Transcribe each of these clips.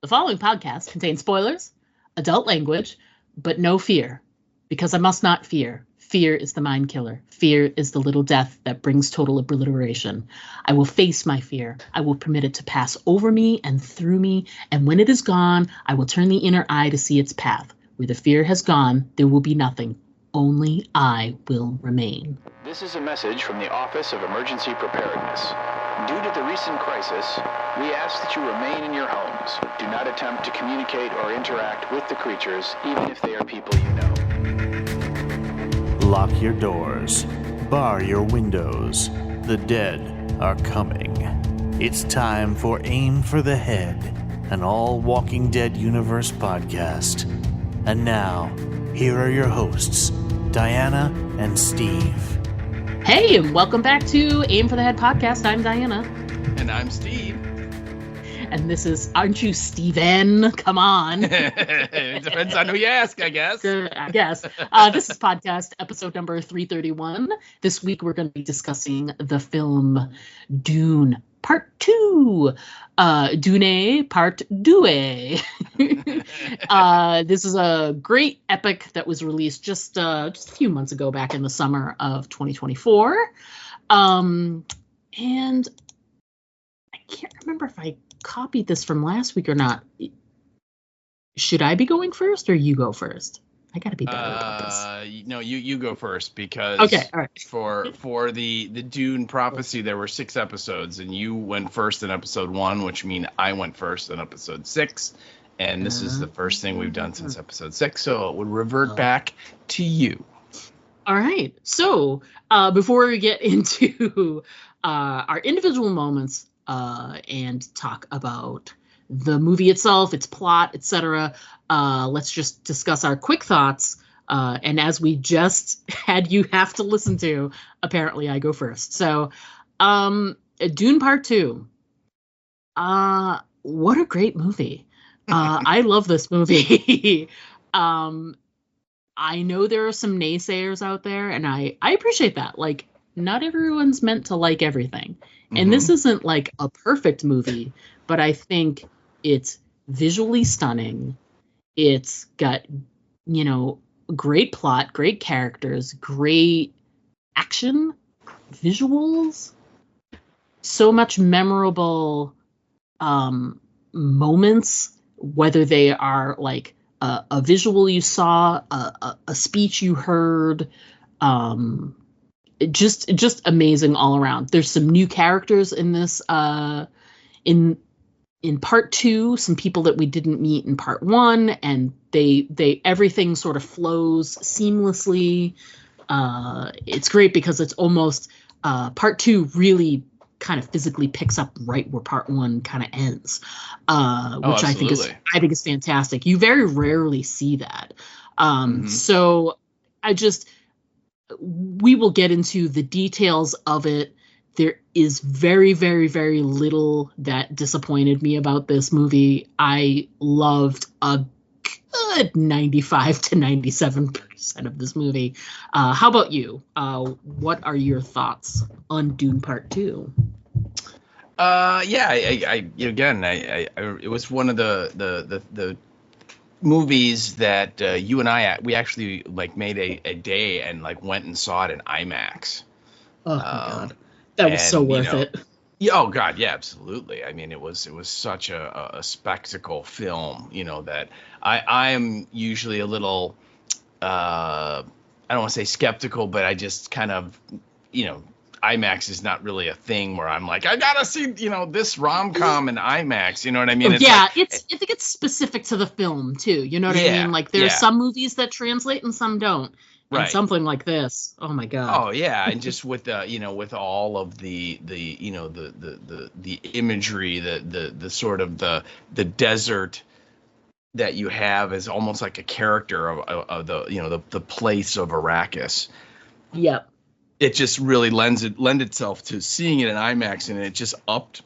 The following podcast contains spoilers, adult language, but no fear, because I must not fear. Fear is the mind killer. Fear is the little death that brings total obliteration. I will face my fear. I will permit it to pass over me and through me, and when it is gone, I will turn the inner eye to see its path. Where the fear has gone, there will be nothing. Only I will remain. This is a message from the Office of Emergency Preparedness. Due to the recent crisis, we ask that you remain in your homes. Do not attempt to communicate or interact with the creatures, even if they are people you know. Lock your doors. Bar your windows. The dead are coming. It's time for Aim for the Head, an all Walking Dead universe podcast. And now, here are your hosts, Diana and Steve. Hey, and welcome back to Aim for the Head podcast. I'm Diana. And I'm Steve. And this is, aren't you Steven? Come on. It depends on who you ask, I guess. I guess. This is podcast episode number 331. This week we're going to be discussing the film Dune Part 2. Dune Part 2. This is a great epic that was released just a few months ago, back in the summer of 2024. And I can't remember if I copied this from last week or not. Should I be going first or you go first? I gotta be better about this. No, you go first, because okay, all right. for the Dune prophecy, there were 6 episodes, and you went first in episode 1, which means I went first in episode 6, and this is the first thing we've done since episode 6, so it would revert back to you. All right. So before we get into our individual moments and talk about the movie itself, its plot, etc., let's just discuss our quick thoughts. And as we just had you have to listen to, apparently I go first. So Dune Part 2. What a great movie. I love this movie. I know there are some naysayers out there, and I appreciate that. Like, not everyone's meant to like everything. And this isn't like a perfect movie, but I think it's visually stunning. It's got, great plot, great characters, great action, visuals, so much memorable moments, whether they are like a visual you saw, a speech you heard, just amazing all around. There's some new characters in this, in part 2, some people that we didn't meet in part 1, and they everything sort of flows seamlessly. It's great because it's almost part 2 really kind of physically picks up right where part 1 kind of ends, which I think is fantastic. You very rarely see that. So we will get into the details of it. There is very, very, very little that disappointed me about this movie. I loved a good 95 to 97% of this movie. How about you? What are your thoughts on Dune Part 2? It was one of the movies that you and we actually like made a day and like went and saw it in IMAX. Oh my God. That was so worth it. Yeah, oh God, yeah, absolutely. I mean, it was such a spectacle film, that I am usually a little, I don't want to say skeptical, but I just kind of, IMAX is not really a thing where I'm like, I gotta see, this rom-com in IMAX. You know what I mean? I think it's specific to the film too. You know what I mean? Like there are some movies that translate and some don't. And right. Something like this, oh my God! Oh yeah, and just with with all of the imagery, the sort of the desert that you have is almost like a character of the place of Arrakis. Yep. It just really lend itself to seeing it in IMAX, and it just upped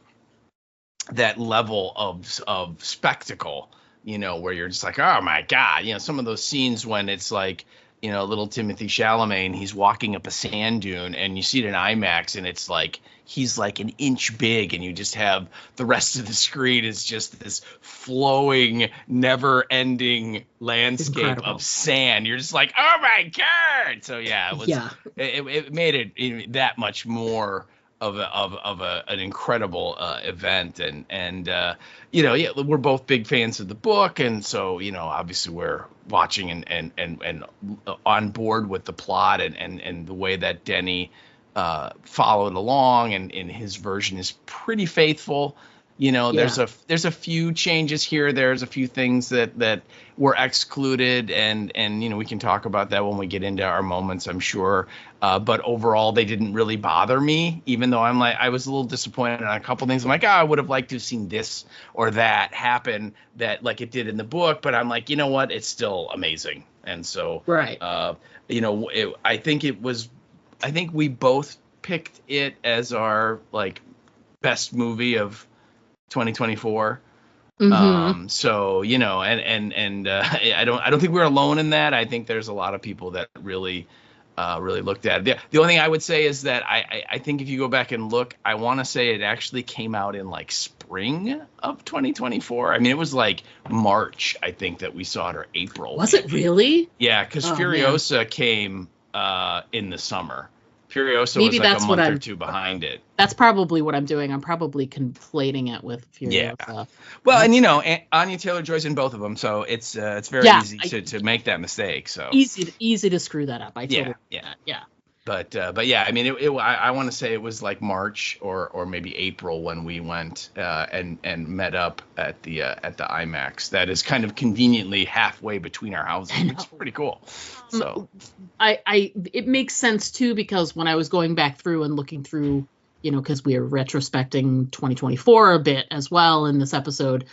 that level of spectacle. Where you're just like, oh my God, some of those scenes when it's like, little Timothy Chalamet, and he's walking up a sand dune, and you see it in IMAX, and it's like he's like an inch big, and you just have the rest of the screen is just this flowing, never-ending landscape of sand. You're just like, oh my god! So yeah, it was. Yeah. It made it that much more of an incredible event, and we're both big fans of the book, and so obviously we're watching and on board with the plot and the way that Denny followed along, and his version is pretty faithful. There's a few changes here. There's a few things that were excluded, and we can talk about that when we get into our moments, I'm sure. But overall, they didn't really bother me, even though I was a little disappointed on a couple things. I'm like, I would have liked to have seen this or that happen that like it did in the book. But I'm like, you know what? It's still amazing. And so, right. I think we both picked it as our like best movie of 2024. Mm-hmm. So I don't think we're alone in that. I think there's a lot of people that really looked at it. The only thing I would say is that I think if you go back and look, I want to say it actually came out in like spring of 2024. I mean, it was like March, I think, that we saw it, or April. Was it really? Yeah, because Furiosa came in the summer. Furiosa Maybe was like that's a month or two behind it. That's probably what I'm doing. I'm probably conflating it with Furiosa. Yeah. Well, and Anya Taylor-Joy's in both of them, so it's very easy to make that mistake. So easy to screw that up. I totally yeah. But yeah, I mean, I want to say it was like March or maybe April when we went and met up at the IMAX. That is kind of conveniently halfway between our houses. It's pretty cool. So it makes sense too, because when I was going back through and looking through, because we are retrospecting 2024 a bit as well in this episode,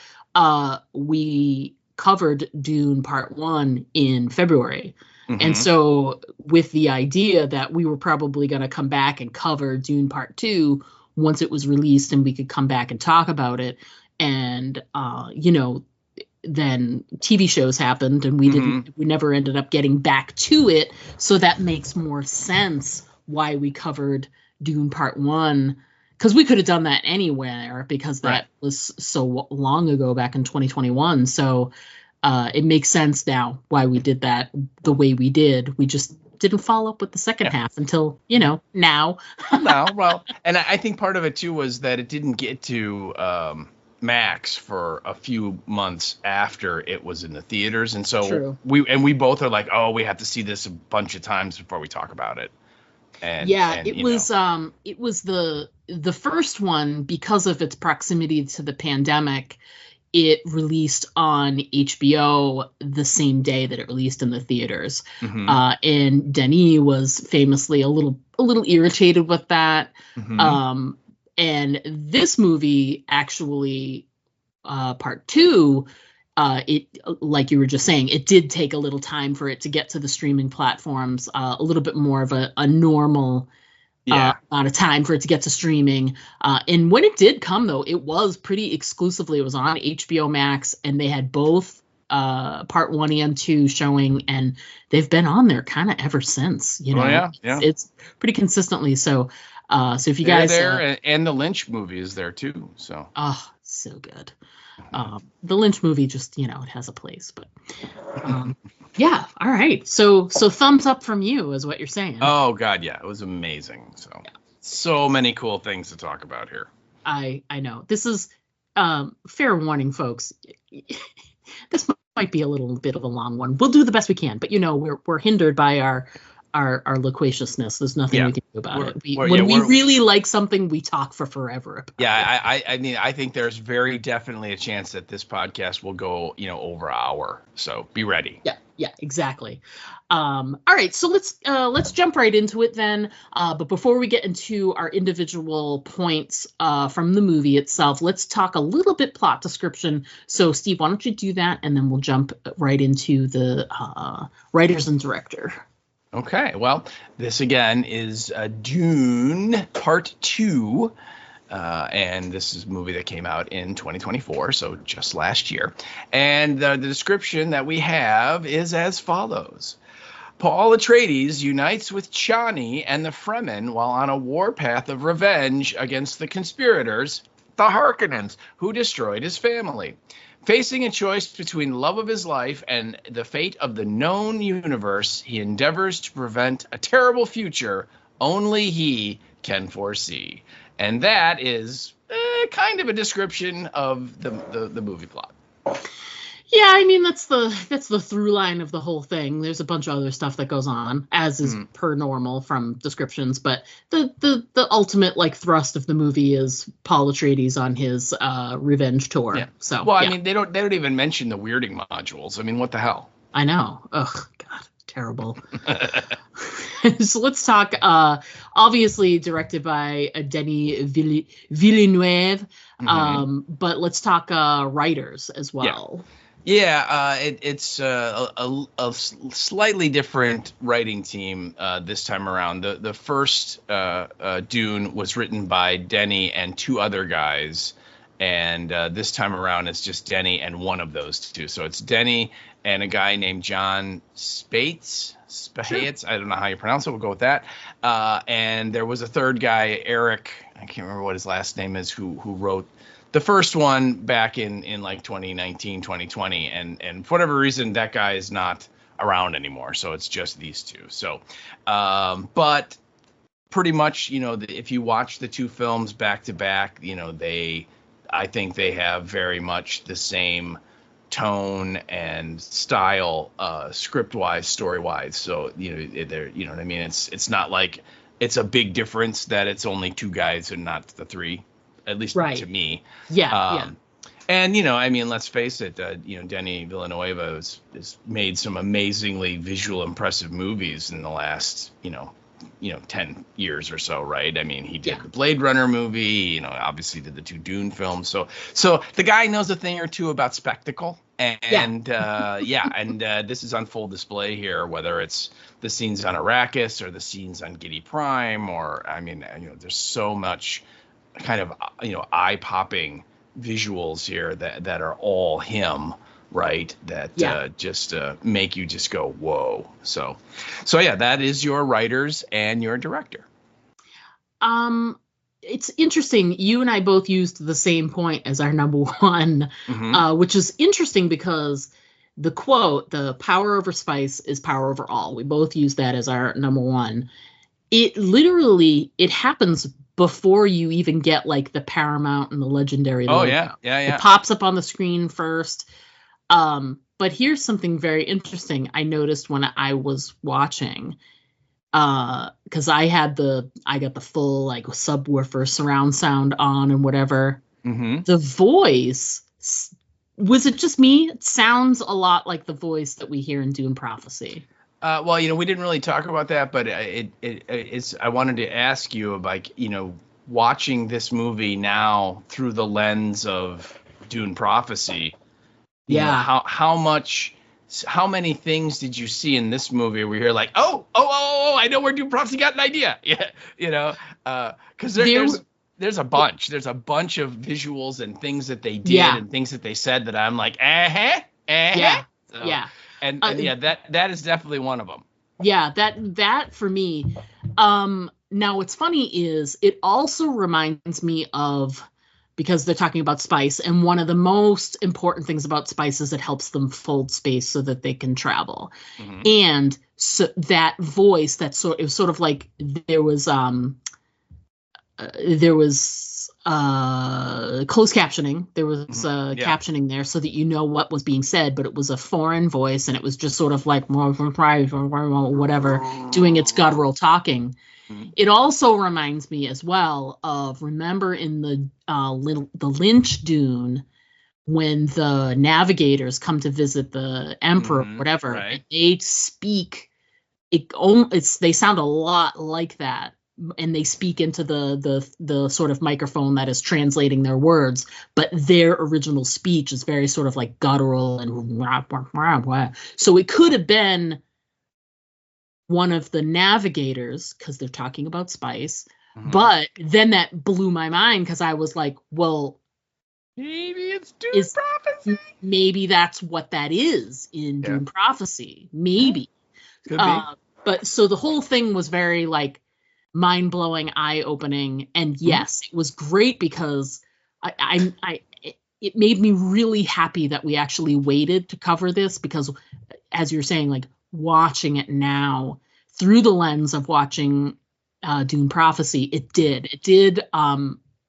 we covered Dune Part 1 in February. Mm-hmm. And so with the idea that we were probably going to come back and cover Dune Part 2 once it was released and we could come back and talk about it. And, then TV shows happened and we never ended up getting back to it. So that makes more sense why we covered Dune Part 1, because we could have done that anywhere, because that was so long ago, back in 2021. So it makes sense now why we did that the way we did. We just didn't follow up with the second half until, now. No, well, and I think part of it too was that it didn't get to Max for a few months after it was in the theaters, and so we both are like, oh, we have to see this a bunch of times before we talk about it. And it was the first one, because of its proximity to the pandemic. It released on HBO the same day that it released in the theaters. Mm-hmm. And Denis was famously a little irritated with that. Mm-hmm. And this movie, actually, Part 2, it, like you were just saying, it did take a little time for it to get to the streaming platforms, a little bit more of a normal amount of time for it to get to streaming. And when it did come, though, it was pretty exclusively. It was on HBO Max, and they had both Part 1 and 2 showing, and they've been on there kind of ever since. It's pretty consistently. So if you guys there, and the Lynch movie is there too. So so good. The Lynch movie just it has a place, but yeah. All right. So thumbs up from you is what you're saying. Oh God, yeah, it was amazing. So many cool things to talk about here. I know this is fair warning, folks. This might be a little bit of a long one. We'll do the best we can, but we're hindered by our loquaciousness. There's nothing we can do about it. When we really like something, we talk for forever about it. I mean, I think there's very definitely a chance that this podcast will go, over an hour. So be ready. Yeah, exactly. All right, so let's jump right into it then. But before we get into our individual points from the movie itself, let's talk a little bit plot description. So, Steve, why don't you do that, and then we'll jump right into the writers and director. Okay, well, this again is Dune Part 2, and this is a movie that came out in 2024, so just last year. And the description that we have is as follows. Paul Atreides unites with Chani and the Fremen while on a warpath of revenge against the conspirators, the Harkonnens, who destroyed his family. Facing a choice between love of his life and the fate of the known universe, he endeavors to prevent a terrible future only he can foresee. And that is kind of a description of the movie plot. Yeah, I mean that's the through line of the whole thing. There's a bunch of other stuff that goes on, as is per normal from descriptions, but the ultimate like thrust of the movie is Paul Atreides on his revenge tour. Yeah. So well, I mean they don't even mention the weirding modules. I mean, what the hell? I know. Ugh, God, terrible. So let's talk. Obviously directed by Denis Villeneuve, but let's talk writers as well. Yeah, it's a slightly different writing team this time around. The first Dune was written by Denny and two other guys, and this time around it's just Denny and one of those two. So it's Denny and a guy named John Spates. Sure. I don't know how you pronounce it. We'll go with that. And there was a third guy, Eric. I can't remember what his last name is, who wrote the first one back in like 2019, 2020. And for whatever reason, that guy is not around anymore. So it's just these two. So, but pretty much, if you watch the two films back to back, I think they have very much the same tone and style, script wise, story wise. So, they're, you know what I mean? It's not like it's a big difference that it's only two guys and not the three. At least to me. Yeah. And, I mean, let's face it, Denis Villeneuve has made some amazingly visual, impressive movies in the last, 10 years or so, right? I mean, he did the Blade Runner movie, obviously did the two Dune films. So the guy knows a thing or two about spectacle. And this is on full display here, whether it's the scenes on Arrakis or the scenes on Giddy Prime, or, I mean, there's so much kind of eye-popping visuals here that are all him, right? That just make you just go whoa. So yeah, that is your writers and your director. It's interesting. You and I both used the same point as our number one, which is interesting because the quote, "The power over spice is power over all." We both use that as our number one. It literally happens before you even get like the Paramount and the Legendary logo. Yeah. It pops up on the screen first. But here's something very interesting I noticed when I was watching, because I got the full like subwoofer surround sound on and whatever. The voice, was it just me? It sounds a lot like the voice that we hear in Dune Prophecy. Well, we didn't really talk about that, but it's. I wanted to ask you about, watching this movie now through the lens of Dune Prophecy. How many things did you see in this movie where you're like, oh, I know where Dune Prophecy got an idea. Yeah, because there's a bunch. There's a bunch of visuals and things that they did and things that they said that I'm like, Yeah. So, And that is definitely one of them. Yeah, that for me. Now what's funny is it also reminds me of, because they're talking about spice, and one of the most important things about spice is it helps them fold space so that they can travel. And so that voice, it was sort of like there was closed captioning. There was captioning there so that you know what was being said, but it was a foreign voice, and it was just sort of like whatever, doing its guttural talking. It also reminds me as well of, remember in the Lynch Dune, when the navigators come to visit the emperor, whatever, right. And they speak. They sound a lot like that. And they speak into the sort of microphone that is translating their words, but their original speech is very sort of like guttural and so it could have been one of the navigators, because they're talking about spice. But then that blew my mind, because I was like, well, maybe it's Dune Prophecy. Maybe that's what that is in Dune Prophecy. Maybe. Could be. But so the whole thing was very like mind-blowing, eye-opening, and yes, it was great because it made me really happy that we actually waited to cover this, because as you're saying, like watching it now through the lens of watching Dune Prophecy, it did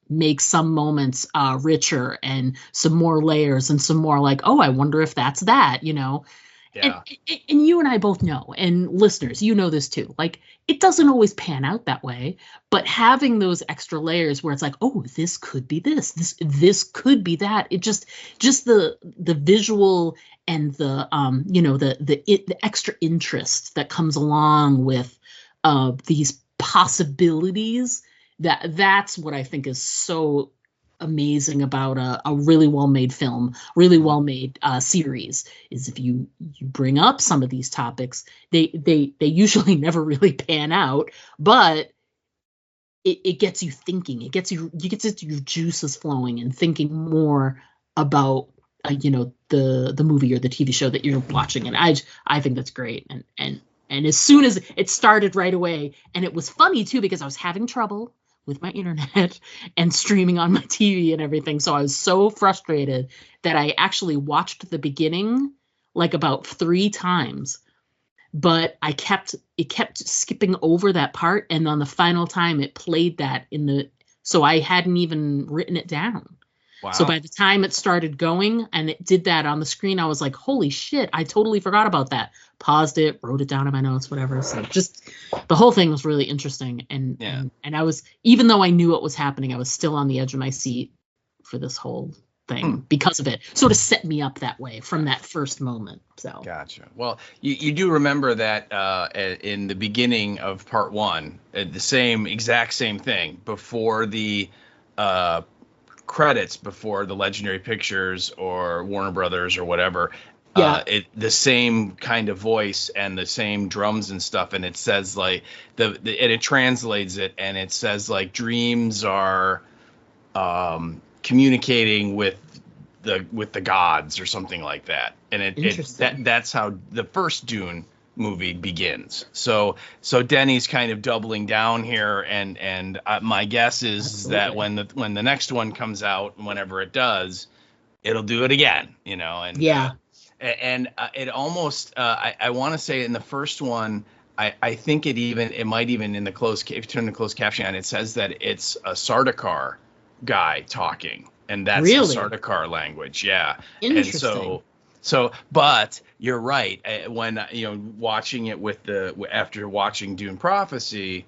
make some moments richer and some more layers and some more like, oh, I wonder if that's that, you know. Yeah. And you and I both know, and listeners, you know this too. Like, it doesn't always pan out that way, but having those extra layers where it's like, oh, this could be this could be that. It just the visual and the the extra interest that comes along with these possibilities. That's what I think is so amazing about a really well-made film, really well-made series, is if you bring up some of these topics, they usually never really pan out, but it gets you thinking. It gets your juices flowing and thinking more about the movie or the TV show that you're watching. And I think that's great. And as soon as it started right away, and it was funny too because I was having trouble with my internet and streaming on my TV and everything. So I was so frustrated that I actually watched the beginning like about 3 times, but it kept skipping over that part. And on the final time it played that so I hadn't even written it down. Wow. So by the time it started going and it did that on the screen, I was like, holy shit, I totally forgot about that. Paused it, wrote it down in my notes, whatever. So just the whole thing was really interesting. And I was, even though I knew what was happening, I was still on the edge of my seat for this whole thing because of it. Sort of set me up that way from that first moment. So gotcha. Well, you do remember that in the beginning of part 1, the exact same thing before the credits, before the Legendary Pictures or Warner Brothers or whatever, the same kind of voice and the same drums and stuff, and it says like and it translates it, and it says like dreams are communicating with the gods or something like that, and that's how the first Dune movie begins. So Denny's kind of doubling down here, and my guess is that when the next one comes out, whenever it does, it'll do it again, you know. And it almost I want to say in the first one, I think it might even in the if you turn the closed caption on, it says that it's a Sardaukar guy talking, and that's the Sardaukar language. Yeah. Interesting. And so, but you're right. When watching it after watching Dune Prophecy,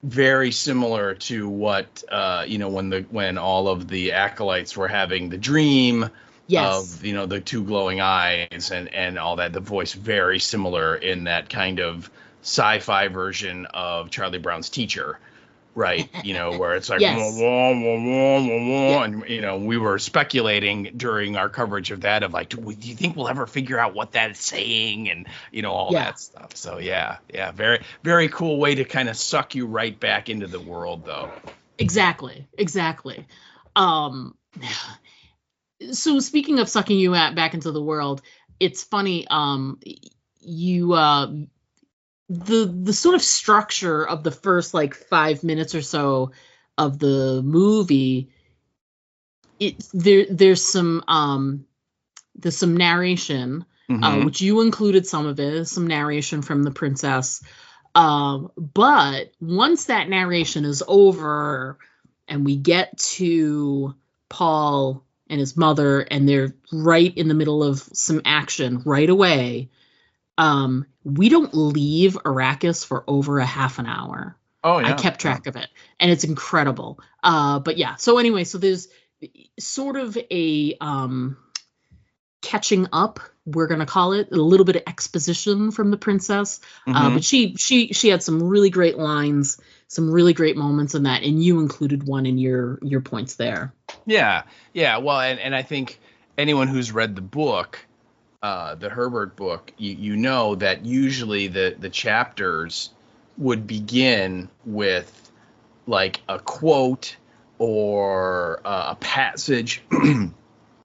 very similar to what when all of the acolytes were having the dream of the 2 glowing eyes and all that. The voice very similar in that kind of sci-fi version of Charlie Brown's Teacher. Right, where it's like, wah, wah, wah, wah, and we were speculating during our coverage of that, of like, do you think we'll ever figure out what that's saying, and all that stuff. So yeah, very, very cool way to kind of suck you right back into the world, though. Exactly. So speaking of sucking you back into the world, it's funny. The sort of structure of the first like 5 minutes or so of the movie, there's some narration, which you included some of it, some narration from the princess. But once that narration is over and we get to Paul and his mother, and they're right in the middle of some action right away, we don't leave Arrakis for over a half an hour. Oh, yeah. I kept track of it, and it's incredible. But yeah, so anyway, so there's sort of a catching up, we're going to call it, a little bit of exposition from the princess. But she had some really great lines, some really great moments in that, and you included one in your points there. Yeah. Well, and I think anyone who's read the book, the Herbert book, you know that usually the chapters would begin with like a quote or a passage,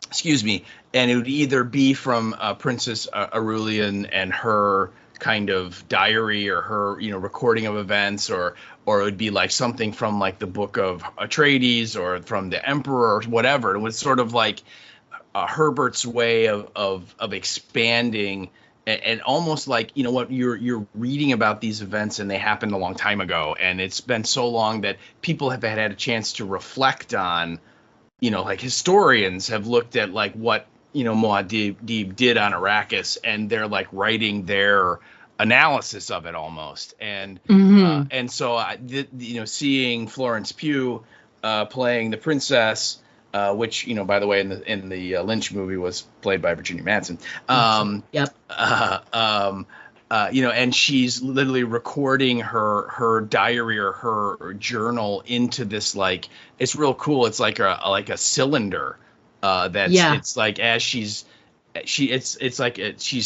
excuse me, and it would either be from Princess Aurelian and her kind of diary or her, recording of events, or it would be like something from like the book of Atreides or from the Emperor or whatever. It was sort of like Herbert's way of expanding, and almost like, what, you're reading about these events and they happened a long time ago, and it's been so long that people have had a chance to reflect on, like historians have looked at like what, Muad'Dib did on Arrakis, and they're like writing their analysis of it almost. And and so seeing Florence Pugh playing the princess, which, by the way, in the Lynch movie was played by Virginia Madsen. And she's literally recording her diary or her journal into this, like, it's real cool. It's like a cylinder it's like as she's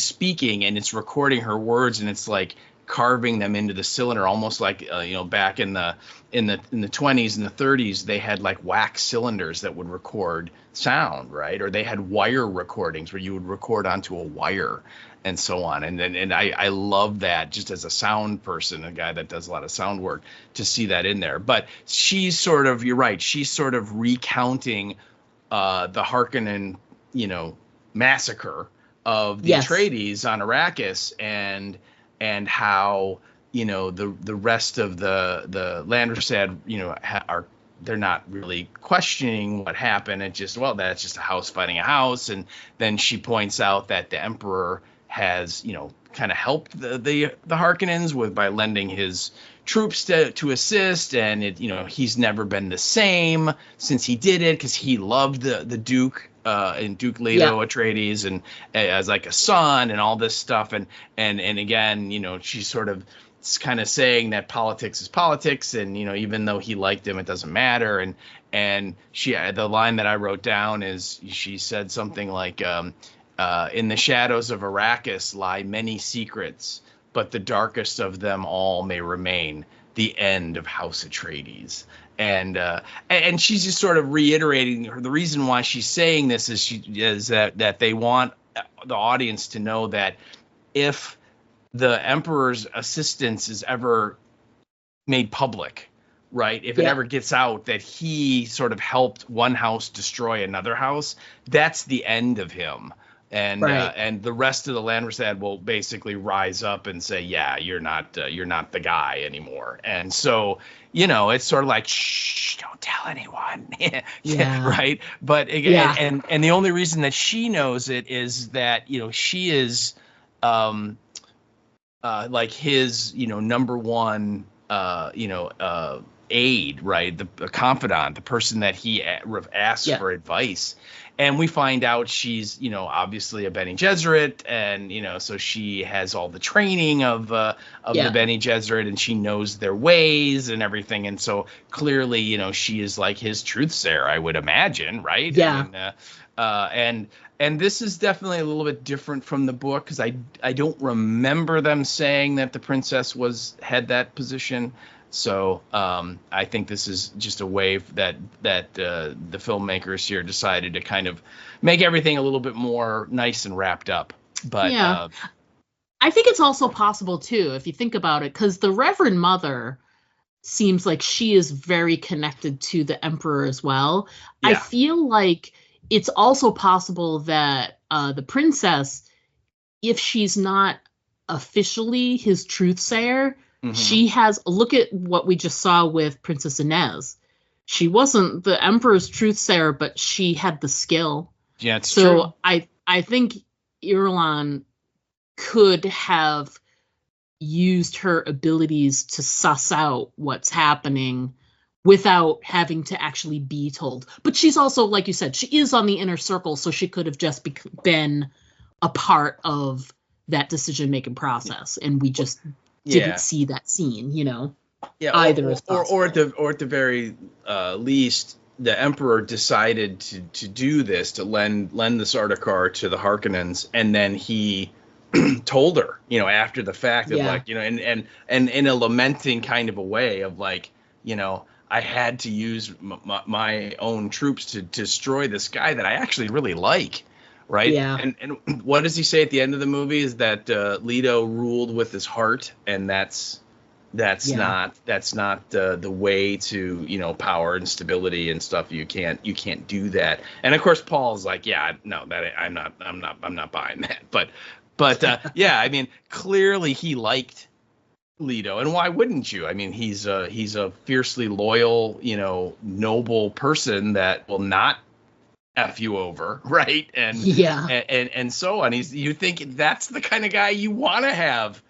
speaking, and it's recording her words, and it's like carving them into the cylinder, almost like back in the 20s and the 30s, they had like wax cylinders that would record sound, right? Or they had wire recordings where you would record onto a wire and so on. And I love that, just as a sound person, a guy that does a lot of sound work, to see that in there. But she's sort of, you're right, she's sort of recounting the Harkonnen, massacre of the Atreides on Arrakis, and how, the rest of the Landrasad, they're not really questioning what happened. It just, well, that's just a house fighting a house. And then she points out that the Emperor has, kind of helped the Harkonnens by lending his troops to assist, and he's never been the same since he did it, because he loved the Duke and Duke Leto Atreides, and as like a son, and all this stuff, and again, she's sort of kind of saying that politics is politics, and even though he liked him, it doesn't matter. And she, the line that I wrote down is, she said something like, in the shadows of Arrakis lie many secrets, but the darkest of them all may remain, the end of House Atreides. And she's just sort of reiterating the reason why she's saying this is that they want the audience to know that if the Emperor's assistance is ever made public, right, if it ever gets out that he sort of helped one house destroy another house, that's the end of him. And the rest of the Landrasad will basically rise up and say, yeah, you're not the guy anymore. And so, it's sort of like, shh, don't tell anyone. Right. But and the only reason that she knows it is that, she is like his, number one, aide, right? The confidant, the person that he asks for advice. And we find out she's, obviously a Bene Gesserit, and, so she has all the training of the Bene Gesserit, and she knows their ways and everything. And so clearly, she is like his truthsayer, I would imagine, right? Yeah. And this is definitely a little bit different from the book, because I don't remember them saying that the princess had that position. So I think this is just a way that the filmmakers here decided to kind of make everything a little bit more nice and wrapped up. But I think it's also possible too, if you think about it, because the Reverend Mother seems like she is very connected to the Emperor as well. Yeah. I feel like it's also possible that the princess, if she's not officially his truthsayer, she has, look at what we just saw with Princess Inez. She wasn't the Emperor's truthsayer, but she had the skill. Yeah, it's true. So I think Irulan could have used her abilities to suss out what's happening without having to actually be told. But she's also, like you said, she is on the inner circle, so she could have just been a part of that decision-making process, and we just didn't see that scene, either is possible. Or at the very least, the Emperor decided to do this, to lend the Sardaukar to the Harkonnens, and then he told her, after the fact of like, and in a lamenting kind of a way of like, I had to use my own troops to destroy this guy that I actually really like. right? Yeah. And what does he say at the end of the movie is that Leto ruled with his heart, and that's Yeah. not the way to, you know, power and stability and stuff. You can't do that. And of course Paul's like, yeah, no, that I'm not buying that. But yeah, I mean, clearly he liked Leto, and why wouldn't you? I mean, he's a fiercely loyal, you know, noble person that will not F you over, right? Yeah. And so on. You think that's the kind of guy you want to have,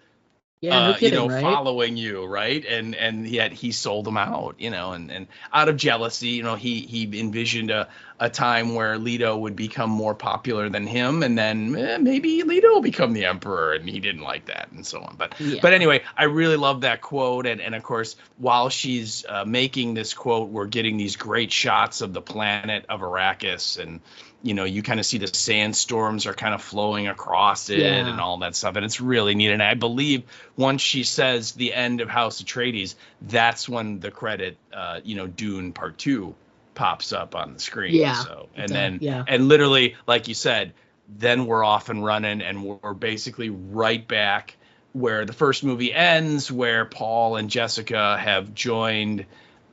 Yeah, no you kidding, know, right? following you, right? And yet he sold them out, you know, and out of jealousy, you know, he envisioned a time where Leto would become more popular than him, and then maybe Leto will become the emperor, and he didn't like that, and so on. But Yeah. anyway, I really love that quote, and of course, while she's making this quote, we're getting these great shots of the planet of Arrakis, and you know, you kind of see the sandstorms are kind of flowing across it and Yeah. all that stuff. And it's really neat. And I believe once she says the end of House Atreides, that's when the credit, you know, Dune Part 2 pops up on the screen. Yeah. So, It and does. then, Yeah. and literally, like you said, then we're off and running, and we're basically right back where the first movie ends, where Paul and Jessica have joined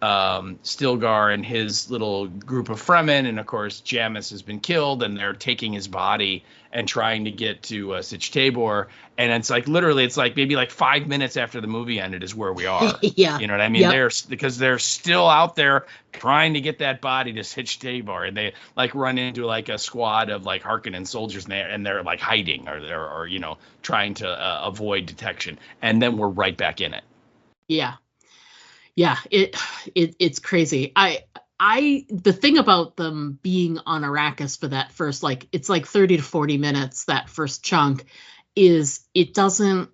Stilgar and his little group of Fremen, and of course Jamis has been killed, and they're taking his body and trying to get to Sitch Tabor, and it's like literally, it's like maybe like 5 minutes after the movie ended is where we are. Yeah. You know what I mean? Yep. Because they're still out there trying to get that body to Sitch Tabor, and they like run into like a squad of like Harkonnen soldiers, and they're like hiding or you know, trying to avoid detection, and then we're right back in it. Yeah. Yeah, it's crazy. The thing about them being on Arrakis for that first, like, it's like 30 to 40 minutes, that first chunk, is it doesn't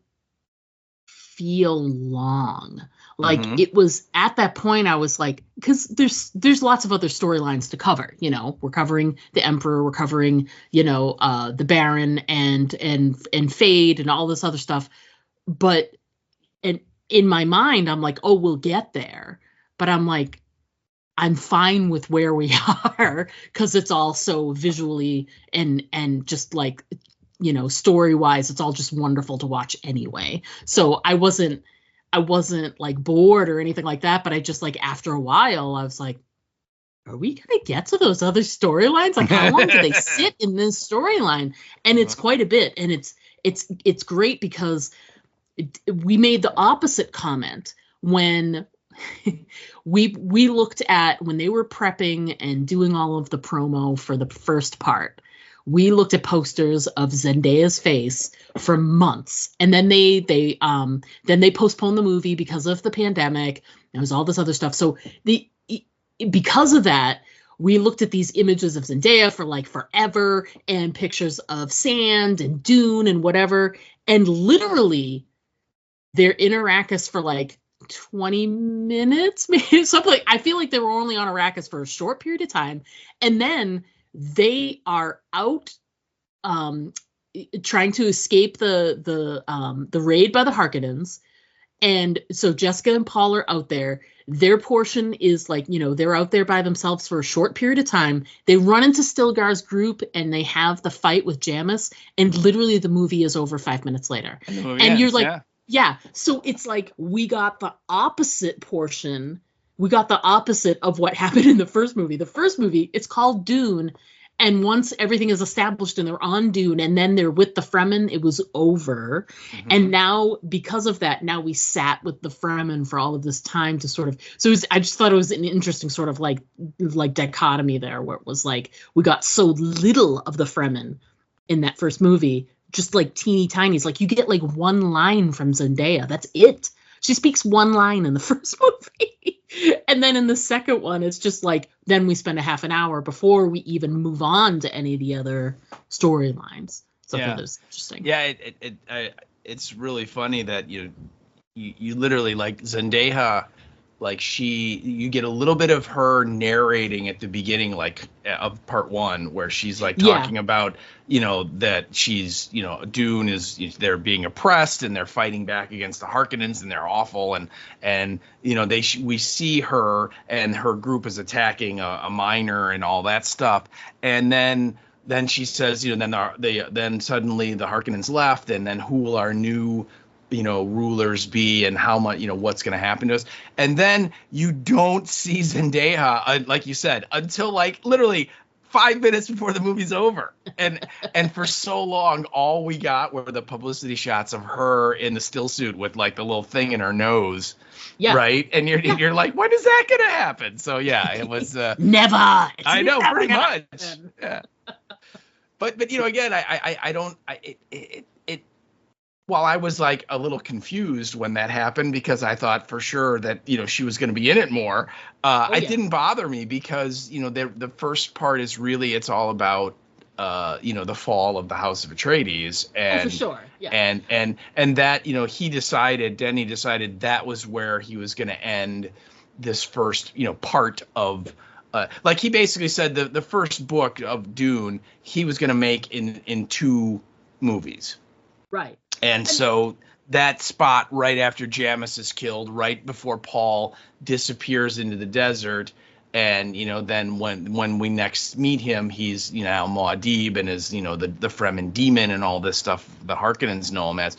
feel long. Like, Mm-hmm. it was at that point I was like, because there's lots of other storylines to cover. You know, we're covering the Emperor, we're covering, you know, the Baron and Fade and all this other stuff. But and in my mind, I'm like, oh, we'll get there. But I'm like, I'm fine with where we are because it's all so visually and just like, you know, story wise, it's all just wonderful to watch anyway. So I wasn't like bored or anything like that. But I just, like, after a while, I was like, are we gonna get to those other storylines? Like, how long do they sit in this storyline? And it's quite a bit, and it's great because we made the opposite comment when we looked at when they were prepping and doing all of the promo for the first part. We looked at posters of Zendaya's face for months, and then they postponed the movie because of the pandemic. There was all this other stuff. So because of that, we looked at these images of Zendaya for like forever, and pictures of sand and Dune and whatever, and literally they're in Arrakis for like 20 minutes, maybe something. Like, I feel like they were only on Arrakis for a short period of time, and then they are out trying to escape the raid by the Harkonnens. And so Jessica and Paul are out there. Their portion is like, you know, they're out there by themselves for a short period of time. They run into Stilgar's group and they have the fight with Jamis, and literally the movie is over 5 minutes later. And the movie And you're ends, like, yeah. yeah. So it's like we got the opposite portion. We got the opposite of what happened in the first movie. The first movie, it's called Dune. And once everything is established and they're on Dune and then they're with the Fremen, it was over. Mm-hmm. And now, because of that, now we sat with the Fremen for all of this time to sort of, I just thought it was an interesting sort of like dichotomy there, where it was like, we got so little of the Fremen in that first movie, just like teeny tiny. It's like you get like one line from Zendaya. That's it. She speaks one line in the first movie. And then in the second one, it's just like, then we spend a half an hour before we even move on to any of the other storylines. So I thought that was interesting. Yeah, it's really funny that you literally, like, Zendaya, like, you get a little bit of her narrating at the beginning, like, of part one, where she's like talking about, you know, that she's, you know, Dune they're being oppressed and they're fighting back against the Harkonnens and they're awful, and you know, we see her and her group is attacking a miner and all that stuff, and then then she says, then suddenly the Harkonnens left, and then who will our new, rulers be, and how much, what's going to happen to us? And then you don't see Zendaya, like you said, until like literally 5 minutes before the movie's over. And for so long, all we got were the publicity shots of her in the still suit with like the little thing in her nose. Yeah. Right. And you're like, when is that going to happen? So yeah, it was never. I know, pretty much. Yeah. But again, I don't, while I was like a little confused when that happened, because I thought for sure that, she was going to be in it more, it didn't bother me, because, the first part is really, it's all about, the fall of the House of Atreides. And, for sure. Yeah. And that, Denny decided that was where he was going to end this first, part of, like he basically said the first book of Dune, he was going to make in 2 movies. Right. And so that spot right after Jamis is killed, right before Paul disappears into the desert, and then when we next meet him, he's now Muad'Dib and is the Fremen demon and all this stuff the Harkonnens know him as.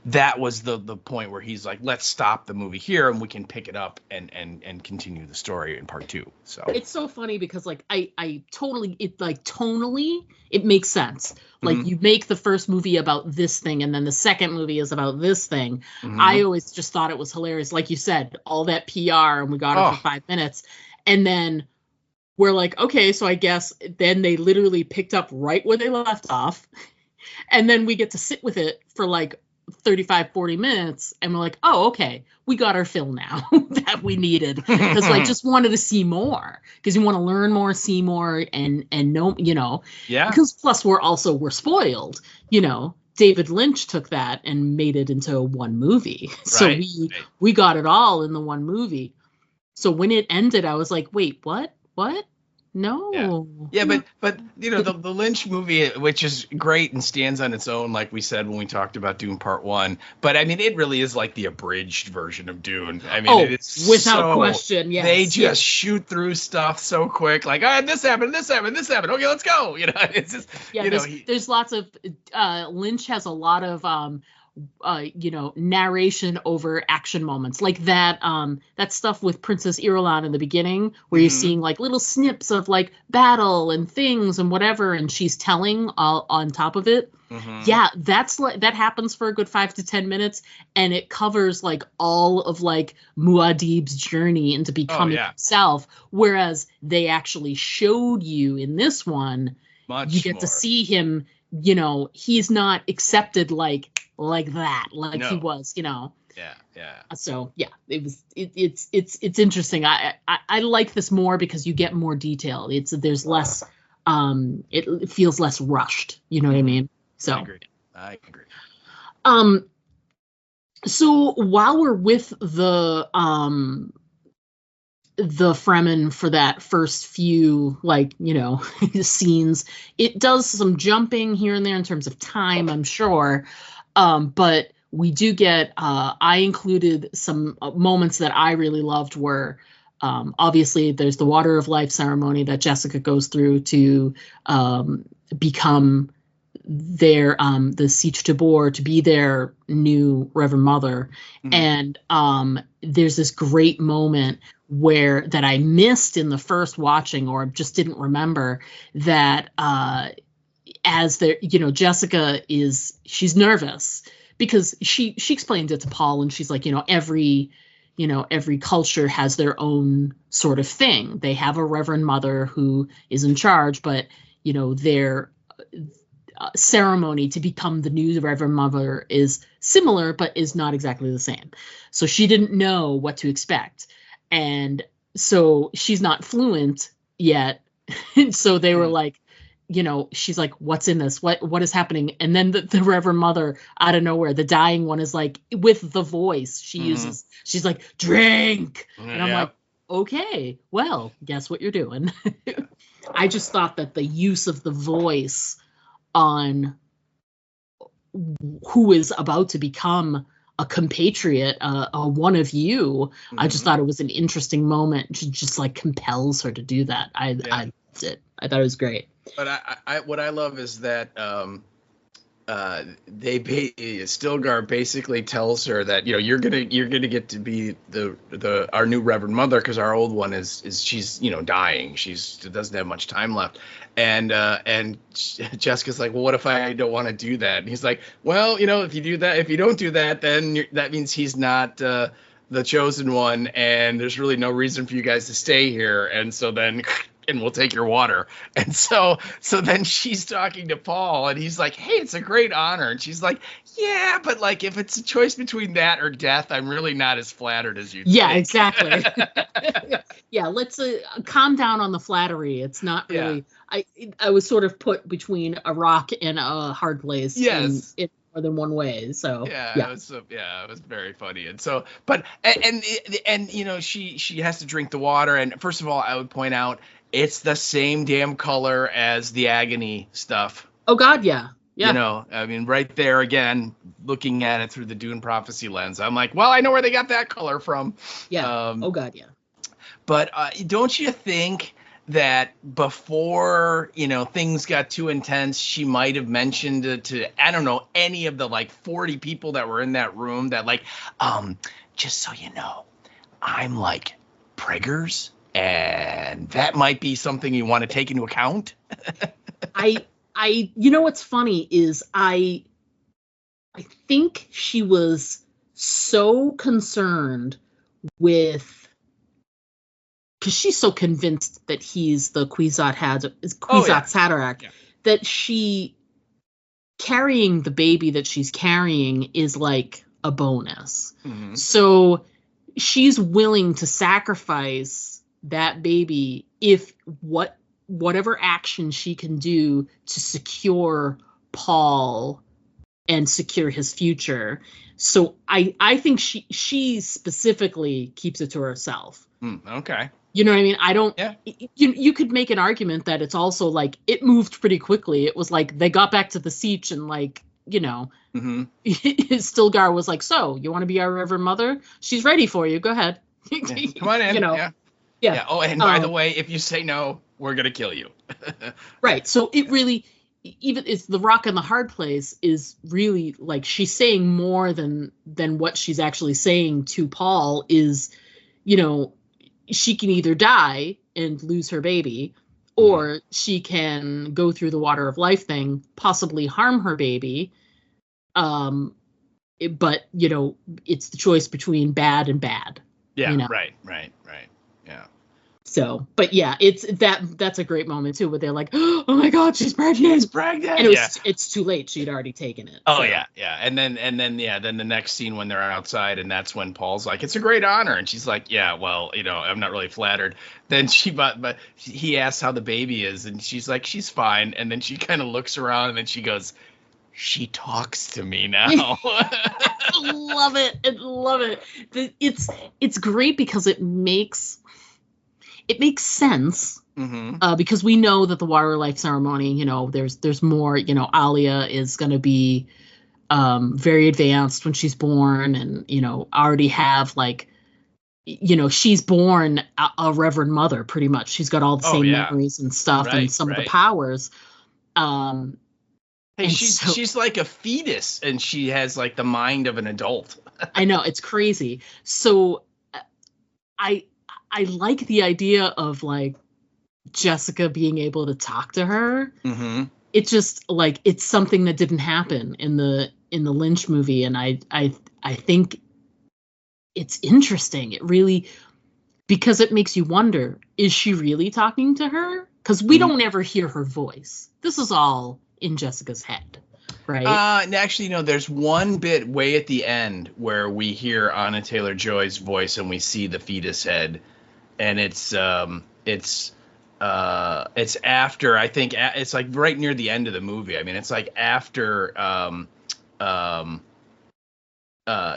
That was the point where he's like, let's stop the movie here and we can pick it up and continue the story in part 2. So it's so funny because like I totally, it like tonally it makes sense. Like you make the first movie about this thing and then the second movie is about this thing. I always just thought it was hilarious. Like you said, all that PR, and we got it for 5 minutes. And then we're like, okay, so I guess then they literally picked up right where they left off. And then we get to sit with it for like 35-40 minutes, and we're like, oh, okay, we got our fill now that we needed, because I just wanted to see more, because you want to learn more, see more, and know, because plus we're spoiled, David Lynch took that and made it into one movie. So we got it all in the one movie. So when it ended, I was like, wait, what no. Yeah, but the Lynch movie, which is great and stands on its own, like we said when we talked about Dune Part 1. But I mean, it really is like the abridged version of Dune. I mean, it's without question. Yes, they just shoot through stuff so quick. Like, all right, this happened. Okay, let's go. It's just there's lots of Lynch has a lot of narration over action moments, like that stuff with Princess Irulan in the beginning, where you're seeing like little snips of like battle and things and whatever, and she's telling all on top of it. That happens for a good 5 to 10 minutes, and it covers like all of like Muad'Dib's journey into becoming himself, whereas they actually showed you in this one, you get to see him, he's not accepted like that, like he was, So it's interesting. I like this more because you get more detail. There's less, it feels less rushed. You know what I mean? So I agree. So while we're with the Fremen for that first few, scenes, it does some jumping here and there in terms of time, I'm sure. But we do get, I included some moments that I really loved were, obviously there's the Water of Life ceremony that Jessica goes through to become their, the Siege Tabor, to be their new Reverend Mother. And there's this great moment that I missed in the first watching, or just didn't remember, that as Jessica she's nervous because she explained it to Paul, and she's like, every culture has their own sort of thing. They have a Reverend Mother who is in charge, but their ceremony to become the new Reverend Mother is similar, but is not exactly the same. So she didn't know what to expect. And so she's not fluent yet. So they were like, she's like, what's in this? What is happening? And then the Reverend Mother out of nowhere, the dying one, is like, with the voice she uses, she's like, drink. And I'm like, okay, well, guess what you're doing. I just thought that the use of the voice on who is about to become a compatriot, a one of you, I just thought it was an interesting moment. She just like compels her to do that. I loved it. I thought it was great. But I what I love is that Stilgar basically tells her that, you know, you're gonna get to be our new Reverend Mother, because our old one is she's, you know, dying. She doesn't have much time left. And Jessica's like, well, what if I don't want to do that? And he's like, well, you know, if you don't do that, then that means he's not the chosen one, and there's really no reason for you guys to stay here. And so then and we'll take your water. And so then she's talking to Paul, and he's like, hey, it's a great honor. And she's like, yeah, but like, if it's a choice between that or death, I'm really not as flattered as you think. Exactly. Yeah, let's calm down on the flattery. It's not really, I was sort of put between a rock and a hard place. Yes. In more than one way. So it was very funny. And so, but and you know, she has to drink the water. And first of all, I would point out, it's the same damn color as the agony stuff. Oh God, yeah. Yeah. You know, I mean, right there again, looking at it through the Dune prophecy lens, I'm like, well, I know where they got that color from. Yeah. Oh God, yeah. But don't you think that before, you know, things got too intense, she might have mentioned to I don't know, any of the like 40 people that were in that room that like, just so you know, I'm like Preggers, and that might be something you want to take into account. You know what's funny is I think she was so concerned with, because she's so convinced that he's the Kwisatz Haderach, that she carrying the baby that she's carrying is like a bonus. Mm-hmm. So she's willing to sacrifice that baby if whatever action she can do to secure Paul and secure his future. So I think she specifically keeps it to herself. Okay. You know what I mean? I don't. Yeah. You could make an argument that it's also like it moved pretty quickly. It was like they got back to the siege and like, you know, mm-hmm. Stilgar was like, so you want to be our Reverend Mother? She's ready for you. Go ahead. Come on in. You know. Yeah. Oh, and by the way, if you say no, we're gonna kill you. Right. So it really, even it's the rock and the hard place is really like she's saying more than what she's actually saying to Paul is, you know, she can either die and lose her baby, or she can go through the water of life thing, possibly harm her baby. But you know, it's the choice between bad and bad. Yeah. You know? Right. Yeah. So, but yeah, that's a great moment too, where they're like, oh my God, she's pregnant. She's pregnant. And it's too late. She'd already taken it. Oh, so. Yeah. And then the next scene when they're outside, and that's when Paul's like, it's a great honor. And she's like, yeah, well, you know, I'm not really flattered. Then but he asks how the baby is, and she's like, she's fine. And then she kind of looks around, and then she goes, she talks to me now. Love it. It's great because it makes sense, mm-hmm. Because we know that the water life ceremony, you know, there's more, you know, Alia is going to be very advanced when she's born, and, you know, already have like, you know, she's born a Reverend Mother pretty much. She's got all the same memories and stuff, right, and some of the powers. Hey, she's like a fetus, and she has like the mind of an adult. I know, it's crazy. So I like the idea of like Jessica being able to talk to her. Mm-hmm. It's just like it's something that didn't happen in the Lynch movie, and I think it's interesting. It really, because it makes you wonder: is she really talking to her? Because we don't ever hear her voice. This is all in Jessica's head, right? Actually, no. There's one bit way at the end where we hear Anna Taylor-Joy's voice, and we see the fetus head. And it's after, I think it's like right near the end of the movie. I mean, it's like after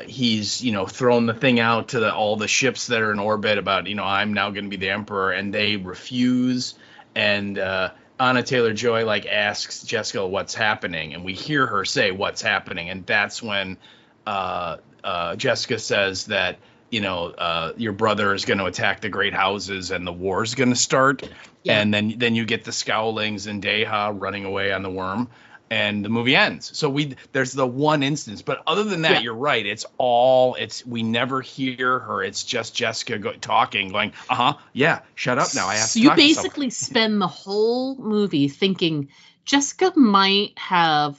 he's, you know, thrown the thing out to all the ships that are in orbit about, you know, I'm now going to be the emperor, and they refuse. And Anna Taylor-Joy like asks Jessica what's happening, and we hear her say what's happening, and that's when Jessica says that your brother is going to attack the great houses and the war is going to start. Yeah. And then you get the Scowlings and Deha running away on the worm, and the movie ends. So there's the one instance, but other than that, you're right. We never hear her. It's just Jessica talking, going, yeah, shut up now. I have to talk. So you basically spend the whole movie thinking Jessica might have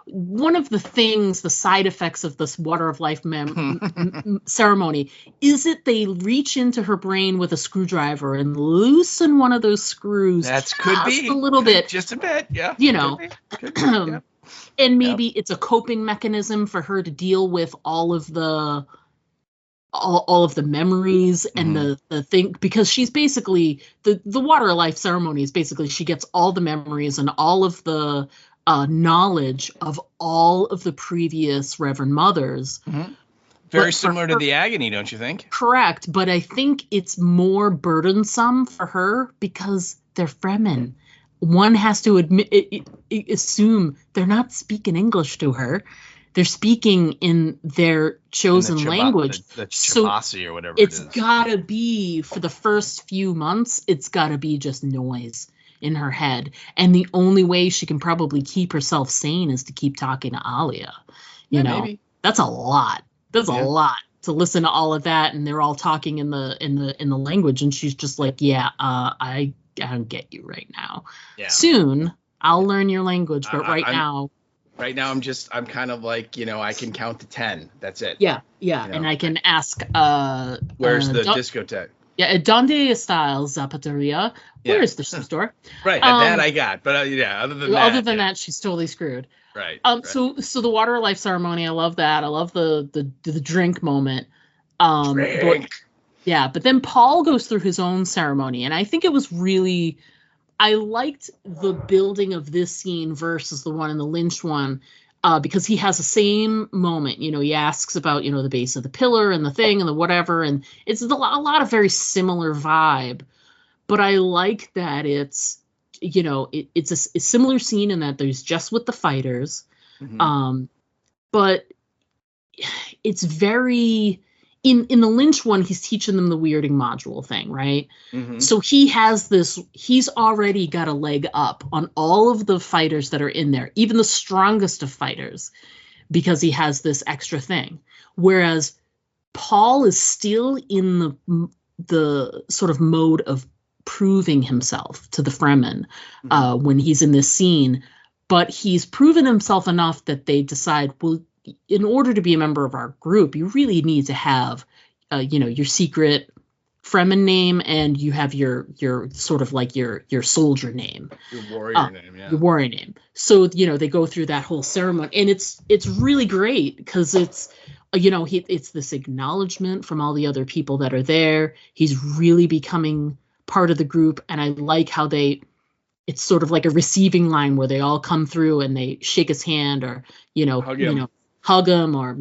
one of the things, the side effects of this Water of Life ceremony is that they reach into her brain with a screwdriver and loosen one of those screws. That could be a little bit, just a bit, yeah. Could be, yeah. And maybe it's a coping mechanism for her to deal with all of the memories and the thing, because she's basically the Water of Life ceremony is basically she gets all the memories and all of the knowledge of all of the previous Reverend Mothers. Mm-hmm. Very similar to the agony, don't you think? Correct, but I think it's more burdensome for her because they're Fremen. One has to assume they're not speaking English to her. They're speaking in their chosen language. The Chivasi or whatever it is. It's gotta be, for the first few months, it's gotta be just noise in her head. And the only way she can probably keep herself sane is to keep talking to Alia. You know, maybe. That's a lot. That's a lot to listen to all of that. And they're all talking in the language. And she's just like, I don't get you right now. Yeah. Soon I'll learn your language. But right now, I'm kind of like, I can count to 10. That's it. Yeah. And I can ask, where's the discotheque? Yeah, Donde está Zapateria? Where is the shoe store? Right, that I got. But other than that, she's totally screwed. Right. So the Water of Life ceremony, I love that. I love the drink moment. Drink. But then Paul goes through his own ceremony, and I think it was really, I liked the building of this scene versus the one in the Lynch one. Because he has the same moment, he asks about, the base of the pillar and the thing and the whatever. And it's a lot of very similar vibe. But I like that it's, it's a similar scene in that there's just with the fighters. Mm-hmm. But it's very... In the Lynch one, he's teaching them the weirding module thing, right? Mm-hmm. So he's already got a leg up on all of the fighters that are in there, even the strongest of fighters, because he has this extra thing. Whereas Paul is still in the sort of mode of proving himself to the Fremen when he's in this scene, but he's proven himself enough that they decide, well, in order to be a member of our group, you really need to have, your secret Fremen name, and you have your sort of like your soldier name, your warrior name, your warrior name. So they go through that whole ceremony, and it's really great because it's it's this acknowledgement from all the other people that are there. He's really becoming part of the group, and I like how it's sort of like a receiving line where they all come through and they shake his hand or hug him or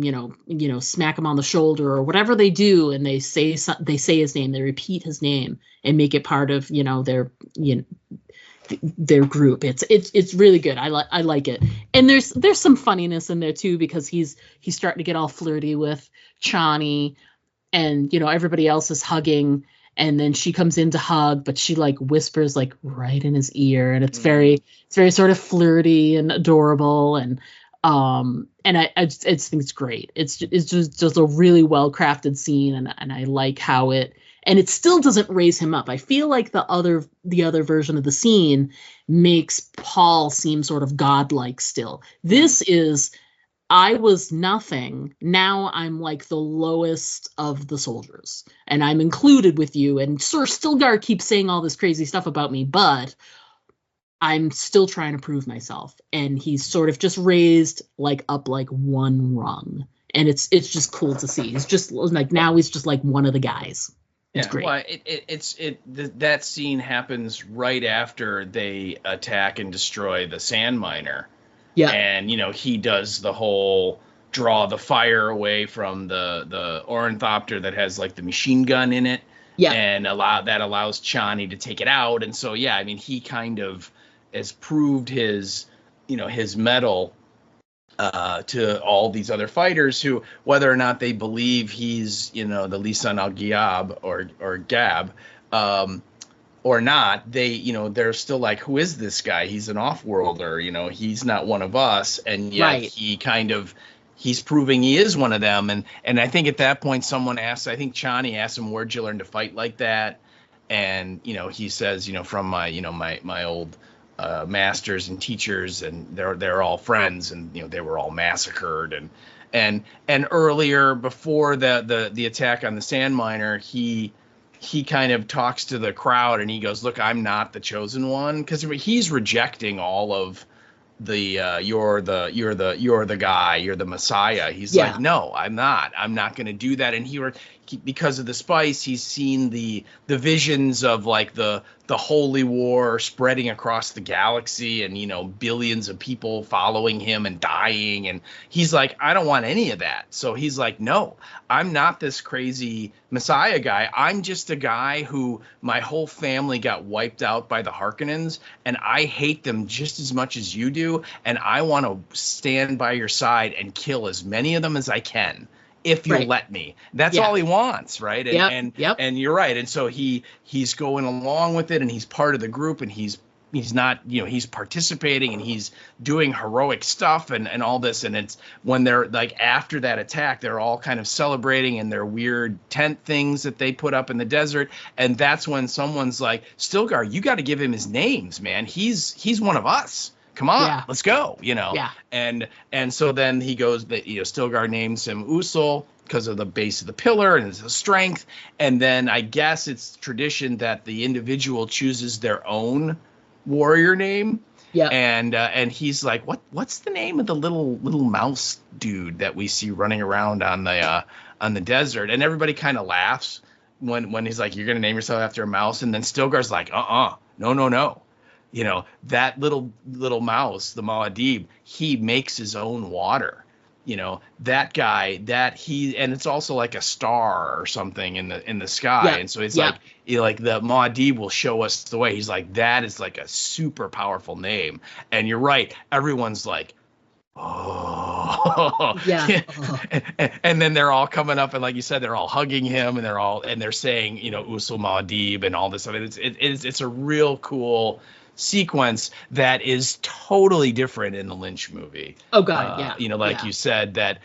smack him on the shoulder or whatever they do, and they say his name, they repeat his name and make it part of their group. It's really good. I like it, and there's some funniness in there too, because he's starting to get all flirty with Chani, and everybody else is hugging, and then she comes in to hug, but she like whispers like right in his ear, and it's very sort of flirty and adorable, and I just think it's great. It's just a really well crafted scene, and I like how it still doesn't raise him up. I feel like the other version of the scene makes Paul seem sort of godlike still. This is, I was nothing. Now I'm like the lowest of the soldiers, and I'm included with you. And Sir Stilgar keeps saying all this crazy stuff about me, but I'm still trying to prove myself. And he's sort of just raised up one rung, and it's just cool to see. He's just like, now he's just like one of the guys. It's great. Well, that scene happens right after they attack and destroy the sand miner. Yeah. And he does the whole draw the fire away from the ornithopter that has like the machine gun in it. Yeah. And allows Chani to take it out. And so he kind of has proved his mettle to all these other fighters who, whether or not they believe he's, the Lisan al-Ghiab or Gab, or not, they're still like, who is this guy? He's an off-worlder, he's not one of us, and yet Right. he's proving he is one of them. And I think at that point someone asked, I think Chani asked him, where'd you learn to fight like that? And he says, from my old masters and teachers, and they're all friends, and they were all massacred. And earlier, before the attack on the sand miner, he kind of talks to the crowd and he goes, look, I'm not the chosen one, because he's rejecting all of the you're the guy, you're the Messiah. He's like, no, I'm not going to do that. And because of the spice, he's seen the visions of like the holy war spreading across the galaxy, and billions of people following him and dying, and he's like, I don't want any of that. So he's like, no, I'm not this crazy Messiah guy. I'm just a guy who my whole family got wiped out by the Harkonnens, and I hate them just as much as you do, and I want to stand by your side and kill as many of them as I can, if you'll let me. That's all he wants, right? And you're right. And so he's going along with it, and he's part of the group, and he's not, he's participating, and he's doing heroic stuff and all this. And it's when they're like, after that attack, they're all kind of celebrating in their weird tent things that they put up in the desert. And that's when someone's like, Stilgar, you got to give him his names, man. He's one of us. Come on, let's go, And so then he goes, Stilgar names him Usul because of the base of the pillar and his strength. And then I guess it's tradition that the individual chooses their own warrior name. Yeah. And he's like, what's the name of the little mouse dude that we see running around on the desert? And everybody kind of laughs when he's like, you're gonna name yourself after a mouse. And then Stilgar's like, no. That little mouse, the Muad'Dib, he makes his own water. That guy, and it's also like a star or something in the sky. Yeah. And so it's like the Muad'Dib will show us the way. He's like, that is like a super powerful name. And you're right. Everyone's like, oh yeah. And then they're all coming up, and like you said, they're all hugging him, and they're saying, Usul Muad'Dib and all this stuff. It's a real cool sequence that is totally different in the Lynch movie. Oh God, yeah. You said that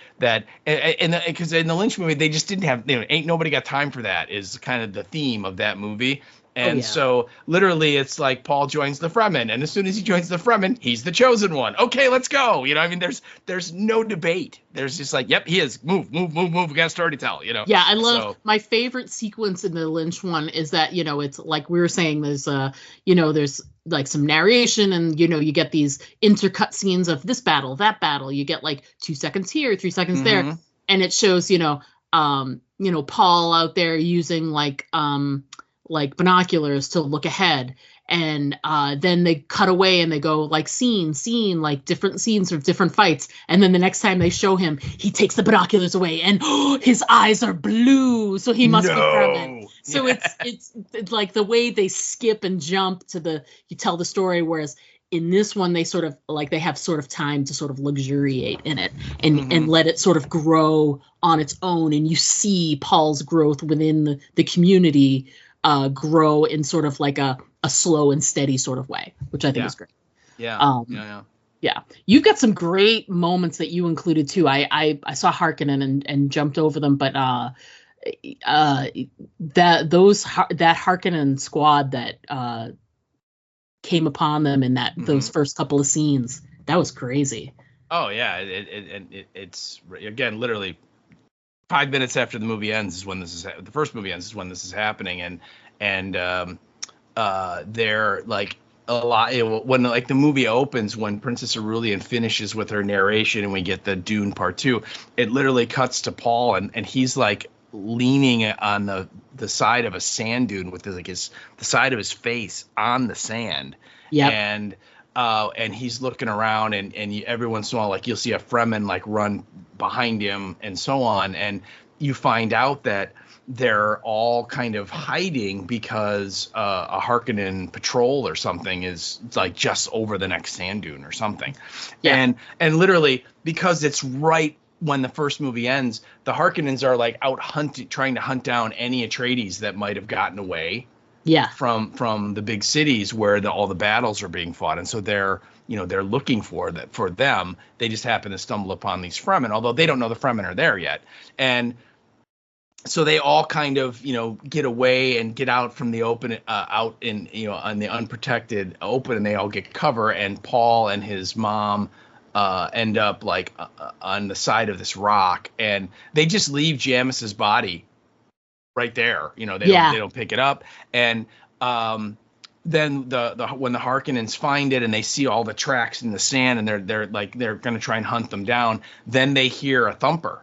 because in the Lynch movie they just didn't have, ain't nobody got time for that is kind of the theme of that movie. And so literally it's like Paul joins the Fremen, and as soon as he joins the Fremen, he's the chosen one. Okay, let's go. There's no debate. There's just like, yep, he is. Move. We got a story to tell, Yeah, I love my favorite sequence in the Lynch one is that, it's like we were saying, there's there's like some narration, and you get these intercut scenes of this battle, that battle. You get like 2 seconds here, 3 seconds there, and it shows Paul out there using like binoculars to look ahead, and then they cut away and they go like scene, like different scenes of different fights, and then the next time they show him, he takes the binoculars away and his eyes are blue, so he must be Fremen. So it's like the way they skip and jump to you tell the story, whereas in this one they sort of like they have sort of time to sort of luxuriate in it and let it sort of grow on its own, and you see Paul's growth within the community grow in sort of like a slow and steady sort of way, which I think is great. Yeah. You've got some great moments that you included too. I saw Harkonnen and jumped over them, but that Harkonnen squad that came upon them in those first couple of scenes, that was crazy. Oh yeah, it's again literally 5 minutes after the movie ends is when the first movie ends is when this is happening, and they're like a lot when like the movie opens, when Princess Aurelian finishes with her narration and we get the Dune Part 2, it literally cuts to Paul and he's like leaning on the side of a sand dune with the side of his face on the sand. And he's looking around, and every once in a while, like you'll see a Fremen like run behind him and so on, and you find out that they're all kind of hiding because a Harkonnen patrol or something is like just over the next sand dune or something. Yeah. And literally, because it's right when the first movie ends, the Harkonnens are like out hunting, trying to hunt down any Atreides that might have gotten away from the big cities where all the battles are being fought. And so they're looking for them. They just happen to stumble upon these Fremen, although they don't know the Fremen are there yet. And so they all kind of, get away and get out from the open, out in, on the unprotected open, and they all get cover. And Paul and his mom end up like on the side of this rock, and they just leave Jamis's body right there. They don't pick it up. And then when the Harkonnens find it and they see all the tracks in the sand, and they're going to try and hunt them down, then they hear a thumper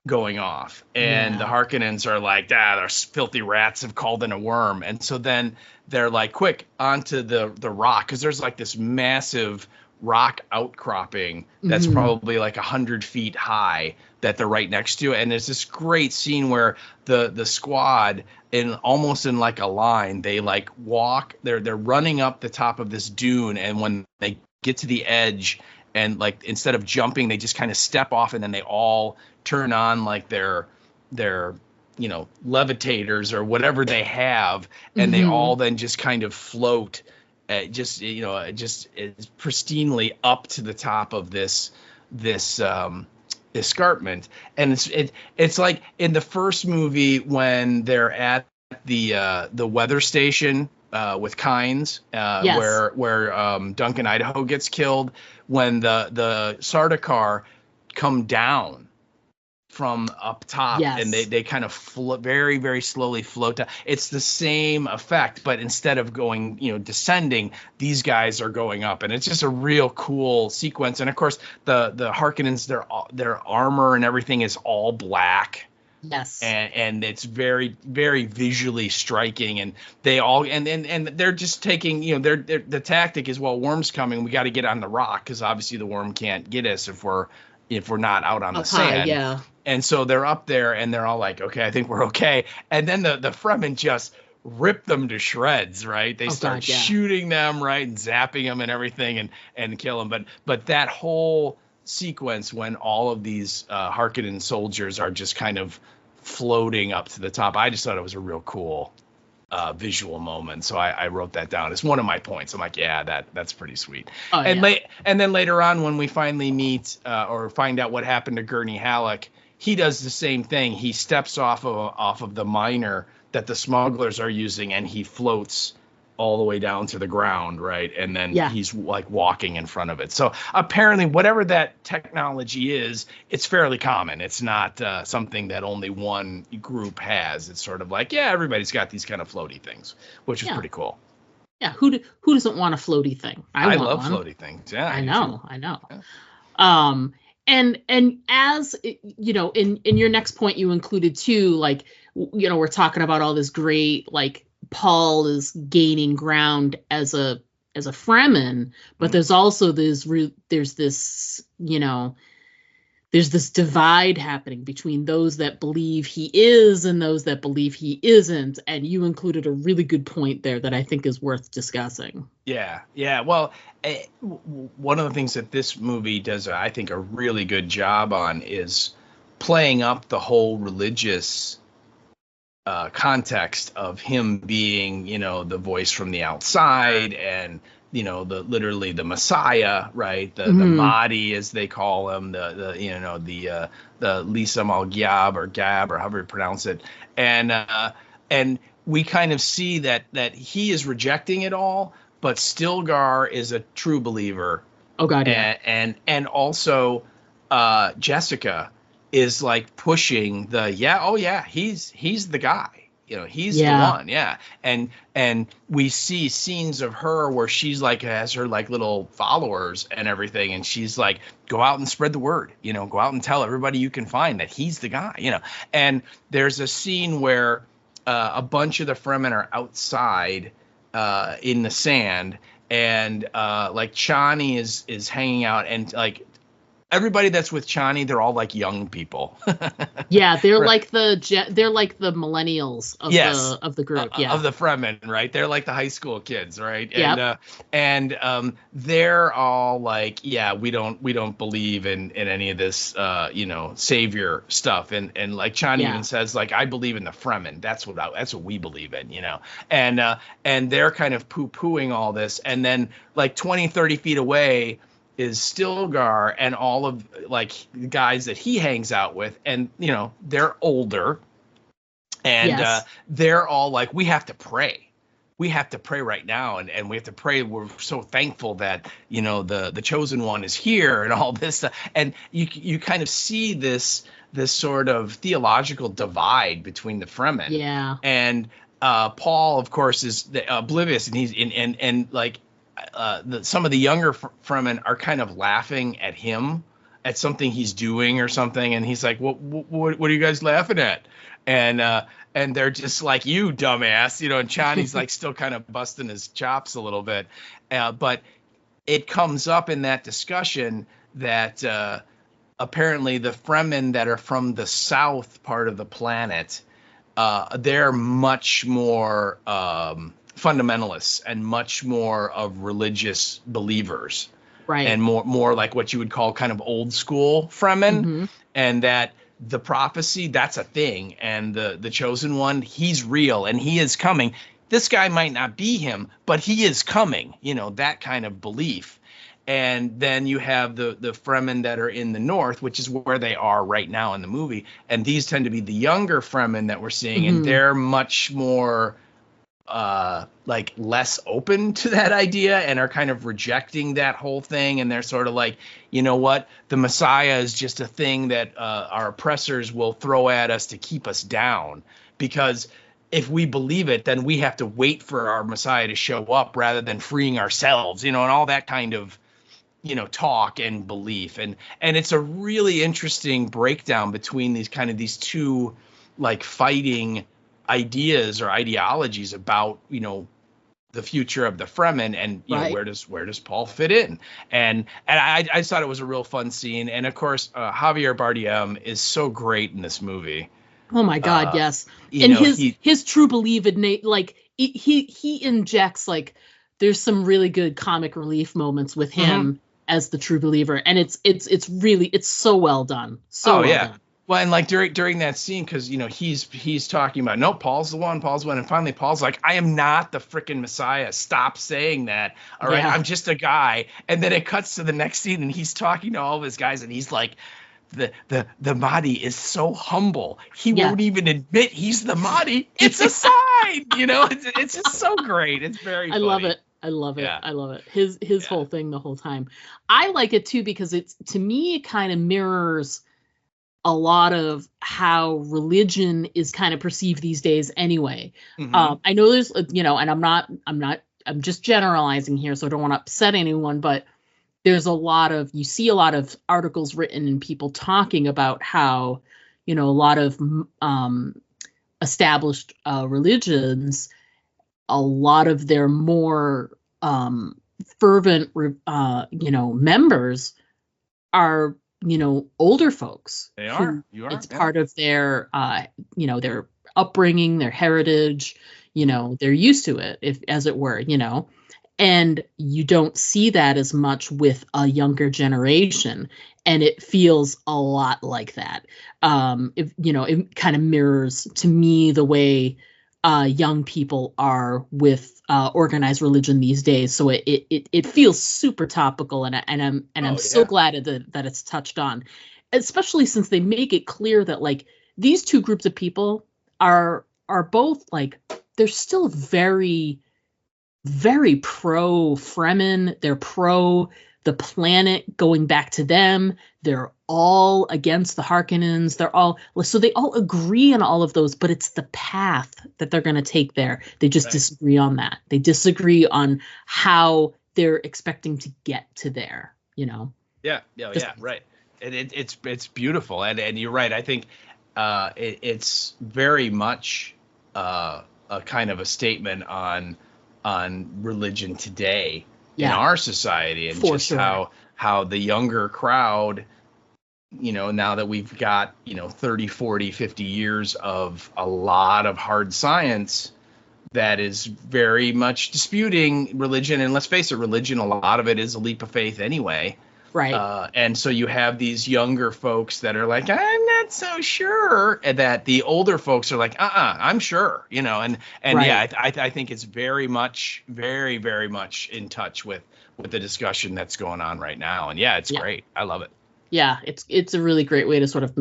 going off, and the Harkonnens are like, those filthy rats have called in a worm. And so then they're like, quick, onto the rock, because there's like this massive rock outcropping that's probably like 100 feet high that they're right next to. And there's this great scene where the squad, almost in like a line, they like walk, they're running up the top of this dune, and when they get to the edge, and like instead of jumping, they just kind of step off, and then they all turn on like their levitators or whatever they have, and they all then just kind of float just pristinely up to the top of this escarpment. And it's like in the first movie when they're at the weather station with Kynes, where Duncan Idaho gets killed, when the Sardaukar come down from up top, and they kind of very, very slowly float down. It's the same effect, but instead of going, descending, these guys are going up, and it's just a real cool sequence. And of course, the Harkonnens, their armor and everything is all black. Yes. And it's very, very visually striking, and they all and they're just taking, the tactic is, well, worm's coming, we got to get on the rock, because obviously the worm can't get us if we're not out on the sand. Yeah. And so they're up there, and they're all like, okay, I think we're okay. And then the Fremen just rip them to shreds, right? They start shooting them, right, and zapping them and everything, and kill them. But that whole sequence when all of these Harkonnen soldiers are just kind of floating up to the top, I just thought it was a real cool visual moment. So I wrote that down as one of my points. I'm like, that's pretty sweet. And then later on, when we finally meet or find out what happened to Gurney Halleck, he does the same thing. He steps off of the miner that the smugglers are using, and he floats all the way down to the ground, right? And then he's like walking in front of it. So apparently, whatever that technology is, it's fairly common. It's not something that only one group has. It's sort of like, everybody's got these kind of floaty things, which is pretty cool. Yeah, who doesn't want a floaty thing? I love one. Floaty things. Yeah, I know. Yeah. And as in your next point, you included too, like, we're talking about all this great, like, Paul is gaining ground as a Fremen, but there's also there's this divide happening between those that believe he is and those that believe he isn't. And you included a really good point there that I think is worth discussing. Yeah. Well, one of the things that this movie does, I think, a really good job on is playing up the whole religious context of him being, the voice from the outside, and literally the Messiah, right? The Mahdi, as they call him, the Lisa Mal Gyab or Gab, or however you pronounce it, and we kind of see that he is rejecting it all, but Stilgar is a true believer. Oh God, yeah. And also Jessica is like pushing he's the guy, he's the one. Yeah. And we see scenes of her where she's like has her like little followers and everything, and she's like, go out and spread the word, go out and tell everybody you can find that he's the guy, and there's a scene where a bunch of the Fremen are outside in the sand, and like Chani is hanging out, and like everybody that's with Chani, they're all like young people. Yeah, they're Right. like they're like the millennials of Yes. the group. Yeah. Of the Fremen, right? They're like the high school kids, right? Yep. And they're all like, yeah, we don't believe in any of this savior stuff. And like Chani Yeah. even says, like, I believe in the Fremen. That's what we believe in, and they're kind of poo-pooing all this. And then like 20, 30 feet away is Stilgar and all of like the guys that he hangs out with, and they're older, and Yes. they're all like, we have to pray. We have to pray right now, and we have to pray. We're so thankful that the chosen one is here and all this stuff. And you kind of see this sort of theological divide between the Fremen. Yeah. And Paul, of course, is oblivious, and he's and like some of the younger Fremen are kind of laughing at him, at something he's doing or something, and he's like, what are you guys laughing at? And they're just like, you dumbass, and Chani's like still kind of busting his chops a little bit, but it comes up in that discussion that apparently the Fremen that are from the south part of the planet, they're much more fundamentalists and much more of religious believers, Right. and more like what you would call kind of old school Fremen, Mhm. and that the prophecy, that's a thing, and the chosen one, he's real and he is coming. This guy might not be him, but he is coming, that kind of belief. And then you have the Fremen that are in the north, which is where they are right now in the movie, and these tend to be the younger Fremen that we're seeing, and they're much more like less open to that idea and are kind of rejecting that whole thing. And they're sort of like, you know what, the Messiah is just a thing that our oppressors will throw at us to keep us down, because if we believe it, then we have to wait for our Messiah to show up rather than freeing ourselves, and all that kind of talk and belief. And it's a really interesting breakdown between these two like fighting ideas or ideologies about the future of the Fremen, and Right. where does Paul fit in. And I thought it was a real fun scene. And of course Javier Bardem is so great in this movie. Oh my God, yes. you And know, he- his true belief in like he injects, like, there's some really good comic relief moments with him as the true believer, and it's really, it's so well done. So well done. Well, and like during that scene, because he's talking about, no, Paul's the one, and finally Paul's like, I am not the freaking Messiah. Stop saying that. All right, Yeah. I'm just a guy. And then it cuts to the next scene, and he's talking to all of his guys, and he's like, the Mahdi is so humble. He won't even admit he's the Mahdi. It's a sign. It's just so great. It's very funny. I love it. I love it. Yeah. I love it. His whole thing the whole time. I like it too, because to me, it kind of mirrors a lot of how religion is kind of perceived these days anyway. I know there's, and I'm just generalizing here, so I don't want to upset anyone, but there's you see a lot of articles written and people talking about how, a lot of established religions, a lot of their more fervent, members are, older folks. They are. You are. It's part of their, their upbringing, their heritage. They're used to it, as it were. And you don't see that as much with a younger generation, and it feels a lot like that. It kind of mirrors to me the way young people are with organized religion these days. So it feels super topical, and I'm so glad that it's touched on, especially since they make it clear that, like, these two groups of people are both, like, they're still very, very pro Fremen. They're pro the planet going back to them. They're all against the Harkonnens. So they all agree on all of those, but it's the path that they're going to take there. They just disagree on that. They disagree on how they're expecting to get to there, Yeah, right. And it's beautiful. And you're right. I think it's very much a kind of a statement on religion today in our society, and just how the younger crowd now that we've got, 30, 40, 50 years of a lot of hard science that is very much disputing religion. And let's face it, religion, a lot of it is a leap of faith anyway. Right. And so you have these younger folks that are like, I'm not so sure, and that the older folks are like, I'm sure, and Right. yeah, I think it's very much, very, very much in touch with the discussion that's going on right now. And yeah, it's great. I love it. Yeah, it's a really great way to sort of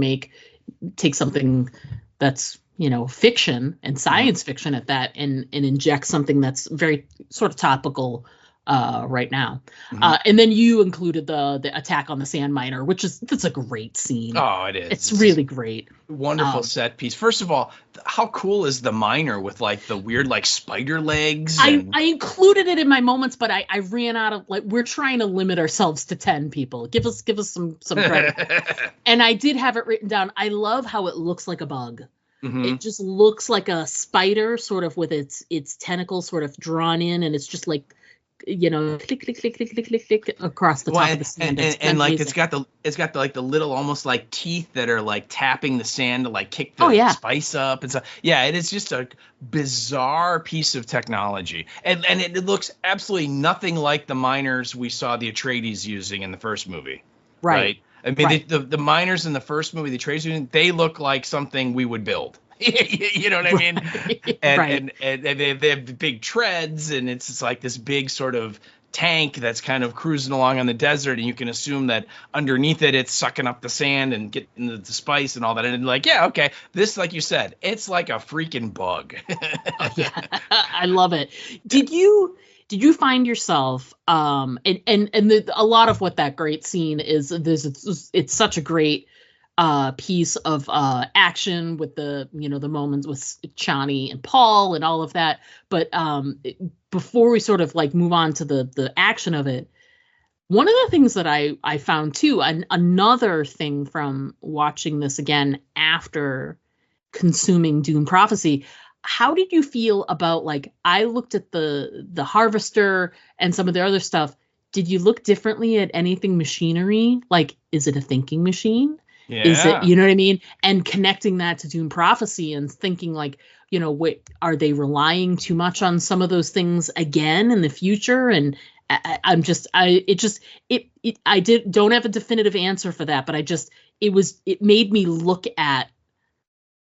take something that's, fiction and science fiction at that, and inject something that's very sort of topical right now. And then you included the attack on the sand miner, that's a great scene. Oh, it is. It's really great. Wonderful set piece. First of all, how cool is the miner with like the weird like spider legs? I included it in my moments, but I ran out of, like, we're trying to limit ourselves to 10 people. Give us some credit. And I did have it written down. I love how it looks like a bug. It just looks like a spider, sort of with its tentacles sort of drawn in, and it's just like, click, click, click, click, click, click, click across the top of the sand. And like it's got the little almost like teeth that are like tapping the sand to like kick the spice up and stuff. Yeah, it is just a bizarre piece of technology, and it looks absolutely nothing like the miners we saw the Atreides using in the first movie. Right. I mean, the miners in the first movie, the Atreides using, they look like something we would build. You know what I mean? And they have big treads, and it's just like this big sort of tank that's kind of cruising along on the desert, and you can assume that underneath it's sucking up the sand and getting the spice and all that. And like, yeah, okay, this, like you said, it's like a freaking bug. Yeah, I love it. Did you find yourself a lot of what that great scene is? It's such a great piece of action with the the moments with Chani and Paul and all of that, but before we sort of like move on to the action of it, one of the things that I found too, another thing from watching this again after consuming Dune Prophecy, how did you feel about, like, I looked at the harvester and some of the other stuff. Did you look differently at anything machinery? Like, is it a thinking machine? Yeah. Is it, you know what I mean? And connecting that to Dune Prophecy and thinking like, wait, are they relying too much on some of those things again in the future? And I don't have a definitive answer for that, but it made me look at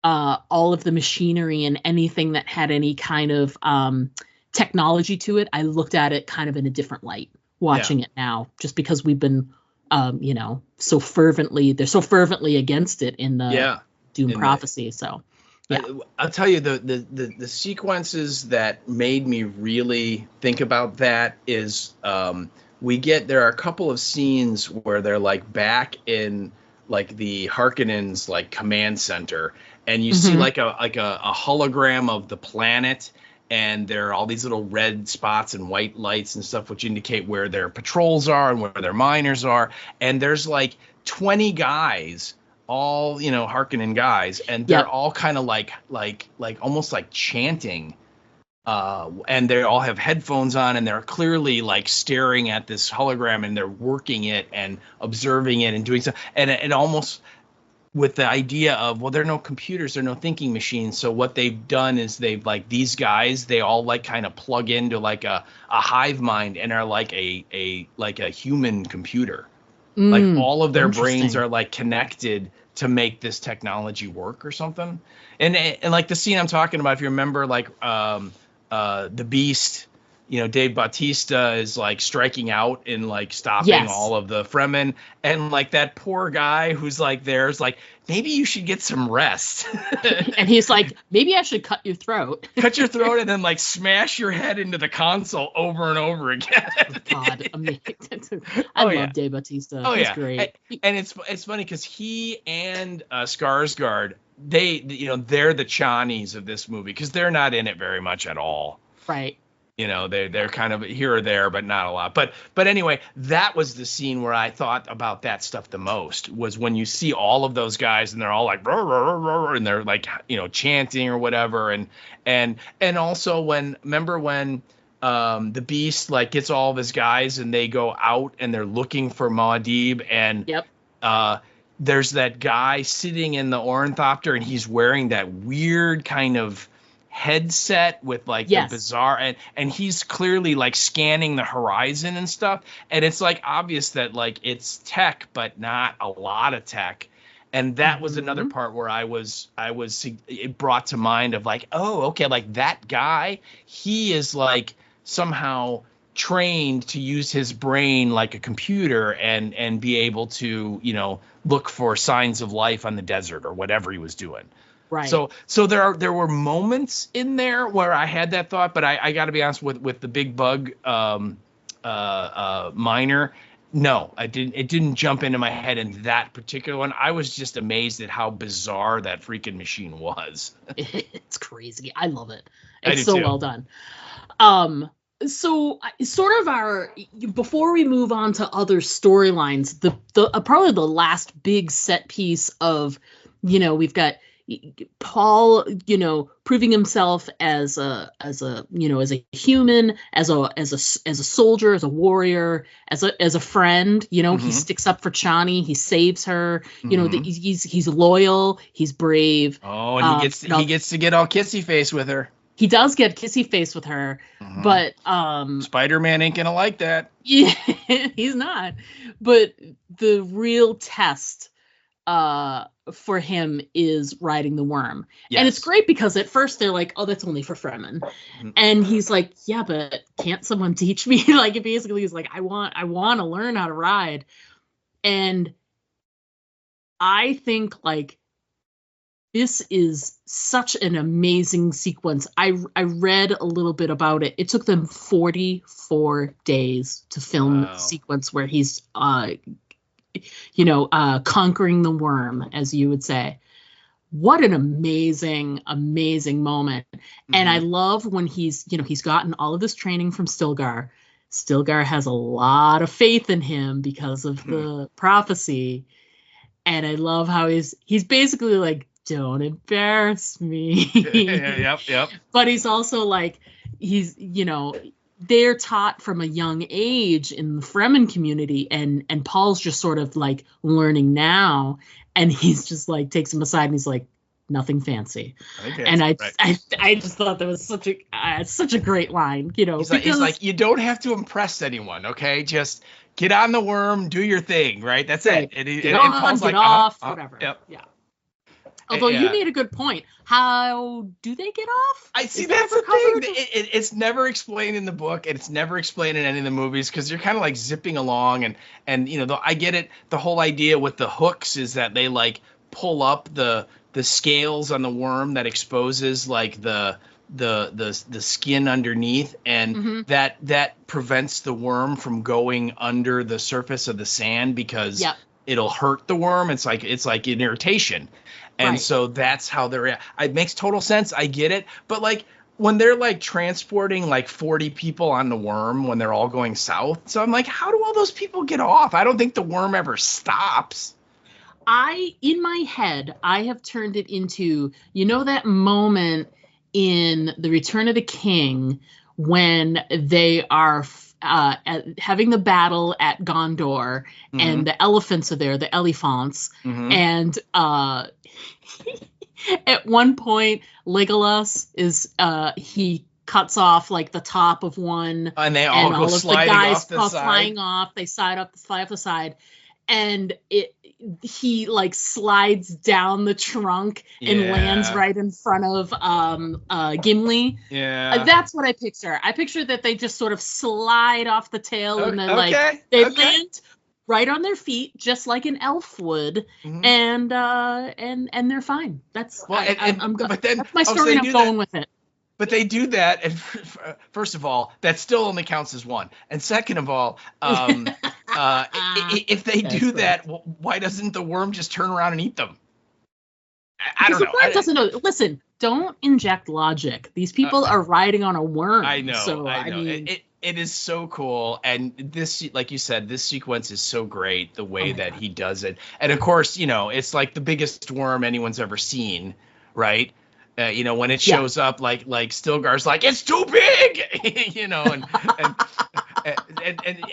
all of the machinery and anything that had any kind of technology to it. I looked at it kind of in a different light watching it now, just because we've been they're so fervently against it in the Dune Prophecy. So yeah, I'll tell you the sequences that made me really think about that is there are a couple of scenes where they're like back in like the Harkonnens like command center, and you see like a hologram of the planet. And there are all these little red spots and white lights and stuff, which indicate where their patrols are and where their miners are. And there's like 20 guys, all, Harkonnen guys, and they're all kind of like almost like chanting. And they all have headphones on, and they're clearly like staring at this hologram, and they're working it and observing it and doing stuff. And it almost, with the idea of, well, there are no computers, there are no thinking machines. So what they've done is these guys, they all like kind of plug into like a hive mind and are like a human computer. Like all of their brains are like connected to make this technology work or something. And like the scene I'm talking about, if you remember, like the Beast, Dave Bautista is like striking out and like stopping all of the Fremen, and like that poor guy who's like there's like, maybe you should get some rest. And he's like, maybe I should cut your throat. Cut your throat and then like smash your head into the console over and over again. God, amazing. I love Dave Bautista. Oh, He's great. And it's funny because he and Skarsgård, they're the Chanis of this movie, because they're not in it very much at all. Right. They're kind of here or there, but not a lot. But anyway, that was the scene where I thought about that stuff the most, was when you see all of those guys and they're all like, rah, rah, rah, rah, and they're like, chanting or whatever. And also remember when the Beast like gets all of his guys and they go out and they're looking for Muad'Dib, and there's that guy sitting in the ornithopter, and he's wearing that weird kind of headset with like the bizarre, and he's clearly like scanning the horizon and stuff, and it's like obvious that like it's tech but not a lot of tech. And that was another part where it brought to mind of like, oh, okay, like that guy, he is like somehow trained to use his brain like a computer and be able to, you know, look for signs of life on the desert or whatever he was doing. Right. So there were moments in there where I had that thought, but I got to be honest with the big bug miner. No, it didn't jump into my head in that particular one. I was just amazed at how bizarre that freaking machine was. It's crazy. I love it. I It's do so too. well done. So sort of before we move on to other storylines, the probably the last big set piece of, you know, we've got Paul, you know, proving himself as a you know, as a human, as a soldier, as a warrior, as a friend. You know, he sticks up for Chani, he saves her. You know, he's loyal, he's brave. Oh, and he gets to get all kissy face with her. He does get kissy face with her, but Spider-Man ain't gonna like that. Yeah, he's not. But the real test for him is riding the worm. Yes. And it's great because at first they're like, oh, that's only for Fremen. And he's like, yeah, but can't someone teach me? Like, basically he's like, I want to learn how to ride. And I think like this is such an amazing sequence. I read a little bit about it. It took them 44 days to film the sequence where he's conquering the worm, as you would say. What an amazing, amazing moment. And I love when he's gotten all of this training from Stilgar. Stilgar has a lot of faith in him because of the prophecy. And I love how he's basically like, don't embarrass me. Yep. But he's also like, they're taught from a young age in the Fremen community, and Paul's just sort of like learning now, and he's just like takes him aside and he's like, nothing fancy. Okay, and I just thought that was such a great line, you know. He's like, you don't have to impress anyone, okay? Just get on the worm, do your thing, right? That's right. It. And Paul's like, off, whatever. Yep. Yeah. Although you made a good point. How do they get off? I see, that's the thing. It's never explained in the book, and it's never explained in any of the movies, because you're kind of like zipping along, and you know, I get it. The whole idea with the hooks is that they like pull up the scales on the worm that exposes like the skin underneath, and that prevents the worm from going under the surface of the sand, because it'll hurt the worm. It's like an irritation. And so that's how they're. It makes total sense. I get it. But like when they're like transporting like 40 people on the worm when they're all going south. So I'm like, how do all those people get off? I don't think the worm ever stops. In my head, I have turned it into, you know, that moment in The Return of the King when they are having the battle at Gondor, and the elephants are there, the elephants, and at one point Legolas is he cuts off like the top of one, and they all go sliding off the side. Flying off, they fly off the side, and he like slides down the trunk and lands right in front of Gimli. Yeah, that's what I picture. I picture that they just sort of slide off the tail, and then land right on their feet, just like an elf would, and they're fine. That's that's my story, and I'm going with it. But they do that, and first of all, that still only counts as one. And second of all, if they do that, why doesn't the worm just turn around and eat them? I don't know. The worm doesn't know. Listen, don't inject logic. These people are riding on a worm. I know. So, I know. mean, it is so cool, and this, like you said, this sequence is so great. The way that he does it, and of course, you know, it's like the biggest worm anyone's ever seen, right? You know, when it shows up, like Stilgar's like, it's too big, you know,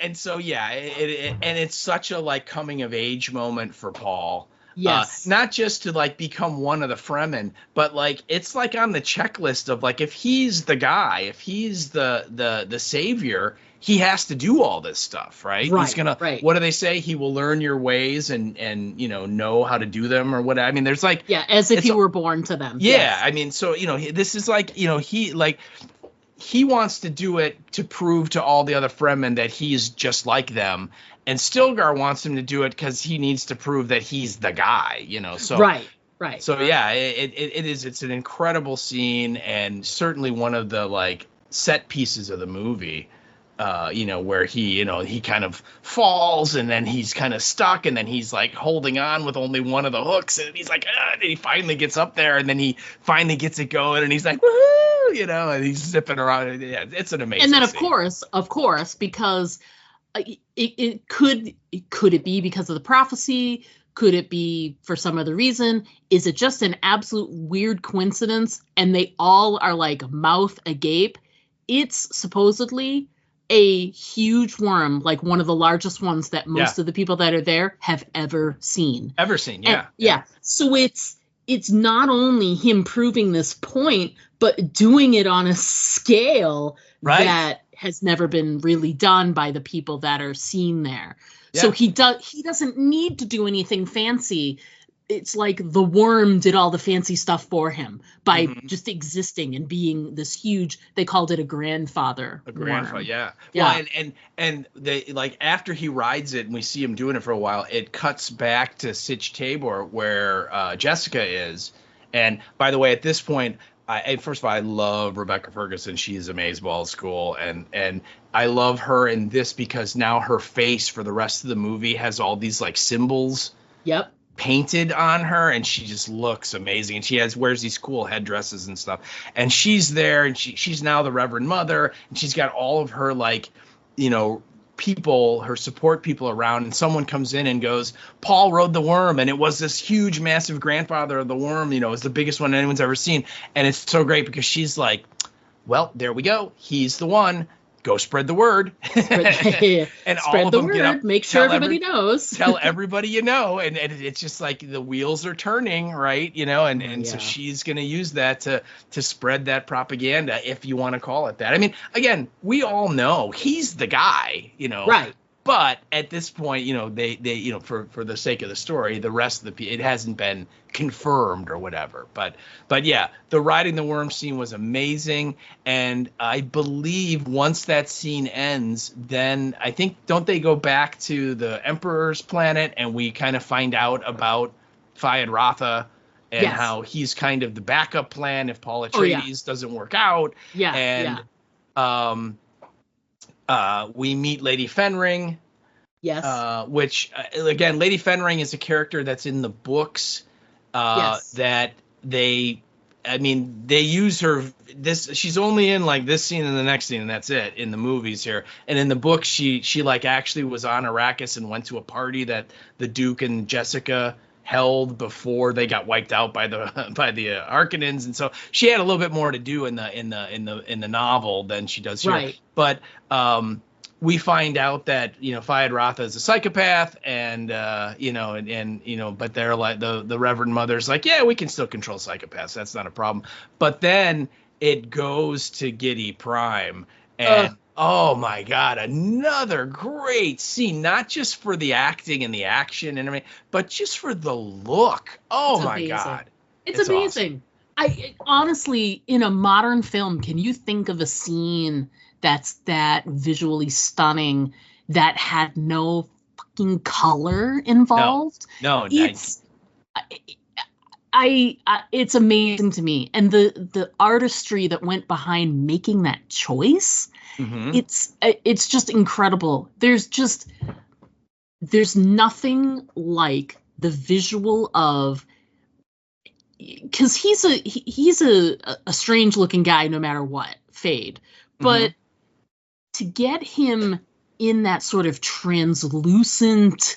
and so and it's such a like coming of age moment for Paul. Yes. Not just to like become one of the Fremen, but like it's like on the checklist of like if he's the guy, if he's the savior, he has to do all this stuff, right? Right, He's gonna. right. What do they say? He will learn your ways and know how to do them or what. I mean, there's like as if he were born to them. Yeah, Yes. I mean, so this is like he wants to do it to prove to all the other Fremen that he's just like them. And Stilgar wants him to do it because he needs to prove that he's the guy, So right. So yeah, it's an incredible scene and certainly one of the like set pieces of the movie. Where he kind of falls and then he's kind of stuck and then he's like holding on with only one of the hooks and he's like, and he finally gets up there and then he finally gets it going and he's like, woohoo, and he's zipping around. Yeah, it's an amazing. And then scene. of course, because it could it be because of the prophecy? Could it be for some other reason? Is it just an absolute weird coincidence? And they all are like mouth agape. It's supposedly a huge worm, like one of the largest ones that most of the people that are there have ever seen. Yeah. So it's not only him proving this point, but doing it on a scale that has never been really done by the people that are seen there. Yeah. So he doesn't need to do anything fancy. It's like the worm did all the fancy stuff for him by just existing and being this huge. They called it a grandfather. Worm. Yeah. Well, and they like after he rides it and we see him doing it for a while, it cuts back to Sitch Tabor where Jessica is. And by the way, at this point, first of all, I love Rebecca Ferguson. She's amazeballs school, and I love her in this because now her face for the rest of the movie has all these like symbols. Yep. Painted on her, and she just looks amazing. And she wears these cool headdresses and stuff. And she's there, and she's now the Reverend Mother, and she's got all of her like, people, her support people around. And someone comes in and goes, "Paul rode the worm, and it was this huge, massive grandfather of the worm. It was the biggest one anyone's ever seen." And it's so great because she's like, "Well, there we go. He's the one. Go spread the word." And all of them get up, make sure everybody knows. Tell everybody and it's just like the wheels are turning, right? So she's going to use that to spread that propaganda, if you want to call it that. I mean, again, we all know he's the guy, Right. But at this point, they for the sake of the story, the rest of it hasn't been confirmed or whatever. But yeah, the riding the worm scene was amazing. And I believe once that scene ends, then I think, don't they go back to the Emperor's planet and we kind of find out about Fayed Ratha and how he's kind of the backup plan if Paul Atreides doesn't work out. Yeah. And we meet Lady Fenring. Yes. Which, again, Lady Fenring is a character that's in the books that they use her. She's only in like this scene and the next scene, and that's it in the movies here. And in the book, she like actually was on Arrakis and went to a party that the Duke and Jessica held before they got wiped out by the Harkonnens, and so she had a little bit more to do in the novel than she does here. Right. But we find out that Fayed Ratha is a psychopath, and but they're like the Reverend Mother's like, yeah, we can still control psychopaths. That's not a problem. But then it goes to Giddy Prime, and oh my God, another great scene, not just for the acting and the action and everything, but just for the look. Oh my God. It's amazing. Awesome. I honestly, in a modern film, can you think of a scene that's that visually stunning that had no fucking color involved? No. It's it's amazing to me, and the artistry that went behind making that choice. Mm-hmm. It's just incredible. There's nothing like the visual of, because he's a strange looking guy no matter what, Fade, but to get him in that sort of translucent,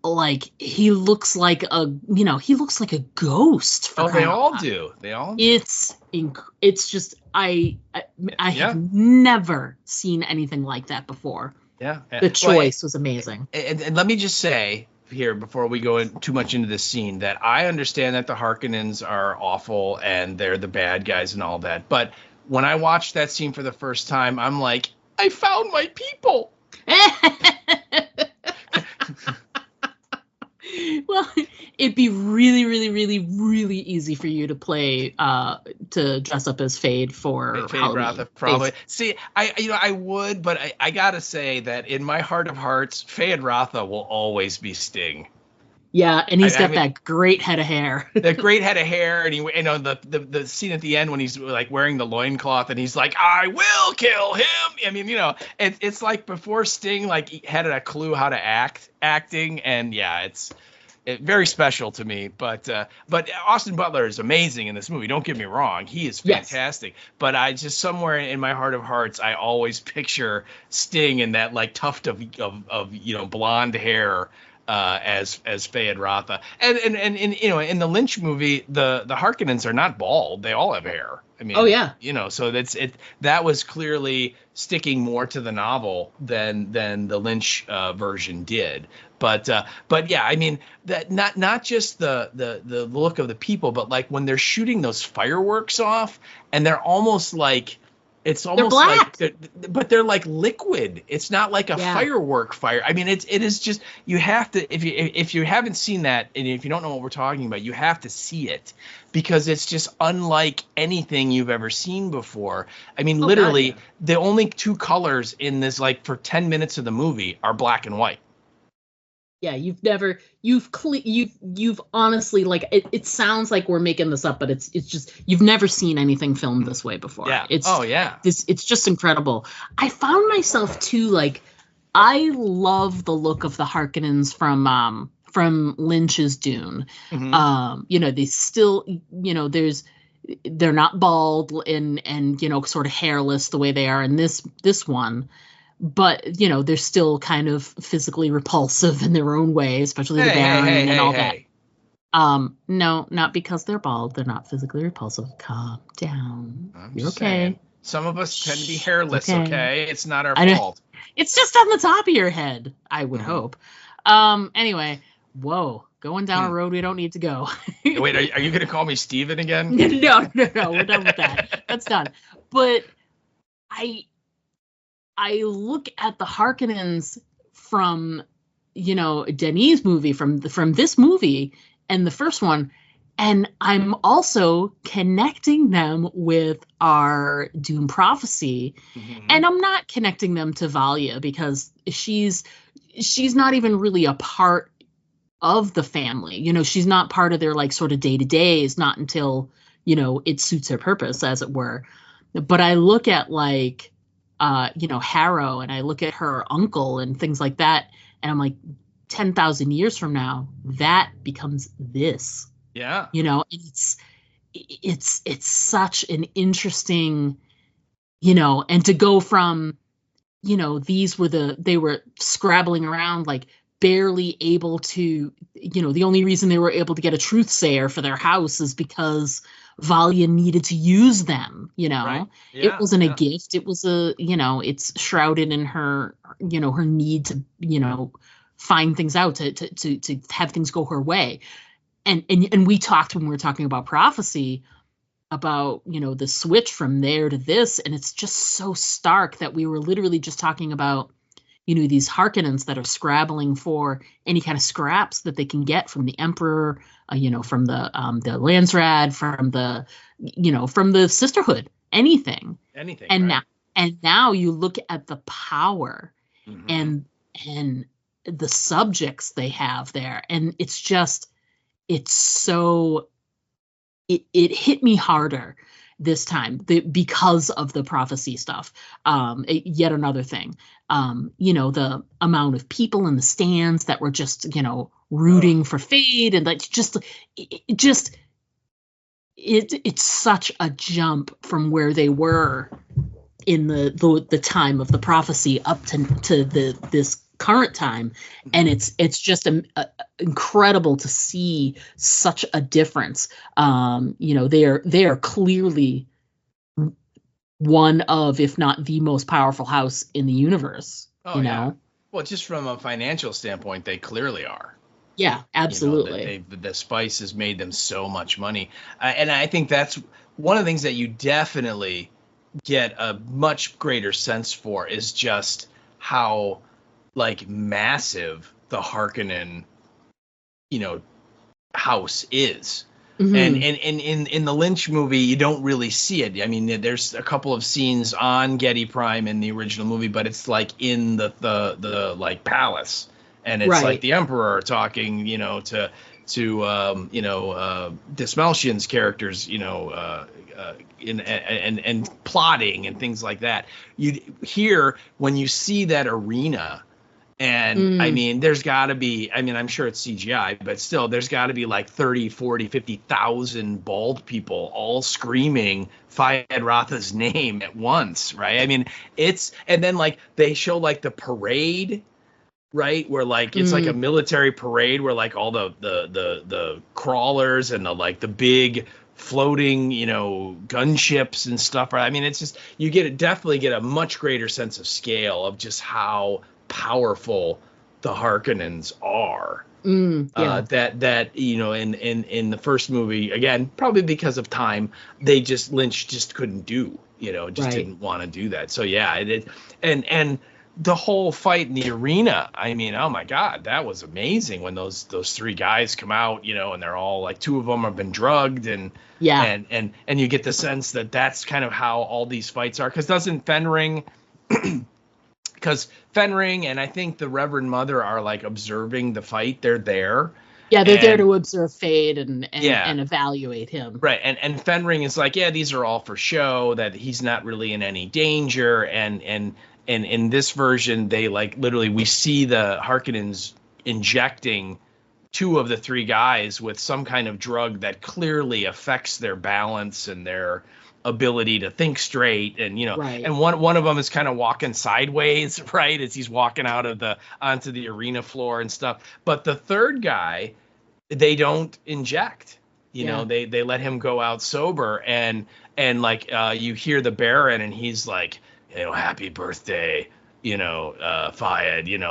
like he looks like a ghost. They all do. It's just I have never seen anything like that before. Yeah. The choice was amazing. And let me just say, here before we go in too much into this scene that I understand that the Harkonnens are awful and they're the bad guys and all that. But when I watched that scene for the first time, I'm like, I found my people. Well, it'd be really, really, really, really easy for you to play, to dress up as Fade for Halloween. Probably. See, I would, but I gotta say that in my heart of hearts, Feyd-Rautha will always be Sting. Yeah, and he's got that great head of hair. That great head of hair, and the scene at the end when he's like wearing the loincloth and he's like, I will kill him. I mean, it's like before Sting like had a clue how to acting, and yeah, it's very special to me. But Austin Butler is amazing in this movie. Don't get me wrong, he is fantastic. Yes. But I just somewhere in my heart of hearts, I always picture Sting in that like tuft of blonde hair. As Feyd-Rautha, and in the Lynch movie, the Harkonnens are not bald; they all have hair. I mean, so that was clearly sticking more to the novel than the Lynch version did. But yeah, I mean that not just the look of the people, but like when they're shooting those fireworks off, and they're almost like. It's almost like, but they're like liquid. It's not like a firework fire. I mean, it is just, you have to, if you haven't seen that, and if you don't know what we're talking about, you have to see it because it's just unlike anything you've ever seen before. I mean, literally, the only two colors in this, like for 10 minutes of the movie are black and white. Yeah, you've honestly, like, it sounds like we're making this up, but it's just, you've never seen anything filmed this way before. Yeah. It's just incredible. I found myself too, like, I love the look of the Harkonnens from Lynch's Dune. Mm-hmm. They still, they're not bald and sort of hairless the way they are in this one. But, they're still kind of physically repulsive in their own way, especially the Baron and all that. No, not because they're bald. They're not physically repulsive. Calm down. You're okay. Saying. Some of us tend to be hairless, okay? It's not our fault. It's just on the top of your head, I would hope. Anyway, whoa. Going down a road we don't need to go. Wait, are you going to call me Steven again? No. We're done with that. That's done. But I look at the Harkonnens from, Denis' movie, from this movie and the first one, and I'm also connecting them with our Dune prophecy, and I'm not connecting them to Valia because she's not even really a part of the family. She's not part of their like sort of day-to-days, not until, it suits her purpose, as it were. But I look at like, Harrow, and I look at her uncle and things like that, and I'm like, 10,000 years from now, that becomes this. Yeah. It's such an interesting, and to go from, they were scrabbling around, like barely able to, the only reason they were able to get a truth sayer for their house is because Valia needed to use them, Right. Yeah, it wasn't a gift. It was it's shrouded in her, her need to, find things out, to have things go her way. And we talked when we were talking about prophecy about, the switch from there to this. And it's just so stark that we were literally just talking about, these Harkonnens that are scrabbling for any kind of scraps that they can get from the Emperor, from the Landsrad, from the Sisterhood, anything. And right. now you look at the power and the subjects they have there, and it hit me harder this time because of the prophecy stuff. Yet another thing, the amount of people in the stands that were just, rooting for Fade, and like it's such a jump from where they were in the time of the prophecy up to this current time, and it's just incredible to see such a difference. They are clearly one of, if not the most powerful house in the universe. Yeah. Well, just from a financial standpoint, they clearly are. Yeah, You know, absolutely. the spice has made them so much money. And I think that's one of the things that you definitely get a much greater sense for is just how like massive the Harkonnen, you know, house is. And Hmm. in the Lynch movie, you don't really see it. I mean, there's a couple of scenes on Getty Prime in the original movie, but it's like in the like palace, and it's like Right. the Emperor talking, to Dismelchian's characters, and plotting and things like that. You hear when you see that arena. And I Mm, mean, there's got to be, I mean, I'm sure it's CGI, but still, there's got to be like 30, 40, 50,000 bald people all screaming Fayed Ratha's name at once, right? I mean, and then like they show like the parade, right? Where like it's like a mm, military parade where like all the crawlers and the big floating, gunships and stuff. Right? I mean, it's just definitely get a much greater sense of scale of just how powerful the Harkonnens are. yeah. That in the first movie, again, probably because of time, Lynch just couldn't do, just Right. didn't want to do that. So yeah, and the whole fight in the arena, I mean, oh my God, that was amazing when those three guys come out, and they're all like, two of them have been drugged, and Yeah. and you get the sense that that's kind of how all these fights are. Because doesn't Fenring because Fenring and I think the Reverend Mother are like observing the fight. They're there. Yeah, they're there And to observe Fade and yeah, evaluate him. right. And Fenring is like, yeah, these are all for show, that he's not really in any danger. And in this version, they like literally we see the Harkonnens injecting two of the three guys with some kind of drug that clearly affects their balance and their ability to think straight. And Right. and one of them is kind of walking sideways, right, as he's walking out of the onto the arena floor and stuff. But the third guy, they don't inject. Yeah. They let him go out sober. And like you hear the Baron, and he's like, happy birthday, Fayed, and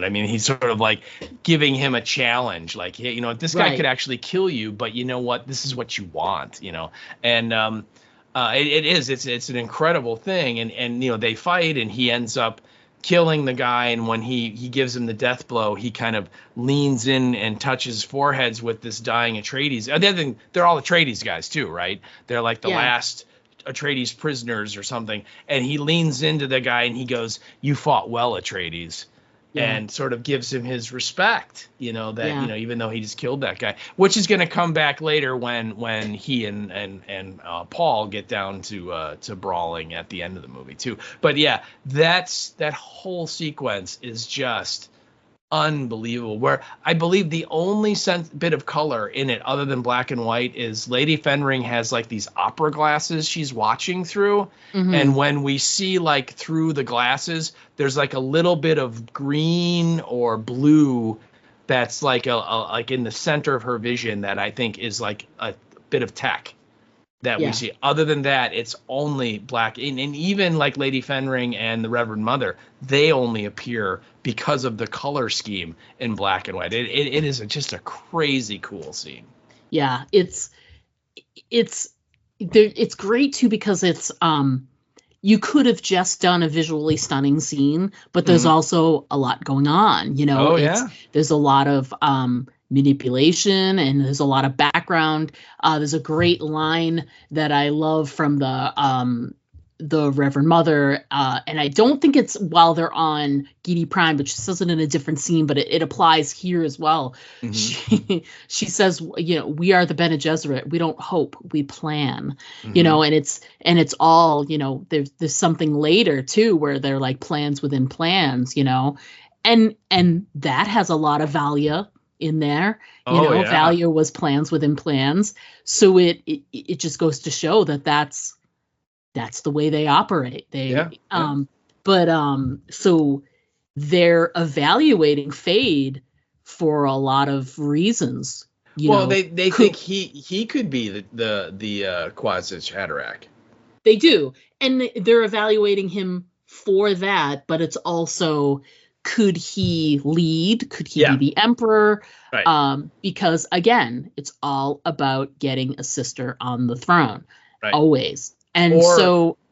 I mean, he's sort of like giving him a challenge, like, hey, this guy could Right. actually kill you, but you know what, this is what you want. And it's an incredible thing. And they fight, and he ends up killing the guy. And when he gives him the death blow, he kind of leans in and touches foreheads with this dying Atreides. The other thing, they're all Atreides guys too, right? They're like the Yeah. last Atreides prisoners or something. And he leans into the guy and he goes, "You fought well, Atreides." Yeah. And sort of gives him his respect, that, Yeah. even though he just killed that guy, which is going to come back later when he and Paul get down to brawling at the end of the movie too. But yeah, that whole sequence is just unbelievable, where I believe the only bit of color in it other than black and white is Lady Fenring has like these opera glasses she's watching through. And Hmm. when we see like through the glasses, there's like a little bit of green or blue that's like like in the center of her vision, that I think is like a bit of tech that we Yeah. see. Other than that, it's only black. And even like Lady Fenring and the Reverend Mother, they only appear because of the color scheme in black and white. It is just a crazy cool scene. Yeah. It's it's great too because it's you could have just done a visually stunning scene, but there's Mhm. also a lot going on. Oh It's yeah. there's a lot of manipulation and there's a lot of background. There's a great line that I love from the Reverend Mother, and I don't think it's while they're on Gidi Prime, but she says it in a different scene, but it applies here as well. Hmm. She says, we are the Bene Gesserit. We don't hope, we plan. Hmm. And it's all, there's something later too where they're like plans within plans, and that has a lot of Valia in there. Oh yeah. Valia was plans within plans. So it just goes to show that that's the way they operate. Yeah. They Yeah. but so they're evaluating Fade for a lot of reasons, Well, they could think he could be the Kwisatz Haderach. they do, and they're evaluating him for that, but it's also could he lead? Could he be the emperor? Right. Because again, it's all about getting a sister on the throne, Right. always. And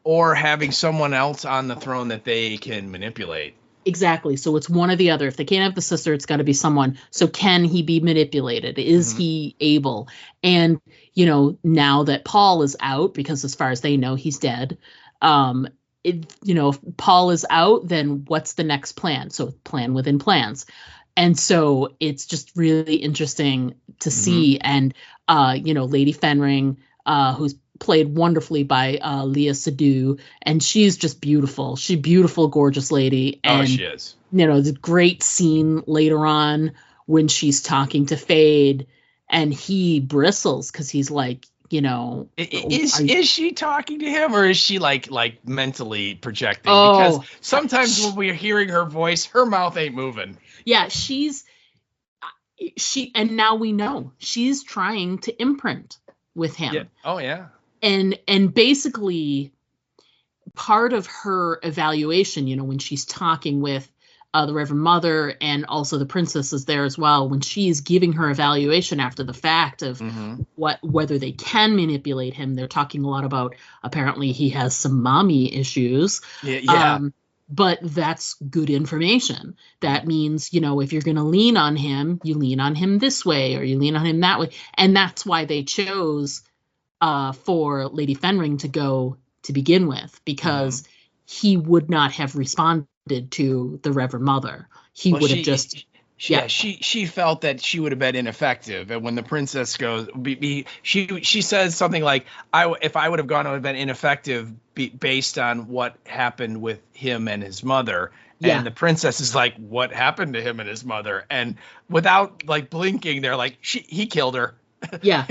or having someone else on the throne that they can manipulate. Exactly. So it's one or the other. If they can't have the sister, it's got to be someone. So can he be manipulated? Is he able? And, now that Paul is out, because as far as they know, he's dead. If Paul is out, then what's the next plan? So plan within plans. And so it's just really interesting to see. And, Lady Fenring, who's played wonderfully by Leah Seydoux, and she's just beautiful. She's a beautiful, gorgeous lady. And, she is. The great scene later on when she's talking to Fade, and he bristles because he's like, is she talking to him, or is she like mentally projecting? Oh, because sometimes when we're hearing her voice, her mouth ain't moving. Yeah, and now we know she's trying to imprint with him. Yeah. Oh yeah. And basically part of her evaluation, when she's talking with the Reverend Mother, and also the princess is there as well, when she's giving her evaluation after the fact of whether they can manipulate him. They're talking a lot about, apparently he has some mommy issues. Yeah. But that's good information. That means, if you're going to lean on him, you lean on him this way, or you lean on him that way. And that's why they chose for Lady Fenring to go to begin with, because he would not have responded to the Reverend Mother. He would have just... She felt that she would have been ineffective. And when the princess goes, she says something like, if I would have gone, I would have been ineffective based on what happened with him and his mother. And the princess is like, what happened to him and his mother? And without like blinking, they're like, he killed her. Yeah.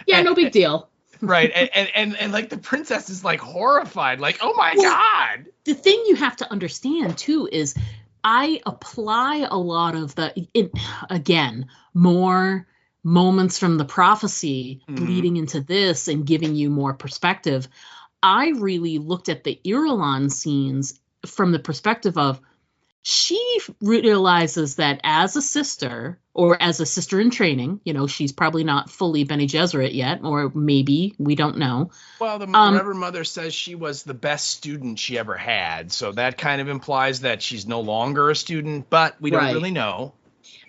No big deal. Right. And like the princess is like horrified, like, oh my God. The thing you have to understand too is I apply a lot of more moments from the prophecy bleeding into this and giving you more perspective. I really looked at the Irulan scenes from the perspective of, she realizes that as a sister, or as a sister in training, she's probably not fully Bene Gesserit yet, or maybe, we don't know. Well, the Reverend Mother says she was the best student she ever had, so that kind of implies that she's no longer a student, but we don't really know.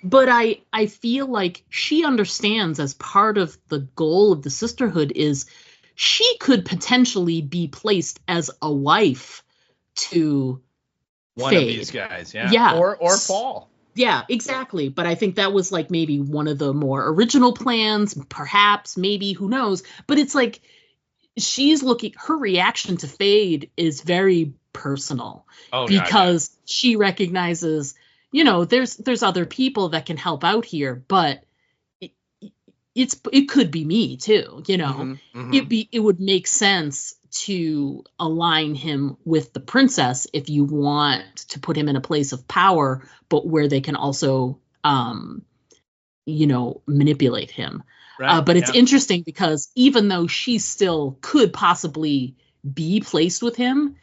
But I feel like she understands, as part of the goal of the sisterhood, is she could potentially be placed as a wife to one Fade. Of these guys, yeah. Or Paul. Yeah, exactly. But I think that was like maybe one of the more original plans, perhaps, maybe, who knows. But it's like her reaction to Fade is very personal, because she recognizes, there's other people that can help out here, but it could be me too, It would make sense to align him with the princess if you want to put him in a place of power, but where they can also manipulate him. Right. But it's interesting because even though she still could possibly be placed with him,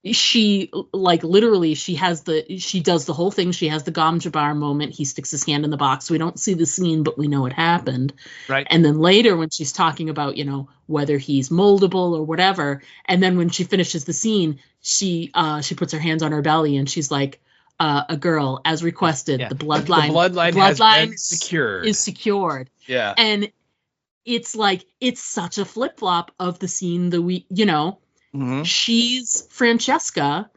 she literally she does the whole thing. She has the Gom Jabbar moment. He sticks his hand in the box. We don't see the scene, but we know it happened. Right. And then later when she's talking about, whether he's moldable or whatever. And then when she finishes the scene, she puts her hands on her belly and she's like, a girl, as requested, the bloodline has been secured. Is secured. Yeah. And it's like, it's such a flip-flop of the scene that we, she's Francesca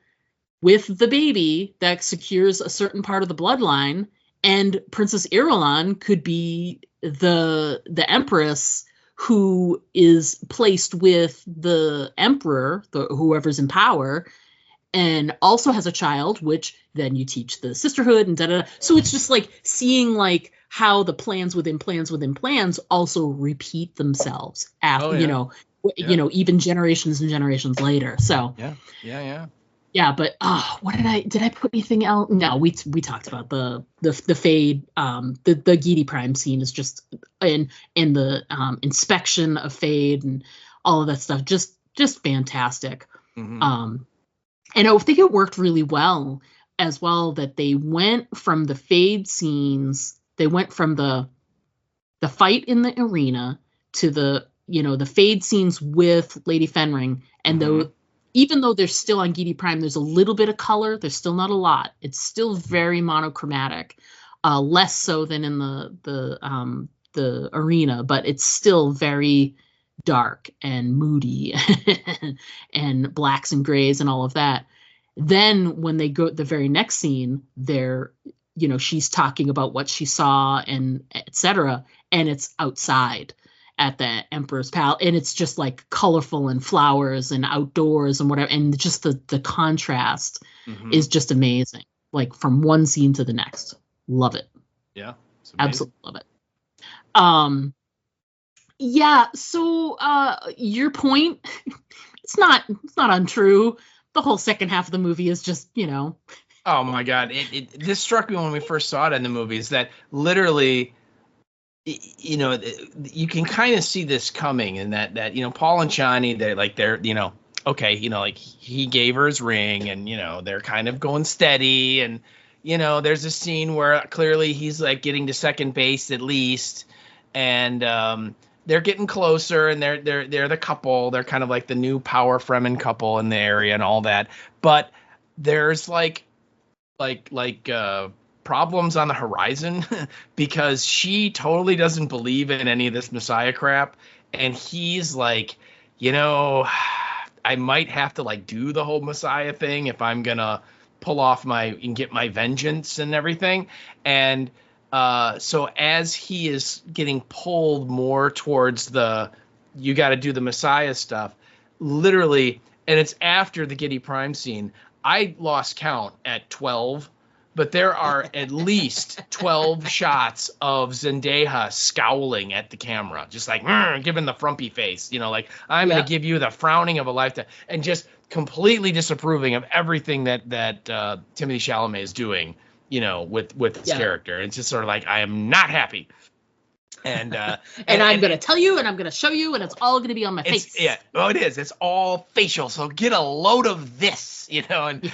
with the baby that secures a certain part of the bloodline, and Princess Irulan could be the empress who is placed with the emperor, whoever's in power, and also has a child, which then you teach the sisterhood and da-da-da. So it's just like seeing like how the plans within plans within plans also repeat themselves after, even generations and generations later. So yeah. But what did I put anything else? No, we talked about the Fade, the Gidi Prime scene is just in the inspection of Fade and all of that stuff. Just fantastic. And I think it worked really well. as well that they went from the fade scenes. They went from the fight in the arena to the the fade scenes with Lady Fenring, and though even though they're still on Gidi Prime, there's a little bit of color. There's still not a lot. It's still very monochromatic, less so than in the arena, but it's still very dark and moody and blacks and grays and all of that. Then when they go the very next scene, they're she's talking about what she saw and etc. And it's outside at the Emperor's Palace, and it's just like colorful and flowers and outdoors and whatever, and just the contrast is just amazing. Like from one scene to the next, love it. Yeah, absolutely love it. Yeah. So your point, it's not untrue. The whole second half of the movie is just Oh my God! This struck me when we first saw it in the movies that literally, you can kind of see this coming, and that Paul and Chani, they're okay, like he gave her his ring, and they're kind of going steady, and there's a scene where clearly he's like getting to second base at least, and they're getting closer, and they're the couple. They're kind of like the new power Fremen couple in the area and all that, but there's problems on the horizon because she totally doesn't believe in any of this Messiah crap, and he's like, I might have to do the whole Messiah thing if I'm gonna pull off and get my vengeance and everything. And so as he is getting pulled more towards you got to do the Messiah stuff, literally, and it's after the Giddy Prime scene. I lost count at 12, but there are at least 12 shots of Zendaya scowling at the camera, just like giving the frumpy face, I'm going to give you the frowning of a lifetime, and just completely disapproving of everything that Timothée Chalamet is doing, with his character. It's just sort of like, I am not happy. And I'm going to tell you, and I'm going to show you, and it's all going to be on my face. Yeah, it is. It's all facial. So get a load of this, and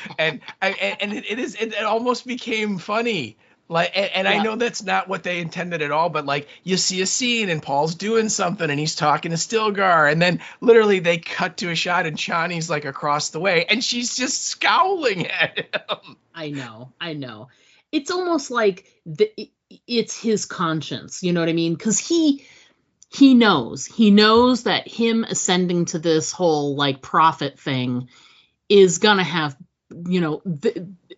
it almost became funny. I know that's not what they intended at all, but you see a scene and Paul's doing something and he's talking to Stilgar, and then literally they cut to a shot and Chani's across the way and she's just scowling at him. I know. It's almost like it's his conscience, you know what I mean? Because he knows that him ascending to this whole prophet thing is gonna have,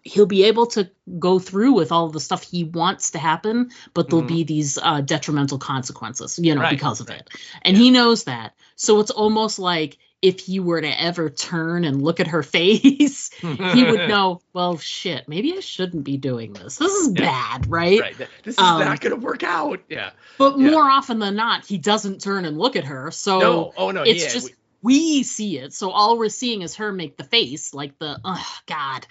he'll be able to go through with all the stuff he wants to happen, but there'll be these detrimental consequences, because of it. And he knows that. So it's almost like if he were to ever turn and look at her face, he would know, well, shit, maybe I shouldn't be doing this. This is bad, right? Right. This is not going to work out. Yeah. But more often than not, he doesn't turn and look at her. So no. Oh, no. It's just, we see it. So all we're seeing is her make the face, like the, oh, God.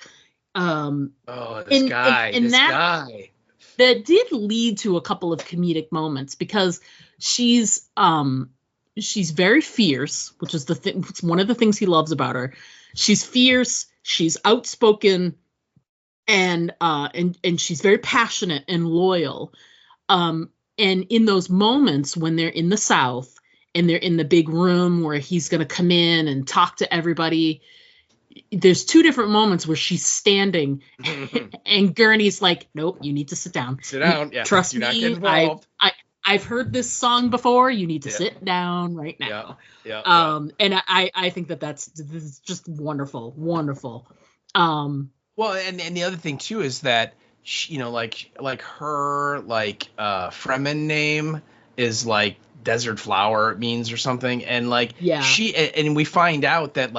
This guy. That did lead to a couple of comedic moments because she's very fierce, which is it's one of the things he loves about her. She's fierce, she's outspoken, and she's very passionate and loyal. And in those moments when they're in the South and they're in the big room where he's going to come in and talk to everybody, there's two different moments where she's standing and Gurney's like, nope, you need to sit down. Sit down. Yeah. Trust me. I've heard this song before. You need to sit down right now. Yeah. And I think this is just wonderful. Wonderful. Well, and the other thing too is that she, her Fremen name is desert flower means or something, and and we find out that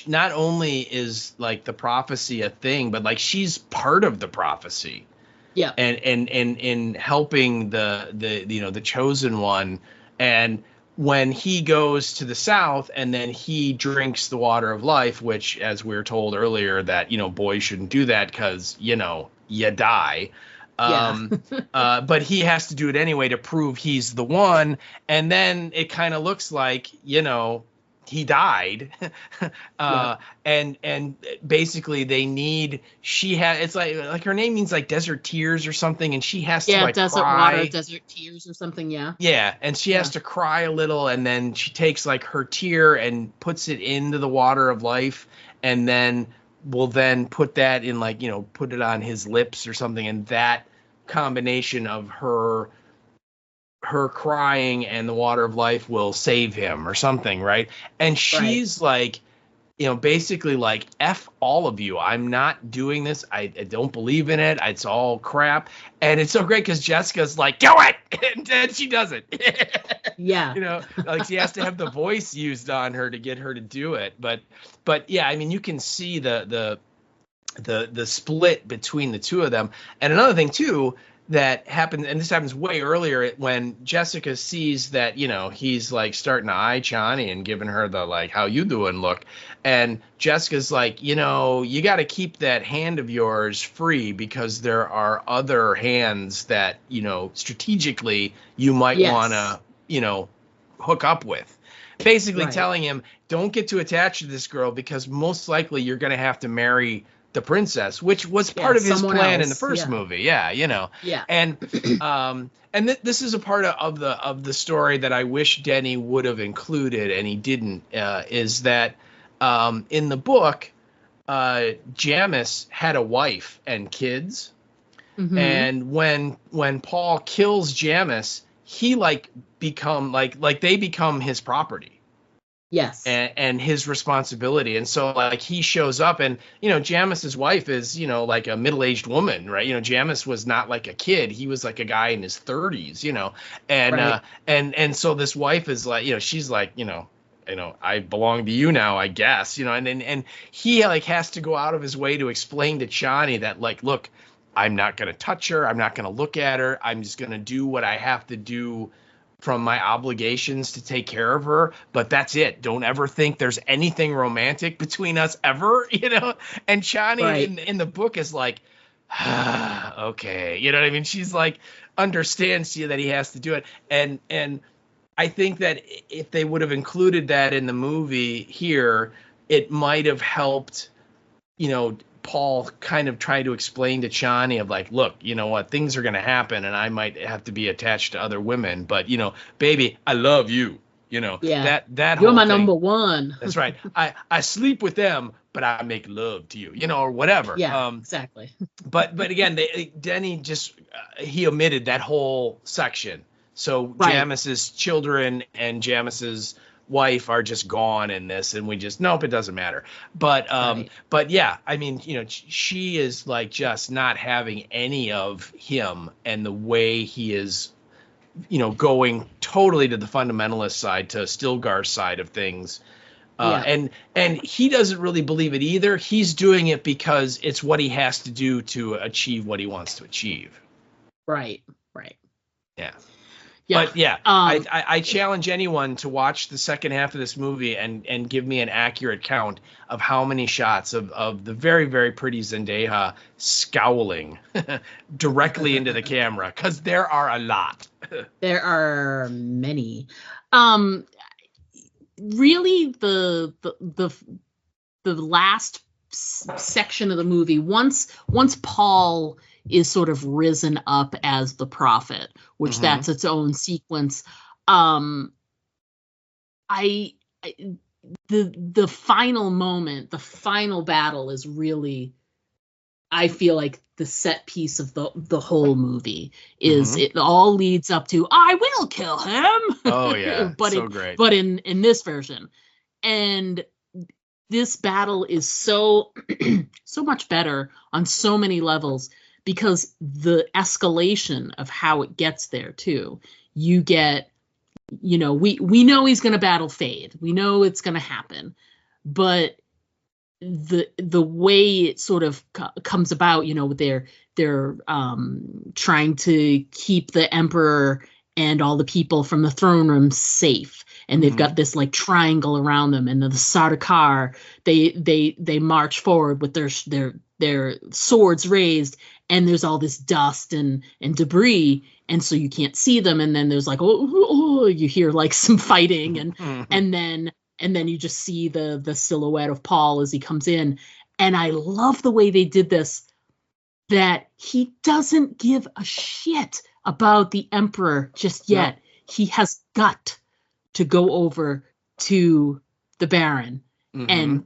not only is the prophecy a thing, but she's part of the prophecy. Yeah. And in helping the chosen one. And when he goes to the South and then he drinks the water of life, which, as we were told earlier, that boys shouldn't do that because you die. But he has to do it anyway to prove he's the one. And then it kind of looks like he died. And basically they need, it's like her name means like desert tears or something, and she has to like desert cry. water, desert tears or something. Yeah, and she has to cry a little, and then she takes like her tear and puts it into the water of life, and then will then put that in, like, put it on his lips or something, and that combination of her crying and the water of life will save him or something, right? And she's like, basically like, F all of you. I'm not doing this. I don't believe in it. It's all crap. And it's so great because Jessica's like, do it! And then she does it. Yeah. Like she has to have the voice used on her to get her to do it. But yeah, I mean, you can see the split between the two of them. And another thing too, that happened, and this happens way earlier, when Jessica sees that, he's like starting to eye Chani and giving her the like, how you doing look. And Jessica's like, you got to keep that hand of yours free because there are other hands that, strategically you might want to, hook up with. Basically telling him, don't get too attached to this girl because most likely you're going to have to marry the princess, which was part of his plan in the first movie. Yeah. And this is a part of the story that I wish Denny would have included and he didn't, is that in the book, Jamis had a wife and kids. Mm-hmm. And when Paul kills Jamis, he they become his property. Yes. And his responsibility. And so like he shows up, and Jamis's wife is, like a middle-aged woman, right? Jamis was not like a kid. He was like a guy in his 30s, and and so this wife is like, she's like, I belong to you now, I guess, and he like has to go out of his way to explain to Chani that like, look, I'm not going to touch her. I'm not going to look at her. I'm just going to do what I have to do from my obligations to take care of her, but that's it. Don't ever think there's anything romantic between us ever, And Chani in the book is like, okay, you know what I mean? She's like, understands that he has to do it, and I think that if they would have included that in the movie here, it might have helped, Paul kind of tried to explain to Chani of like, look, you know what, things are going to happen and I might have to be attached to other women, but baby, I love you, that you're whole my thing. number one. That's right. I sleep with them, but I make love to you, or whatever. Yeah, exactly. but again, Denny just, he omitted that whole section. So Jamis's children and Jamis's wife are just gone in this, and we just, nope, it doesn't matter. But but yeah, I mean, she is like just not having any of him, and the way he is, going totally to the fundamentalist side, to Stilgar's side of things. And he doesn't really believe it either. He's doing it because it's what he has to do to achieve what he wants to achieve. Right. Yeah. But yeah, I challenge anyone to watch the second half of this movie and give me an accurate count of how many shots of the very, very pretty Zendaya scowling directly into the camera, because there are a lot. There are many. Really, the last section of the movie, once Paul is sort of risen up as the prophet, which that's its own sequence. The final moment, the final battle is really, I feel like, the set piece of the whole movie. Is it all leads up to, I will kill him. Oh yeah, but so great. But in this version, and this battle is so so much better on so many levels, because the escalation of how it gets there too. You get, we know he's going to battle Fade. We know it's going to happen, but the way it sort of comes about, they're trying to keep the Emperor and all the people from the throne room safe, and they've got this like triangle around them, and the Sardaukar, they march forward with their swords raised, and there's all this dust and debris, and so you can't see them, and then there's like, you hear like some fighting, and and then you just see the silhouette of Paul as he comes in. And I love the way they did this, that he doesn't give a shit about the Emperor just yet. No. He has got to go over to the Baron and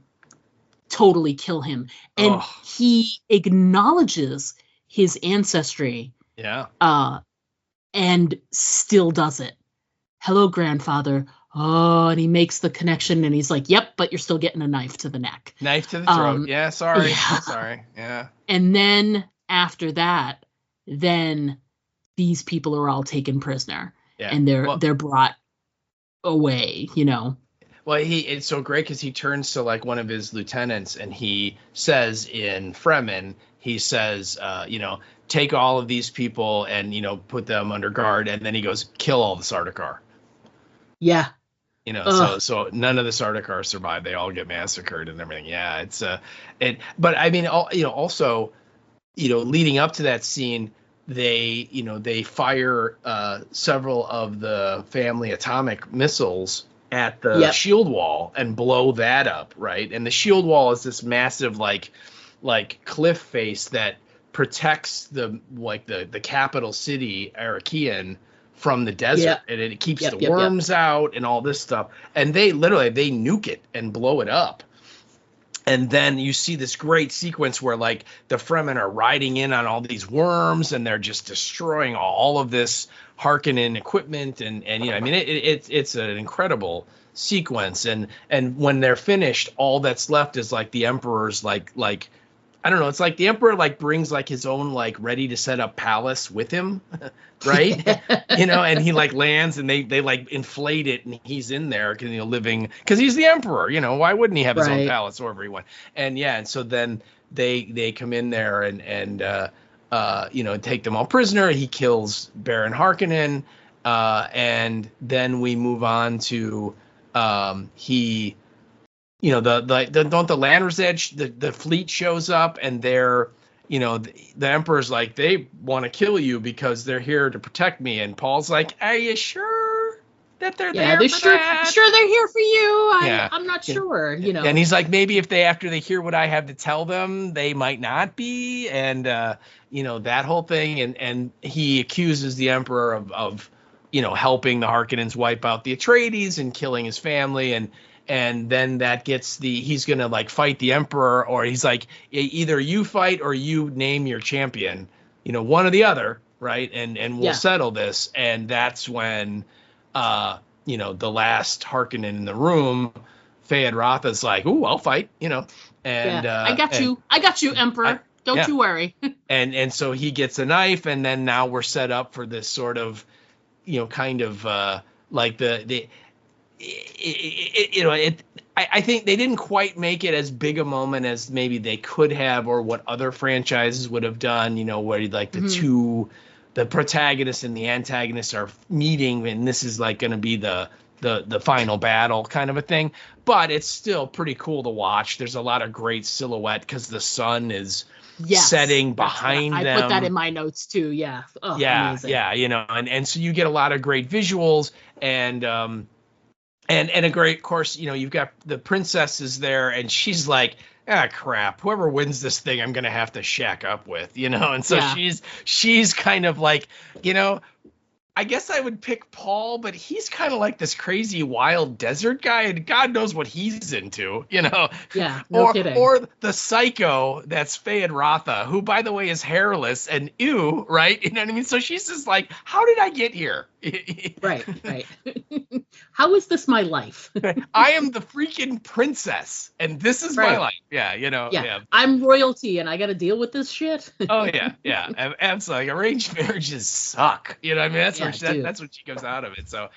totally kill him. And he acknowledges his ancestry. Yeah. And still does it. Hello, grandfather. Oh, and he makes the connection, and he's like, yep, but you're still getting a knife to the neck. Knife to the throat. Yeah, sorry. Yeah. Sorry. Yeah. And then after that, then these people are all taken prisoner. Yeah. And they're brought away, you know. Well, it's so great because he turns to like one of his lieutenants and he says in Fremen, he says, take all of these people and, put them under guard. And then he goes, kill all the Sardaukar. Yeah. So none of the Sardaukar survive. They all get massacred and everything. Yeah, but I mean, also, leading up to that scene, they fire several of the family atomic missiles at the shield wall and blow that up, right? And the shield wall is this massive like cliff face that protects the capital city, Arakian, from the desert, and it keeps the worms out and all this stuff. And they nuke it and blow it up. And then you see this great sequence where like the Fremen are riding in on all these worms and they're just destroying all of this Harkonnen equipment. And it's an incredible sequence. And when they're finished, all that's left is like the Emperor's like I don't know. It's like the Emperor like brings like his own like ready to set up palace with him, right? And he like lands and they like inflate it and he's in there living because he's the Emperor. Why wouldn't he have his own palace wherever he went? And so then they come in there and take them all prisoner. He kills Baron Harkonnen, and then we move on to don't the Landers Edge, the fleet shows up and they're, the Emperor's like, they want to kill you because they're here to protect me. And Paul's like, are you sure that they're there for that? Sure they're here for you. I'm not sure, And he's like, maybe after they hear what I have to tell them, they might not be. And, that whole thing. And he accuses the Emperor of helping the Harkonnens wipe out the Atreides and killing his family. And then that gets he's going to like fight the Emperor, or he's like, either you fight or you name your champion, one or the other. Right. And we'll settle this. And that's when, the last Harkonnen in the room, Fayed Rotha's like, ooh, I'll fight, and I got you, Emperor. Don't you worry. and so he gets a knife. And then now we're set up for this sort of, like I think they didn't quite make it as big a moment as maybe they could have, or what other franchises would have done, where like the protagonist and the antagonist are meeting, and this is like going to be the final battle kind of a thing. But it's still pretty cool to watch. There's a lot of great silhouette because the sun is setting behind them. I put that in my notes too. Yeah. Oh, amazing. And so you get a lot of great visuals and a great, of course, you've got the princess is there and she's like, crap, whoever wins this thing, I'm going to have to shack up with, and so she's kind of like, I guess I would pick Paul, but he's kind of like this crazy wild desert guy, and God knows what he's into, Yeah, no kidding. Or the psycho that's Fayed Rotha, who, by the way, is hairless and ew, right? You know what I mean? So she's just like, how did I get here? Right. How is this my life? I am the freaking princess, and this is my life. Yeah. I'm royalty, and I got to deal with this shit. Oh yeah. Absolutely. Arranged marriages suck. I mean, that's what she comes out of it. So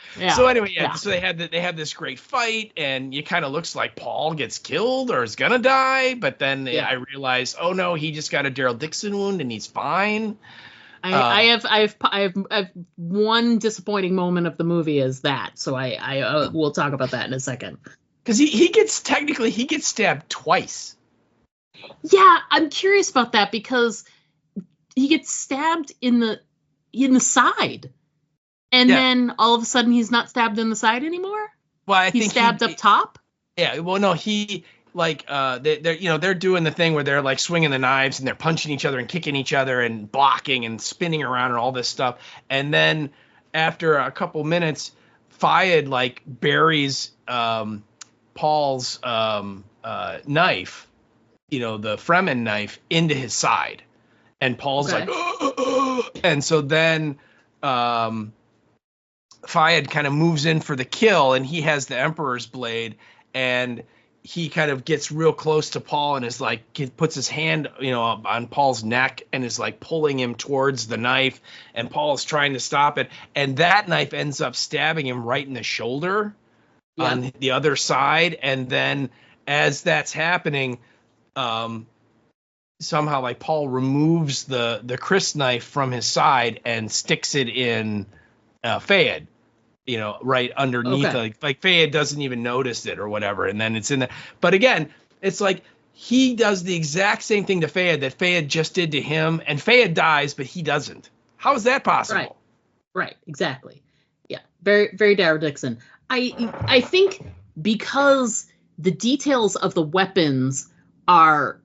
anyway, so they had this great fight, and it kind of looks like Paul gets killed or is gonna die, but then I realized, oh no, he just got a Daryl Dixon wound and he's fine. I have one disappointing moment of the movie is that, so I we'll talk about that in a second. Because he gets stabbed twice. Yeah, I'm curious about that because he gets stabbed in the side, and then all of a sudden he's not stabbed in the side anymore. Well, I he's think stabbed up top. Yeah, well, no, he like they're doing the thing where they're like swinging the knives and they're punching each other and kicking each other and blocking and spinning around and all this stuff. And then after a couple minutes, Fayed like buries Paul's knife, the Fremen knife, into his side, and Paul's like, and so then Fayed kind of moves in for the kill, and he has the Emperor's blade, and he kind of gets real close to Paul and is like, puts his hand, on Paul's neck and is like pulling him towards the knife, and Paul is trying to stop it, and that knife ends up stabbing him right in the shoulder on the other side. And then as that's happening, somehow like Paul removes the Chris knife from his side and sticks it in Fayed, right underneath. Like Fayed doesn't even notice it or whatever, and then it's in there. But again, it's like he does the exact same thing to Fayed that Fayed just did to him, and Fayed dies, but he doesn't. How is that possible? Right, exactly. Yeah, very, very Darrow Dixon. I think because the details of the weapons are,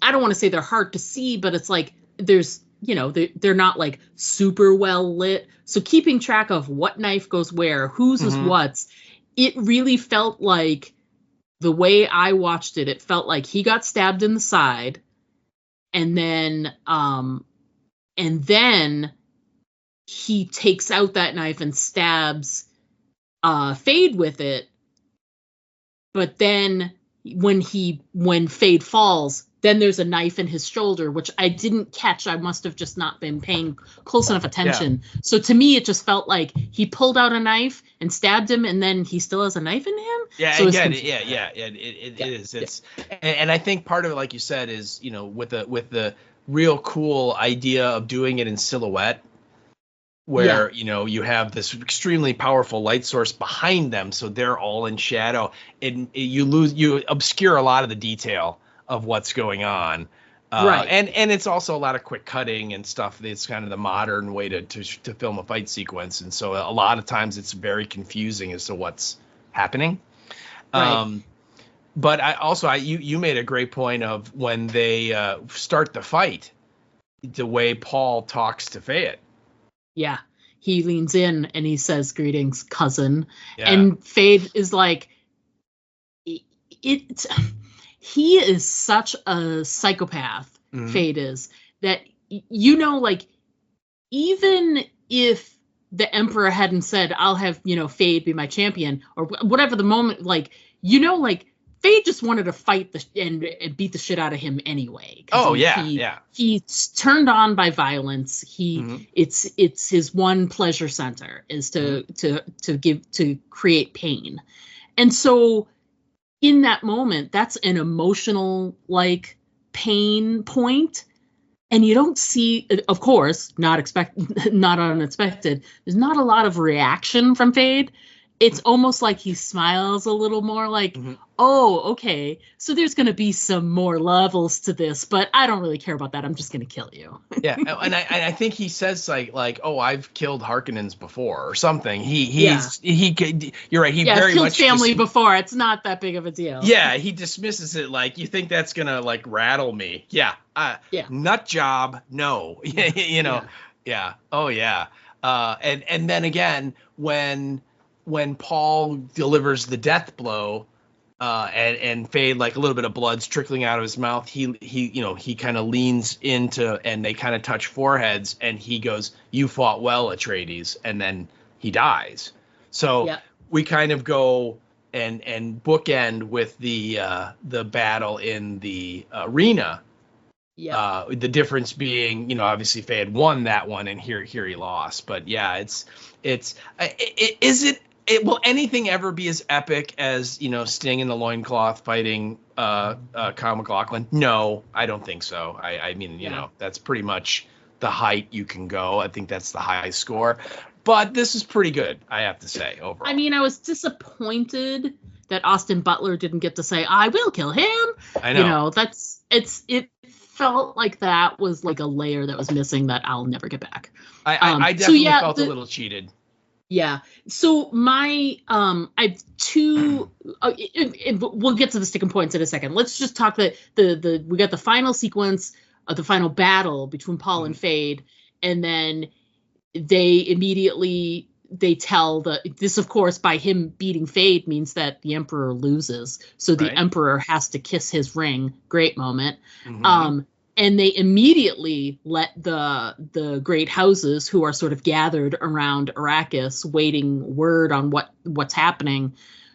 I don't want to say they're hard to see, but it's like there's, they're not like super well lit. So keeping track of what knife goes where, whose is what's, it really felt like, the way I watched it, it felt like he got stabbed in the side, and then he takes out that knife and stabs Fayed with it. But then when Fayed falls, then there's a knife in his shoulder, which I didn't catch. I must have just not been paying close enough attention. Yeah. So to me, it just felt like he pulled out a knife and stabbed him, and then he still has a knife in him. Yeah, so it is. It's and I think part of it, like you said, is with the real cool idea of doing it in silhouette, where you have this extremely powerful light source behind them, so they're all in shadow, and you obscure a lot of the detail of what's going on, right? And it's also a lot of quick cutting and stuff. It's kind of the modern way to film a fight sequence, and so a lot of times it's very confusing as to what's happening. Right. But you made a great point of when they start the fight, the way Paul talks to Fayed. Yeah. He leans in and he says, "Greetings, cousin." Yeah. And Fayed is like, he is such a psychopath, Fayed is, that, like, even if the Emperor hadn't said, "I'll have, Fayed be my champion," or whatever the moment, like, Fayed just wanted to fight and beat the shit out of him anyway. He's turned on by violence. It's his one pleasure center is to create pain. And so in that moment, that's an emotional, like, pain point. And you don't see, of course, not unexpected. There's not a lot of reaction from Fayed. It's almost like he smiles a little more, like, oh, okay, so there's going to be some more levels to this, but I don't really care about that. I'm just going to kill you. Yeah, and I think he says like, oh, I've killed Harkonnens before or something. You're right. I've killed family before. It's not that big of a deal. Yeah, he dismisses it like, you think that's going to like rattle me? Yeah. Nut job. No. Yeah. Oh yeah. And then again, when Paul delivers the death blow, and Fayed, like, a little bit of blood's trickling out of his mouth, he kind of leans into, and they kind of touch foreheads, and he goes, "You fought well, Atreides," and then he dies. So we kind of go and bookend with the battle in the arena. Yeah. The difference being, obviously Fayed won that one, and here he lost. But yeah, will anything ever be as epic as, Sting in the loincloth fighting Kyle MacLachlan? No, I don't think so. I mean, that's pretty much the height you can go. I think that's the high score. But this is pretty good, I have to say, overall. I mean, I was disappointed that Austin Butler didn't get to say, "I will kill him." I know. It felt like that was like a layer that was missing that I'll never get back. I definitely felt a little cheated. Yeah. So I have two. We'll get to the sticking points in a second. Let's just talk the we got the final sequence of the final battle between Paul and Fade, and then they tell this, of course, by him beating Fade means that the Emperor loses. So the Right. Emperor has to kiss his ring. Great moment. Mm-hmm. And they immediately let the great houses who are sort of gathered around Arrakis waiting word on what's happening.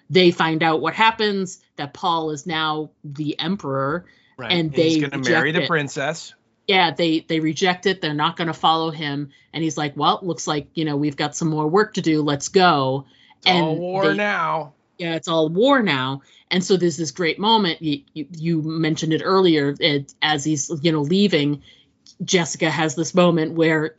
They find out what happens, that Paul is now the Emperor, Right. and And he's they going to marry the reject it. princess. Yeah, they reject it. They're not going to follow him. And he's like, well, looks like, we've got some more work to do. Let's go. It's all And war now. yeah, it's all war now. And so there's this great moment. You mentioned it earlier. As he's, leaving, Jessica has this moment where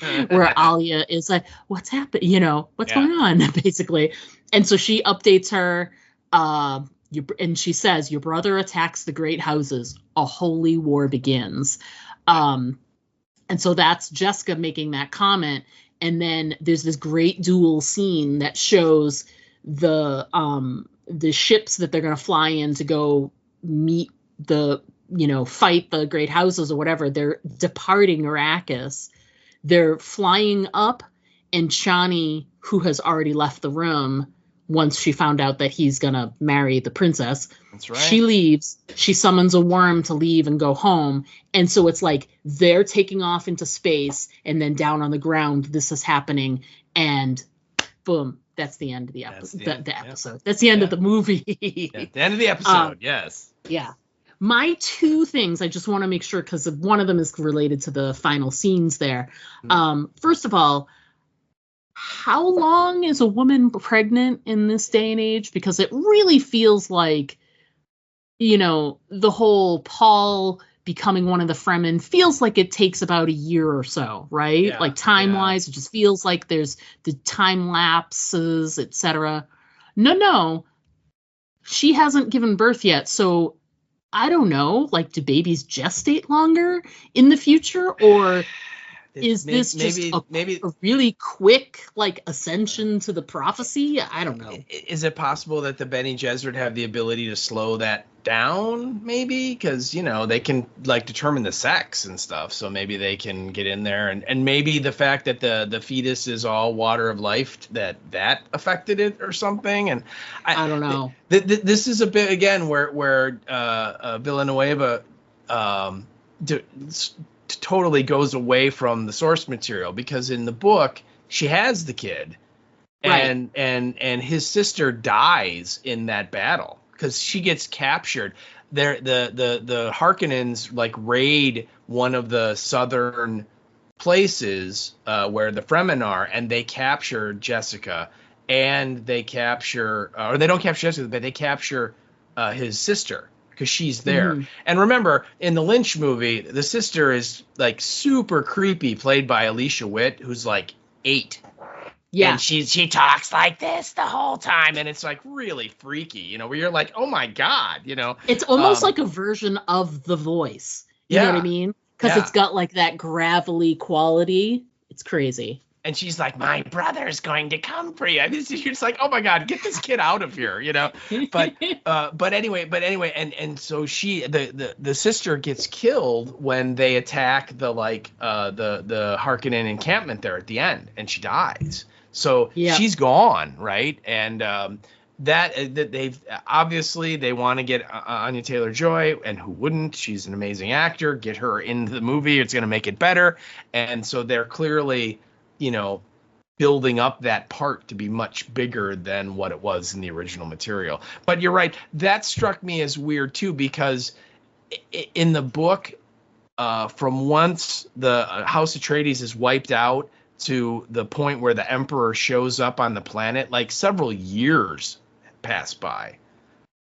Alia is like, what's happening? What's going on, basically. And so she updates her, and she says, your brother attacks the great houses. A holy war begins. And so that's Jessica making that comment. And then there's this great duel scene that shows the ships that they're going to fly in to go meet fight the great houses or whatever. They're departing Arrakis. They're flying up, and Chani, who has already left the room once she found out that he's going to marry the princess. That's right. She leaves. She summons a worm to leave and go home. And so it's like they're taking off into space, and then down on the ground, this is happening. And boom, that's the end of the episode. The episode. That's the end of the movie. The end of the episode, yes. Yeah. My two things, I just want to make sure, because one of them is related to the final scenes there. First of all, how long is a woman pregnant in this day and age? Because it really feels like, the whole Paul becoming one of the Fremen feels like it takes about a year or so, right? Yeah, like time-wise, it just feels like there's the time lapses, etc. No, she hasn't given birth yet, so I don't know. Like, do babies gestate longer in the future, or is this just maybe a really quick ascension to the prophecy? I don't know. Is it possible that the Bene Gesserit have the ability to slow that down? Maybe because they can determine the sex and stuff, so maybe they can get in there, and maybe the fact that the fetus is all water of life that affected it or something. And I don't know. This is a bit again where Villanueva totally goes away from the source material, because in the book she has the kid, and his sister dies in that battle because she gets captured. The Harkonnens raid one of the southern places where the Fremen are, and they capture Jessica, and they capture or they don't capture Jessica, but they capture his sister, because she's there. Mm-hmm. And remember, in the Lynch movie, the sister is super creepy, played by Alicia Witt, who's 8. Yeah. And she talks like this the whole time, and it's really freaky, where you're like, oh my God, It's almost like a version of The Voice. You know what I mean? Because it's got that gravelly quality. It's crazy. And she's like, my brother's going to come for you. I mean, you're just like, oh my God, get this kid out of here, But anyway, and so the sister gets killed when they attack the Harkonnen encampment there at the end, and she dies. So she's gone, right? And that they've obviously they want to get Anya Taylor-Joy, and who wouldn't? She's an amazing actor. Get her into the movie; it's going to make it better. And so they're clearly, building up that part to be much bigger than what it was in the original material. But you're right. That struck me as weird too, because in the book, from once the House Atreides is wiped out to the point where the Emperor shows up on the planet, several years pass by.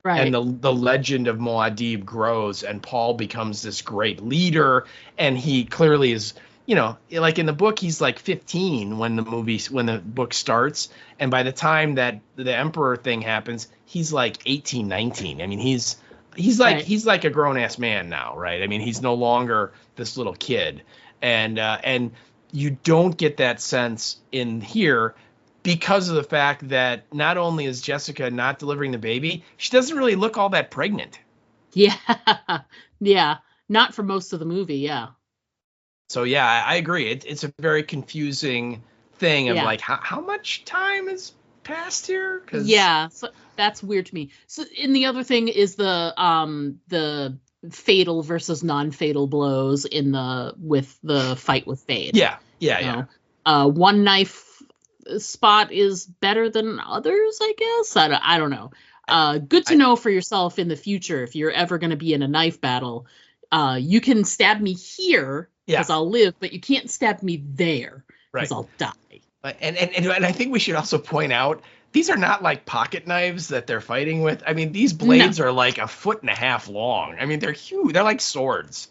Right. And the legend of Muad'Dib grows, and Paul becomes this great leader, and he clearly is, in the book, he's 15 when the book starts. And by the time that the Emperor thing happens, he's 18, 19. I mean, he's like a grown ass man now, right? I mean, he's no longer this little kid. And you don't get that sense in here. because of the fact that not only is Jessica not delivering the baby, she doesn't really look all that pregnant. Yeah. Yeah. Not for most of the movie. Yeah. So yeah, I agree. It's a very confusing thing of Yeah. like how much time has passed here? Yeah. So that's weird to me. So, and the other thing is the fatal versus non-fatal blows with the fight with Fade. Yeah. One knife spot is better than others, I guess. I don't know. Good to know for yourself in the future if you're ever going to be in a knife battle. You can stab me here because I'll live, but you can't stab me there because I'll die. And I think we should also point out these are not like pocket knives that they're fighting with. I mean, these blades are like 1.5 feet long. I mean, they're huge. They're like swords.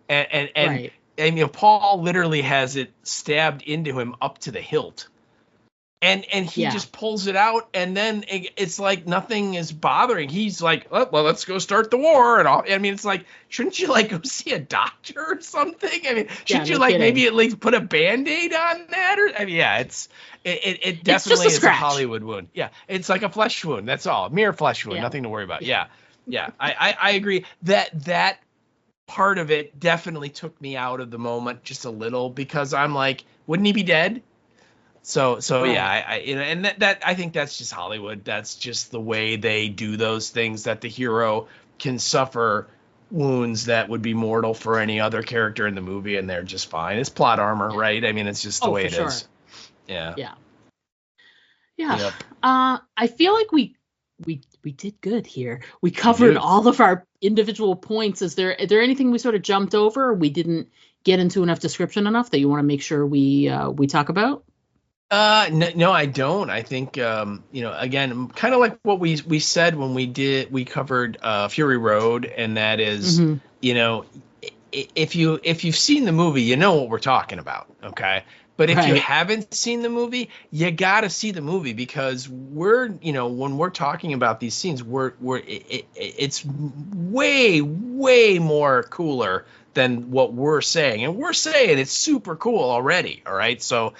And you know, Paul literally has it stabbed into him up to the hilt. And he just pulls it out, and then it's like nothing is bothering. He's like, oh, well, let's go start the war. And all. I mean, it's like, shouldn't you like go see a doctor or something? I mean, shouldn't you like maybe at least put a Band-Aid on that? Or I mean, yeah, it definitely is a Hollywood wound. Yeah, it's like a flesh wound. That's all, mere flesh wound, nothing to worry about. Yeah. I agree that part of it definitely took me out of the moment just a little because I'm like, wouldn't he be dead? So yeah, and that I think that's just Hollywood. That's just the way they do those things, that the hero can suffer wounds that would be mortal for any other character in the movie, and they're just fine. It's plot armor, right? I mean, it's just the way it is. Yeah. Yep. I feel like we did good here. We covered all of our individual points. Is there anything we sort of jumped over, or we didn't get into enough description enough that you want to make sure we talk about? No, I don't. I think, again, kind of like what we said when we covered Fury Road, and that is, if you've seen the movie, you know what we're talking about. Okay. But if you haven't seen the movie, you got to see the movie, because when we're talking about these scenes, it's way, way more cooler than what we're saying, and we're saying it's super cool already. All right, so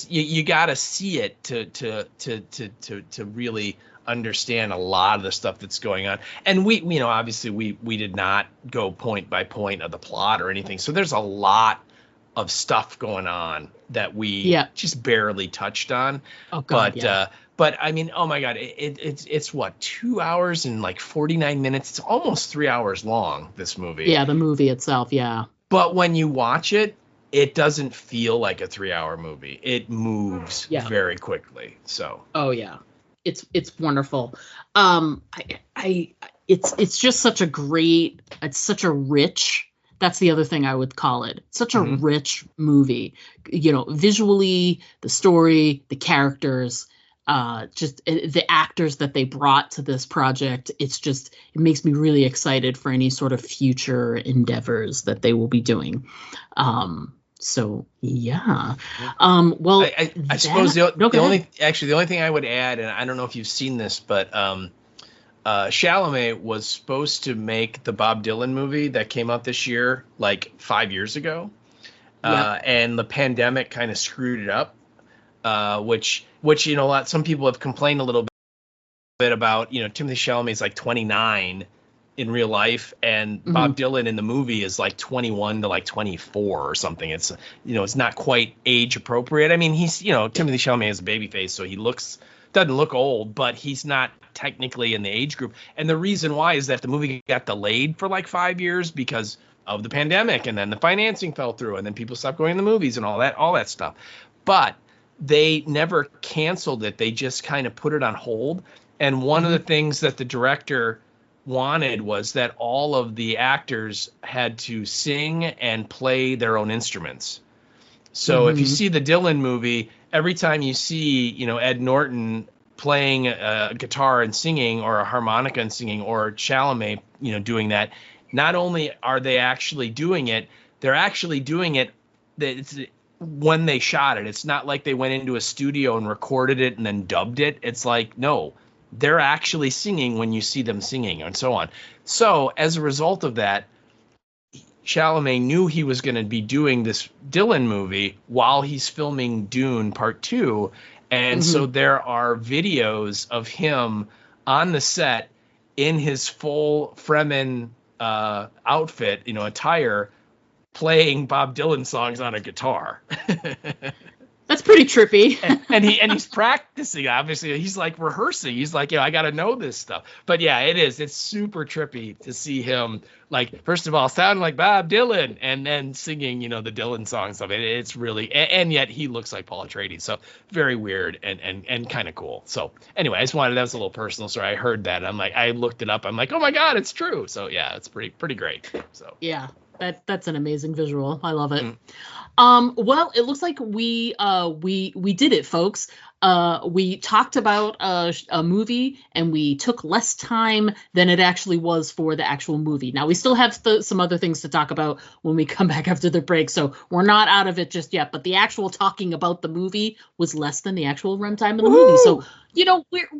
you got to see it to really understand a lot of the stuff that's going on. And we obviously we did not go point by point of the plot or anything, so there's a lot of stuff going on that we just barely touched on. Oh God, but I mean, oh my God, it's what, 2 hours and like 49 minutes. It's almost 3 hours long, this movie. Yeah, the movie itself, yeah. But when you watch it, it doesn't feel like a 3 hour movie. It moves very quickly. So. Oh yeah, it's wonderful. It's just such a great. It's such a rich. That's the other thing I would call it. Such a rich movie. Visually, the story, the characters. Just the actors that they brought to this project, it makes me really excited for any sort of future endeavors that they will be doing. So yeah. Well, I suppose the only thing I would add, and I don't know if you've seen this, but Chalamet was supposed to make the Bob Dylan movie that came out this year, like 5 years ago, and the pandemic kind of screwed it up. Which some people have complained a little bit about. Timothée Chalamet is like 29 in real life, and Bob Dylan in the movie is like 21 to like 24 or something. It's it's not quite age appropriate. I mean, he's Timothée Chalamet has a baby face, so he doesn't look old, but he's not technically in the age group. And the reason why is that the movie got delayed for like 5 years because of the pandemic, and then the financing fell through, and then people stopped going to the movies and all that stuff. But they never canceled it. They just kind of put it on hold. And one of the things that the director wanted was that all of the actors had to sing and play their own instruments. So if you see the Dylan movie, every time you see, Ed Norton playing a guitar and singing, or a harmonica and singing, or Chalamet, doing that, not only are they actually doing it, they're actually doing it. When they shot it, it's not like they went into a studio and recorded it and then dubbed it. It's like, no, they're actually singing when you see them singing, and so on. So as a result of that, Chalamet knew he was going to be doing this Dylan movie while he's filming Dune Part 2, And so there are videos of him on the set in his full Fremen outfit, attire, playing Bob Dylan songs on a guitar. That's pretty trippy. and he's practicing. Obviously, he's like rehearsing. He's like, I got to know this stuff. But yeah, it's super trippy to see him, like, first of all, sounding like Bob Dylan and then singing, the Dylan songs. I mean, it's really, and yet he looks like Paul Atreides. So very weird and kind of cool. So anyway, that was a little personal story. I heard that. I'm like, I looked it up. I'm like, oh my God, it's true. So yeah, it's pretty great. So yeah. That's an amazing visual. I love it. Well, it looks like we did it, folks. We talked about a movie, and we took less time than it actually was for the actual movie. Now, we still have some other things to talk about when we come back after the break, so we're not out of it just yet. But the actual talking about the movie was less than the actual runtime of the movie. So,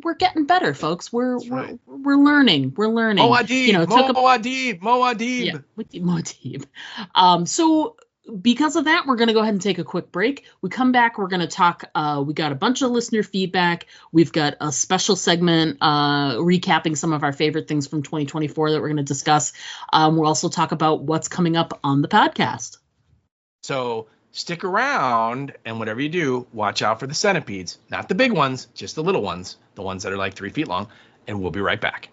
we're getting better, folks. We're learning. We're learning. Moadib. Yeah, Moadib. So because of that, we're going to go ahead and take a quick break. We come back, we're going to talk, we got a bunch of listener feedback. We've got a special segment recapping some of our favorite things from 2024 that we're going to discuss. We'll also talk about what's coming up on the podcast. So stick around, and whatever you do, watch out for the centipedes. Not the big ones, just the little ones, the ones that are like 3 feet long, and we'll be right back.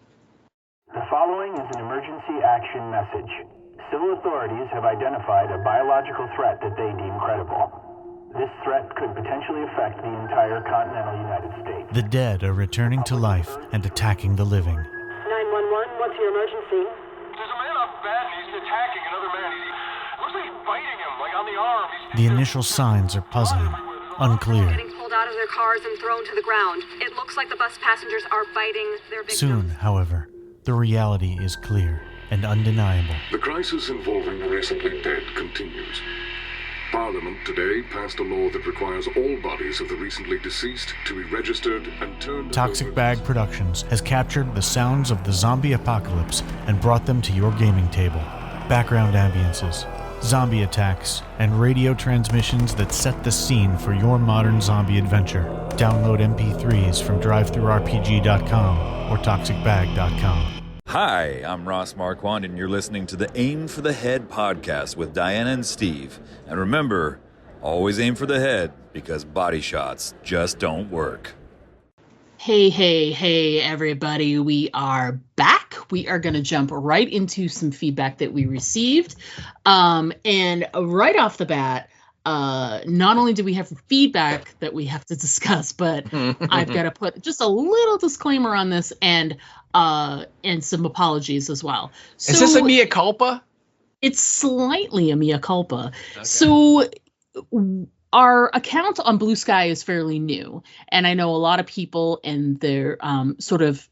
The following is an emergency action message. Civil authorities have identified a biological threat that they deem credible. This threat could potentially affect the entire continental United States. The dead are returning to life and attacking the living. 911, what's your emergency? There's a man up bad and he's attacking another man. Looks like he's biting him, like on the arm. The initial signs are puzzling, unclear. Getting pulled out of their cars and thrown to the ground. It looks like the bus passengers are biting their victims. Soon, however, the reality is clear and undeniable. The crisis involving the recently dead continues. Parliament today passed a law that requires all bodies of the recently deceased to be registered and turned Toxic over. Bag Productions has captured the sounds of the zombie apocalypse and brought them to your gaming table. Background ambiences, zombie attacks, and radio transmissions that set the scene for your modern zombie adventure. Download MP3s from drivethrurpg.com or toxicbag.com. Hi, I'm Ross Marquand, and you're listening to the Aim for the Head podcast with Diana and Steve. And remember, always aim for the head, because body shots just don't work. Hey, everybody. We are back. We are going to jump right into some feedback that we received. And right off the bat, not only do we have feedback that we have to discuss, but I've got to put just a little disclaimer on this and some apologies as well. So, is this a mea culpa? It's slightly a mea culpa. Okay. So our account on Blue Sky is fairly new, and I know a lot of people in their sort of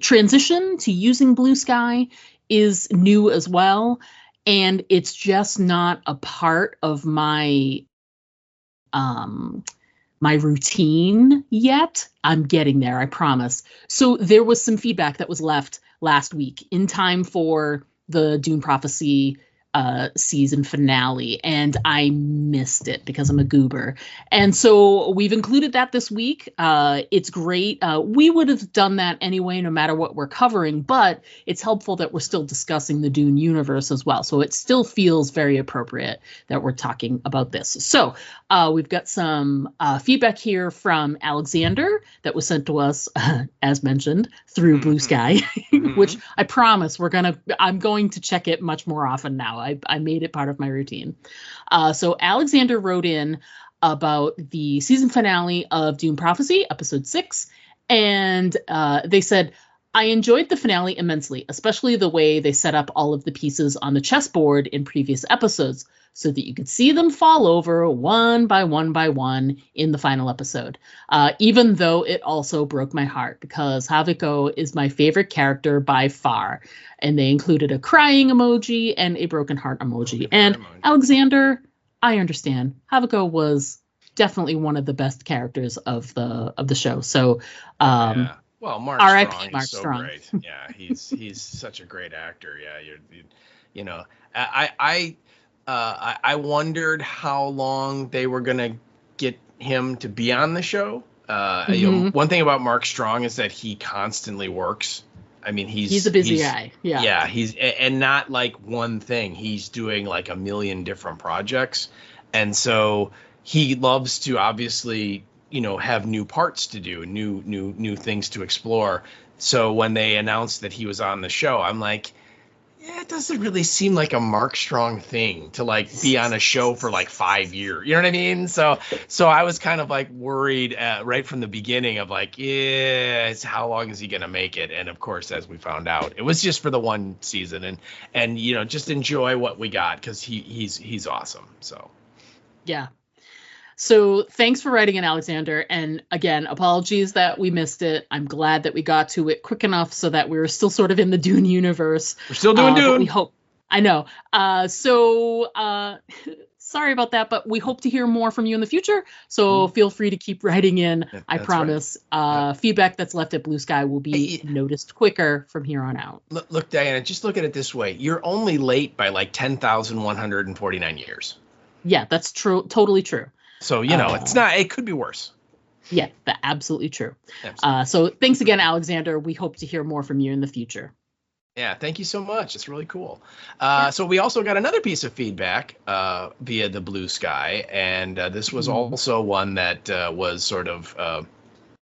transition to using Blue Sky is new as well. And it's just not a part of my my routine yet. I'm getting there, I promise. So there was some feedback that was left last week in time for the Dune Prophecy season finale, and I missed it because I'm a goober. And so we've included that this week. It's great. We would have done that anyway, no matter what we're covering, but it's helpful that we're still discussing the Dune universe as well. So it still feels very appropriate that we're talking about this. So we've got some feedback here from Alexander that was sent to us, as mentioned, through Blue Sky, which I promise I'm going to check it much more often now. I made it part of my routine. So Alexander wrote in about the season finale of Dune Prophecy, episode 6. And they said, I enjoyed the finale immensely, especially the way they set up all of the pieces on the chessboard in previous episodes so that you could see them fall over one by one in the final episode. Even though it also broke my heart because Haviko is my favorite character by far. And they included a crying emoji and a broken heart emoji. And Alexander, I understand. Haviko was definitely one of the best characters of the show. So, yeah. Well, Mark R.I.P. Strong Mark is so Strong. great. Yeah, he's such a great actor. Yeah, I wondered how long they were gonna get him to be on the show. You know, one thing about Mark Strong is that he constantly works. I mean, he's a busy guy. Yeah. Yeah, and not like one thing. He's doing like a million different projects. And so he loves to obviously, you know, have new parts to do, new things to explore. So when they announced that he was on the show, I'm like, yeah, it doesn't really seem like a Mark Strong thing to like be on a show for like 5 years. You know what I mean? So I was kind of like worried right from the beginning of like, yeah, how long is he going to make it? And of course, as we found out, it was just for the one season, and you know, just enjoy what we got because he's awesome. So yeah. So thanks for writing in, Alexander. And again, apologies that we missed it. I'm glad that we got to it quick enough so that we were still sort of in the Dune universe. We're still doing Dune. We hope. I know. Sorry about that, but we hope to hear more from you in the future. So feel free to keep writing in. Yeah, I promise. Right. Feedback that's left at Blue Sky will be noticed quicker from here on out. Look, Diana, just look at it this way. You're only late by like 10,149 years. Yeah, that's true. Totally true. So, you know, it could be worse. Yeah, absolutely true. So thanks again, Alexander. We hope to hear more from you in the future. Yeah, thank you so much. It's really cool. So we also got another piece of feedback via the Blue Sky. And this was also one that was sort of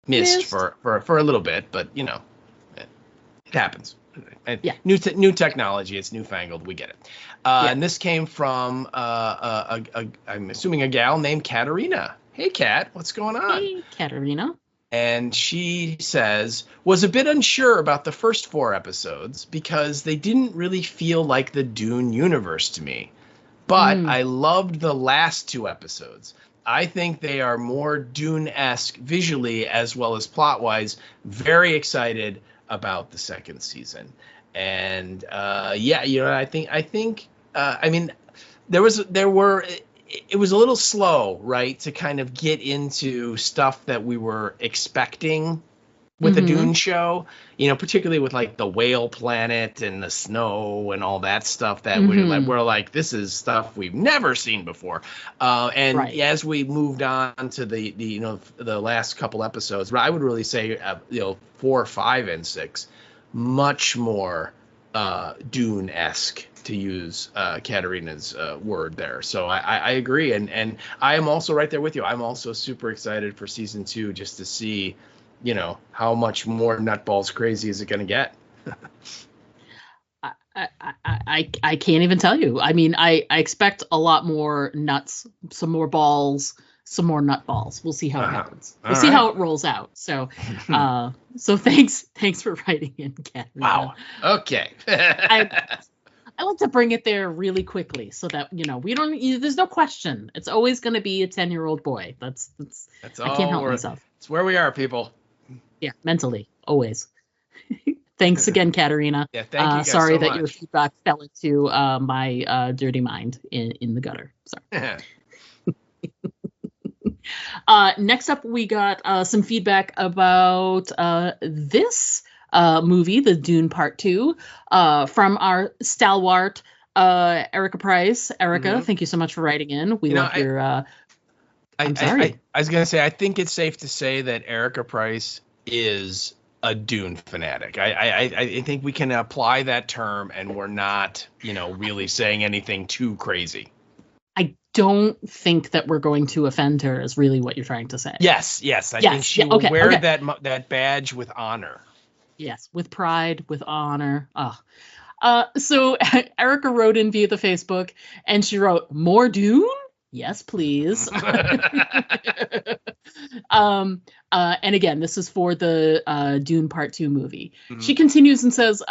missed for a little bit. But, you know, it happens. And new technology. It's newfangled. We get it. And this came from I'm assuming a gal named Katerina. Hey, Kat, what's going on? Hey, Katerina. And she says, was a bit unsure about the first 4 episodes because they didn't really feel like the Dune universe to me. But I loved the last 2 episodes. I think they are more Dune-esque visually as well as plot-wise. Very excited about the second season. And you know, I think I mean, it was a little slow, right, to kind of get into stuff that we were expecting with the Dune show, you know, particularly with like the whale planet and the snow and all that stuff that we're like, this is stuff we've never seen before. As we moved on to the you know, the last couple episodes, I would really say, you know, 4, 5, and 6, much more Dune-esque, to use Katerina's word there. So I agree. And I am also right there with you. I'm also super excited for season 2 just to see, you know, how much more nutballs crazy is it going to get? I can't even tell you. I mean, I expect a lot more nuts, some more balls, some more nutballs. We'll see how it happens. We'll see how it rolls out. So so thanks for writing in, Katerina. Wow. Okay. I like to bring it there really quickly so that, you know, there's no question. It's always going to be a 10-year-old boy. That's I can't help myself. It's where we are, people. Yeah, mentally, always. Thanks again, Katerina. Yeah, thank you guys sorry so that much. your feedback fell into my dirty mind in the gutter. Sorry. Next up, we got some feedback about this movie, the Dune Part 2, from our stalwart, Erica Price. Erica, thank you so much for writing in. We love your... I'm sorry. I was going to say, I think it's safe to say that Erica Price is a Dune fanatic. I think we can apply that term, and we're not, you know, really saying anything too crazy. I don't think that we're going to offend her, is really what you're trying to say. Yes. I think she will wear that badge with honor. Yes, with pride, with honor. So Erica wrote in via the Facebook, and she wrote, more Dune? Yes, please. And again, this is for the Dune Part 2 movie. She continues and says,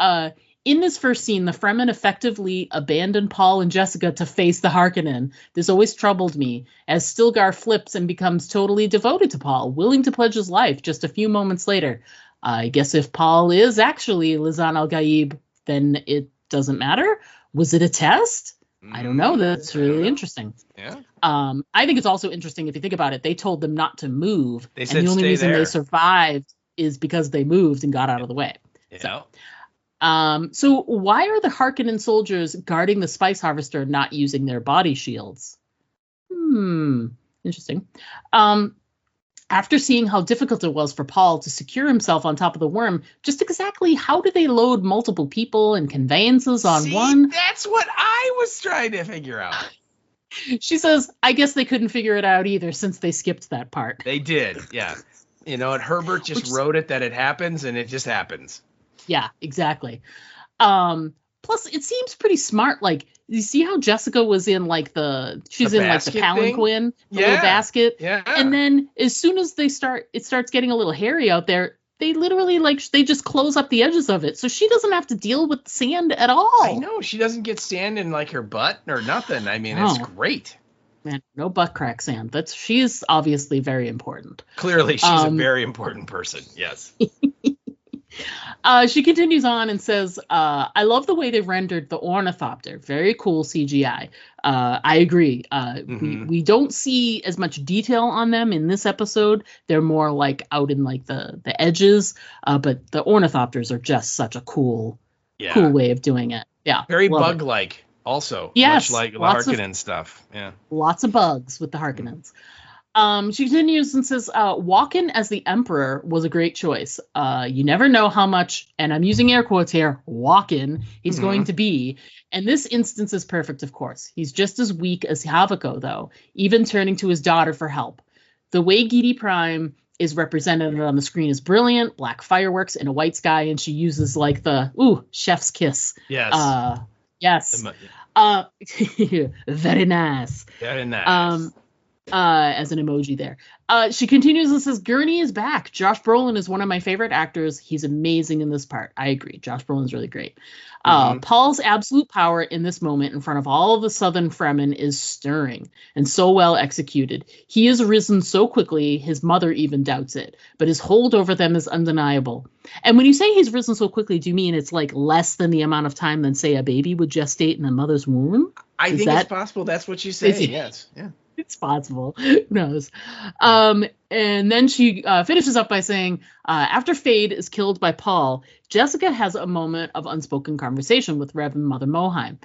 in this first scene, the Fremen effectively abandon Paul and Jessica to face the Harkonnen. This always troubled me, as Stilgar flips and becomes totally devoted to Paul, willing to pledge his life just a few moments later. I guess if Paul is actually Lisan al-Gaib, then it doesn't matter. Was it a test? I don't know. That's really interesting. Yeah. I think it's also interesting if you think about it. They told them not to move, and the only reason they survived is because they moved and got out of the way. Yeah. So why are the Harkonnen soldiers guarding the spice harvester not using their body shields? Interesting. After seeing how difficult it was for Paul to secure himself on top of the worm, just exactly how do they load multiple people and conveyances on one? That's what I was trying to figure out. She says, I guess they couldn't figure it out either since they skipped that part. They did, yeah. And Herbert just wrote it that it happens, and it just happens. Yeah, exactly. Plus, it seems pretty smart. Like, you see how Jessica was in like she's in like the palanquin, the little basket. Yeah. And then as soon as it starts getting a little hairy out there, they literally they just close up the edges of it. So she doesn't have to deal with the sand at all. I know. She doesn't get sand in like her butt or nothing. I mean, it's great. Man, no butt crack sand. She's obviously very important. Clearly, she's a very important person. Yes. She continues on and says, I love the way they rendered the ornithopter. Very cool CGI. I agree. We don't see as much detail on them in this episode. They're more like out in like the edges. But the ornithopters are just such a cool way of doing it. Yeah. Very bug-like also. Yes. Much like the Harkonnen stuff. Yeah. Lots of bugs with the Harkonnens. She continues and says, Walken as the Emperor was a great choice. You never know how much, and I'm using air quotes here, Walken he's going to be. And this instance is perfect, of course. He's just as weak as Havoko, though, even turning to his daughter for help. The way Gidi Prime is represented on the screen is brilliant. Black fireworks in a white sky, and she uses like the, chef's kiss. Yes. Yes. Very nice. Very nice. As an emoji there. She continues and says, Gurney is back. Josh Brolin is one of my favorite actors. He's amazing in this part. I agree. Josh Brolin's really great. Paul's absolute power in this moment in front of all of the Southern Fremen is stirring and so well executed. He has risen so quickly, his mother even doubts it, but his hold over them is undeniable. And when you say he's risen so quickly, do you mean it's like less than the amount of time than, say, a baby would gestate in a mother's womb? I think it's possible. That's what you say. Yes. Yeah. It's possible. Who knows? And then she finishes up by saying, after Fade is killed by Paul, Jessica has a moment of unspoken conversation with Reverend Mother Moheim.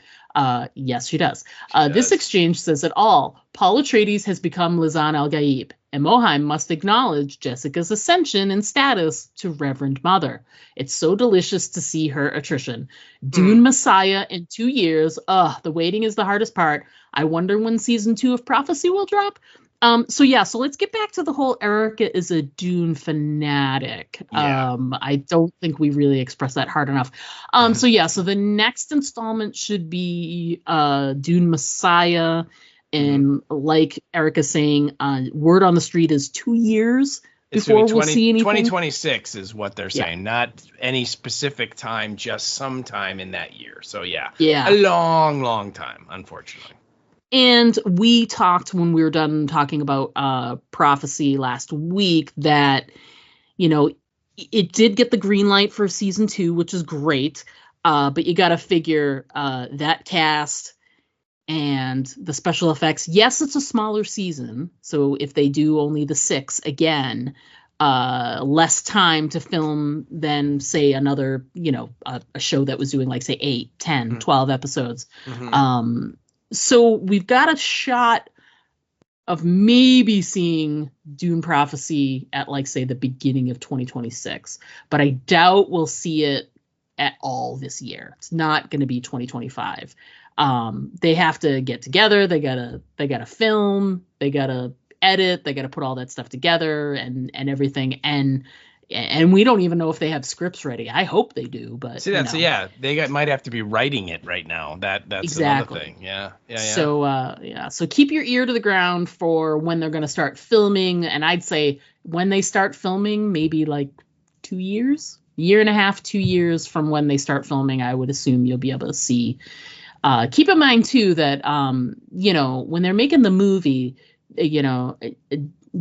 Yes, she does. This exchange says it all. Paul Atreides has become Lizan al-Gaib, and Moheim must acknowledge Jessica's ascension in status to Reverend Mother. It's so delicious to see her attrition. Dune Messiah in 2 years. The waiting is the hardest part. I wonder when season 2 of Prophecy will drop. So let's get back to the whole Erica is a Dune fanatic. Yeah. I don't think we really expressed that hard enough. So the next installment should be Dune Messiah. And like Erica's saying, word on the street is 2 years before we'll see anything. 2026 is what they're saying, not any specific time, just sometime in that year. So a long, long time, unfortunately. And we talked when we were done talking about Prophecy last week that, it did get the green light for season 2, which is great. But you got to figure that cast and the special effects. Yes, it's a smaller season. So if they do only the 6 again, less time to film than, say, another, a show that was doing like, say, 8, 10, 12 episodes. So we've got a shot of maybe seeing Dune Prophecy at, like, say, the beginning of 2026. But I doubt we'll see it at all this year. It's not going to be 2025. They have to get together. They gotta film. They gotta edit. They gotta put all that stuff together and everything. And we don't even know if they have scripts ready. I hope they do, but they might have to be writing it right now. That's exactly another thing. Yeah. So keep your ear to the ground for when they're going to start filming. And I'd say when they start filming, maybe like 2 years, year and a half, 2 years from when they start filming, I would assume you'll be able to see. Keep in mind too that when they're making the movie,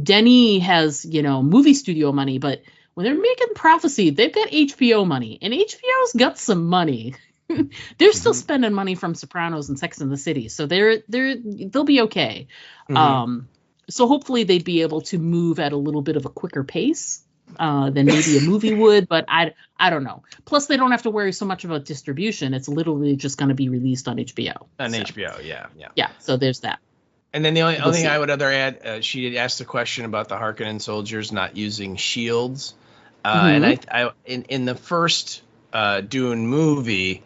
Denny has movie studio money, but when they're making Prophecy, they've got HBO money, and HBO's got some money. They're still spending money from Sopranos and Sex and the City, so they'll be okay. So hopefully they'd be able to move at a little bit of a quicker pace than maybe a movie would, but I don't know. Plus, they don't have to worry so much about distribution. It's literally just going to be released on HBO. HBO, yeah. Yeah, so there's that. And then the only We'll thing see. I would other add, she had asked a question about the Harkonnen soldiers not using shields, and I in the first Dune movie,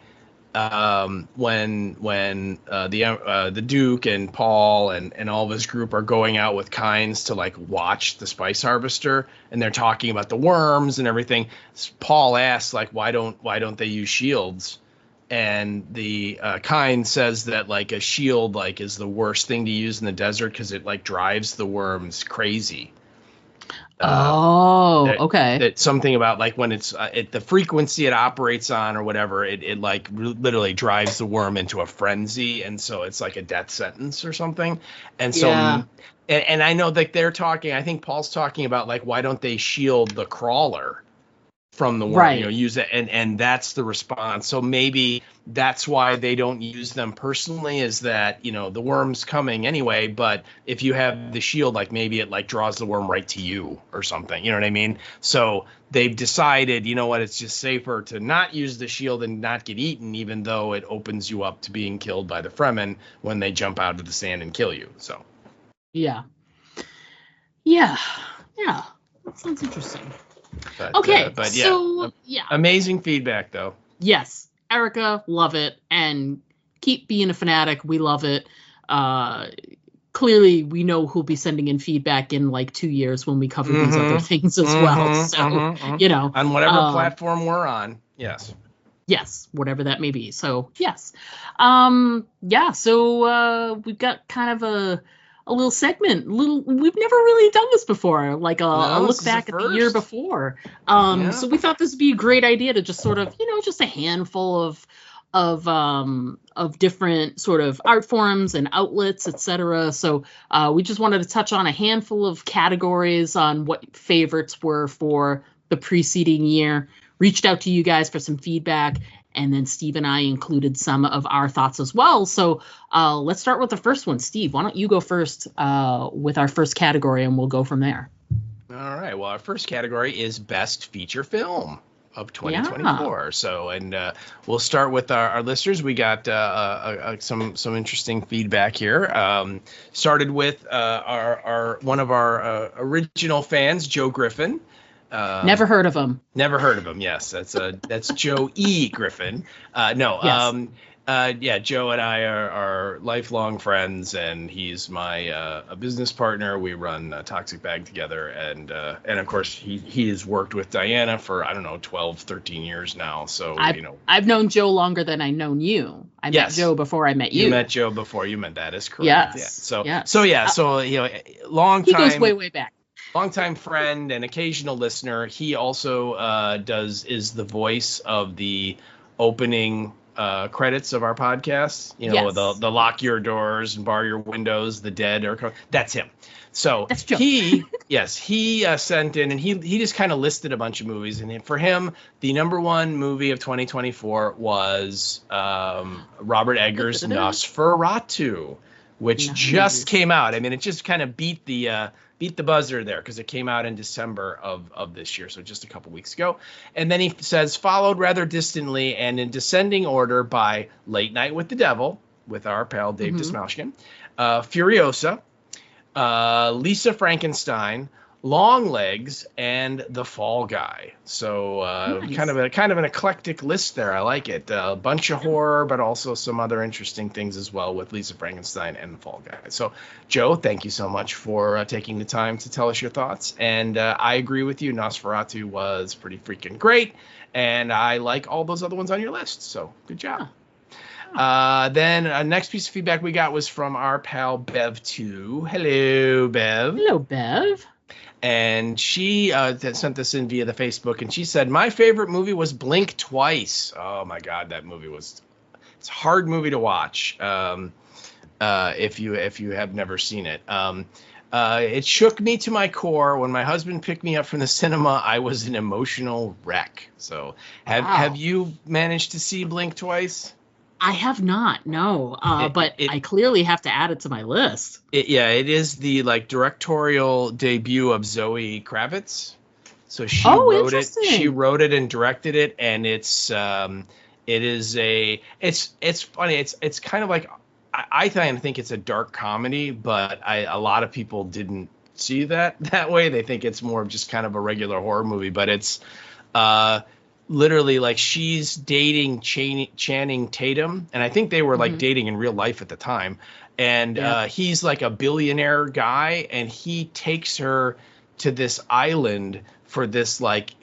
when the Duke and Paul and all of his group are going out with Kynes to like watch the spice harvester, and they're talking about the worms and everything. Paul asks like, why don't they use shields? And the Kynes says that like a shield like is the worst thing to use in the desert because it like drives the worms crazy. Okay. That something about like when it's the frequency it operates on or whatever, it like literally drives the worm into a frenzy, and so it's like a death sentence or something. And so, and I know that they're talking. I think Paul's talking about like why don't they shield the crawler from the worm? Right. Use it, and that's the response. So maybe that's why they don't use them personally, is that the worm's coming anyway, but if you have the shield, like maybe it like draws the worm right to you or something, you know what I mean? So they've decided, it's just safer to not use the shield and not get eaten, even though it opens you up to being killed by the Fremen when they jump out of the sand and kill you. So yeah, that sounds interesting. but, Okay, but yeah, amazing feedback though. Yes, Erica, love it, and keep being a fanatic. We love it. Clearly, we know who'll be sending in feedback in like 2 years when we cover these other things as well. So, on whatever platform we're on. Yes, whatever that may be. So, yes. So we've got kind of a little segment. We've never really done this before, like a look back at the year before. So we thought this would be a great idea to just sort of, just a handful of different sort of art forms and outlets, etc. So we just wanted to touch on a handful of categories on what favorites were for the preceding year. Reached out to you guys for some feedback, and then Steve and I included some of our thoughts as well. So let's start with the first one. Steve, why don't you go first with our first category, and we'll go from there. All right. Well, our first category is Best Feature Film of 2024. So, and we'll start with our listeners. We got some interesting feedback here. Started with our one of our original fans, Joe Griffin. Never heard of him. Never heard of him. Yes, that's Joe E. Griffin. No. Yes. Joe and I are lifelong friends, and he's my a business partner. We run Toxic Bag together, and of course he has worked with Diana for 12, 13 years now. So I've known Joe longer than I've known you. I met Joe before I met you. You met Joe before you met that is correct. Yes. Yeah. So long time. He goes way back. Longtime friend and occasional listener. He also is the voice of the opening credits of our podcast. The lock your doors and bar your windows, the dead are that's him. So that's Joe. he sent in, and he just kind of listed a bunch of movies, and for him the number one movie of 2024 was Robert Eggers' Nosferatu, which just came out. I mean, it just kind of beat the buzzer there because it came out in December of this year, so just a couple weeks ago. And then he says, followed rather distantly and in descending order by Late Night with the Devil, with our pal Dave Dismaushkin, Furiosa, Lisa Frankenstein, Long Legs, and The Fall Guy. So nice. kind of an eclectic list there. I like it. A bunch of horror, but also some other interesting things as well with Lisa Frankenstein and The Fall Guy. So, Joe, thank you so much for taking the time to tell us your thoughts. And I agree with you. Nosferatu was pretty freaking great. And I like all those other ones on your list. So, good job. Then next piece of feedback we got was from our pal Bev2. Hello, Bev. Hello, Bev. And she sent this in via the Facebook, and she said, my favorite movie was Blink Twice. Oh, my God, that movie it's a hard movie to watch if you have never seen it. It shook me to my core. When my husband picked me up from the cinema, I was an emotional wreck. So have you managed to see Blink Twice? I have not, no. But I clearly have to add it to my list. It is the directorial debut of Zoe Kravitz. So she wrote it. She wrote it and directed it, and it's funny. It's kind of like I think it's a dark comedy, but a lot of people didn't see that way. They think it's more of just kind of a regular horror movie, but it's literally like she's dating Channing Tatum, and I think they were like dating in real life at the time. And he's like a billionaire guy, and he takes her to this island for this like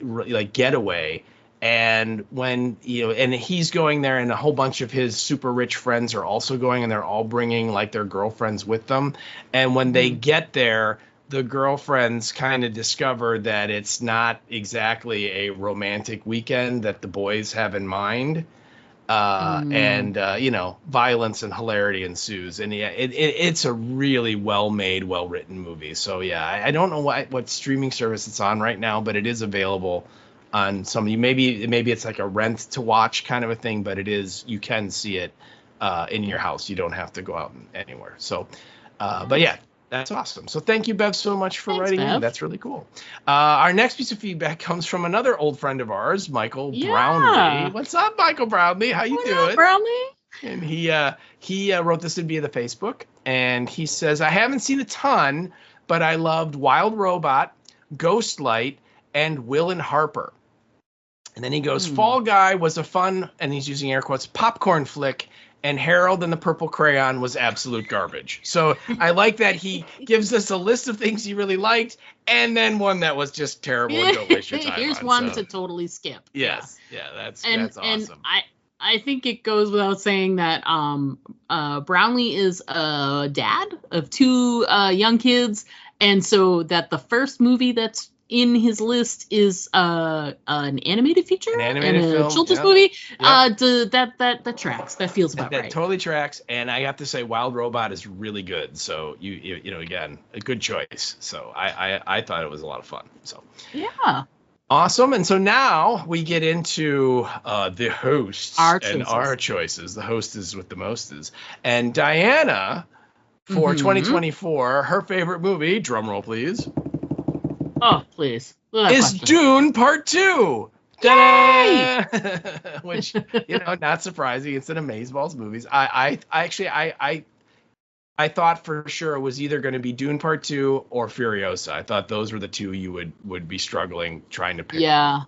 getaway. And when and he's going there, and a whole bunch of his super rich friends are also going, and they're all bringing like their girlfriends with them. And when they get there, the girlfriends kind of discover that it's not exactly a romantic weekend that the boys have in mind. And violence and hilarity ensues. And it's a really well-made, well-written movie. So yeah, I don't know what streaming service it's on right now, but it is available on some. Maybe it's like a rent to watch kind of a thing, but you can see it in your house. You don't have to go out anywhere. So, but yeah. That's awesome. So thank you, Bev, so much for writing in. That's really cool. Our next piece of feedback comes from another old friend of ours, Michael Brownlee. What's up, Michael Brownlee? How you doing? Up, Brownlee? And he wrote this in via the Facebook, and he says, I haven't seen a ton, but I loved Wild Robot, Ghostlight, and Will and Harper. And then he goes, Fall Guy was a fun, and he's using air quotes, popcorn flick, and Harold and the Purple Crayon was absolute garbage. So I like that he gives us a list of things he really liked, and then one that was just terrible and don't waste your time. Here's one to totally skip. Yes. Yeah, that's awesome. And I think it goes without saying that Brownlee is a dad of two young kids, and so that the first movie that's in his list is an animated feature, film, children's movie. That tracks. That feels about right. That totally tracks. And I have to say, Wild Robot is really good. So you again, a good choice. So I thought it was a lot of fun. So yeah. Awesome. And so now we get into the hosts and our choices. The host is with the mostest. And Diana, for 2024, her favorite movie, drum roll please. Oh, please. Is Dune Part 2. Yay! Which, not surprising. It's an Amazeballs movies. I thought for sure it was either going to be Dune Part 2 or Furiosa. I thought those were the two you would be struggling trying to pick. Yeah.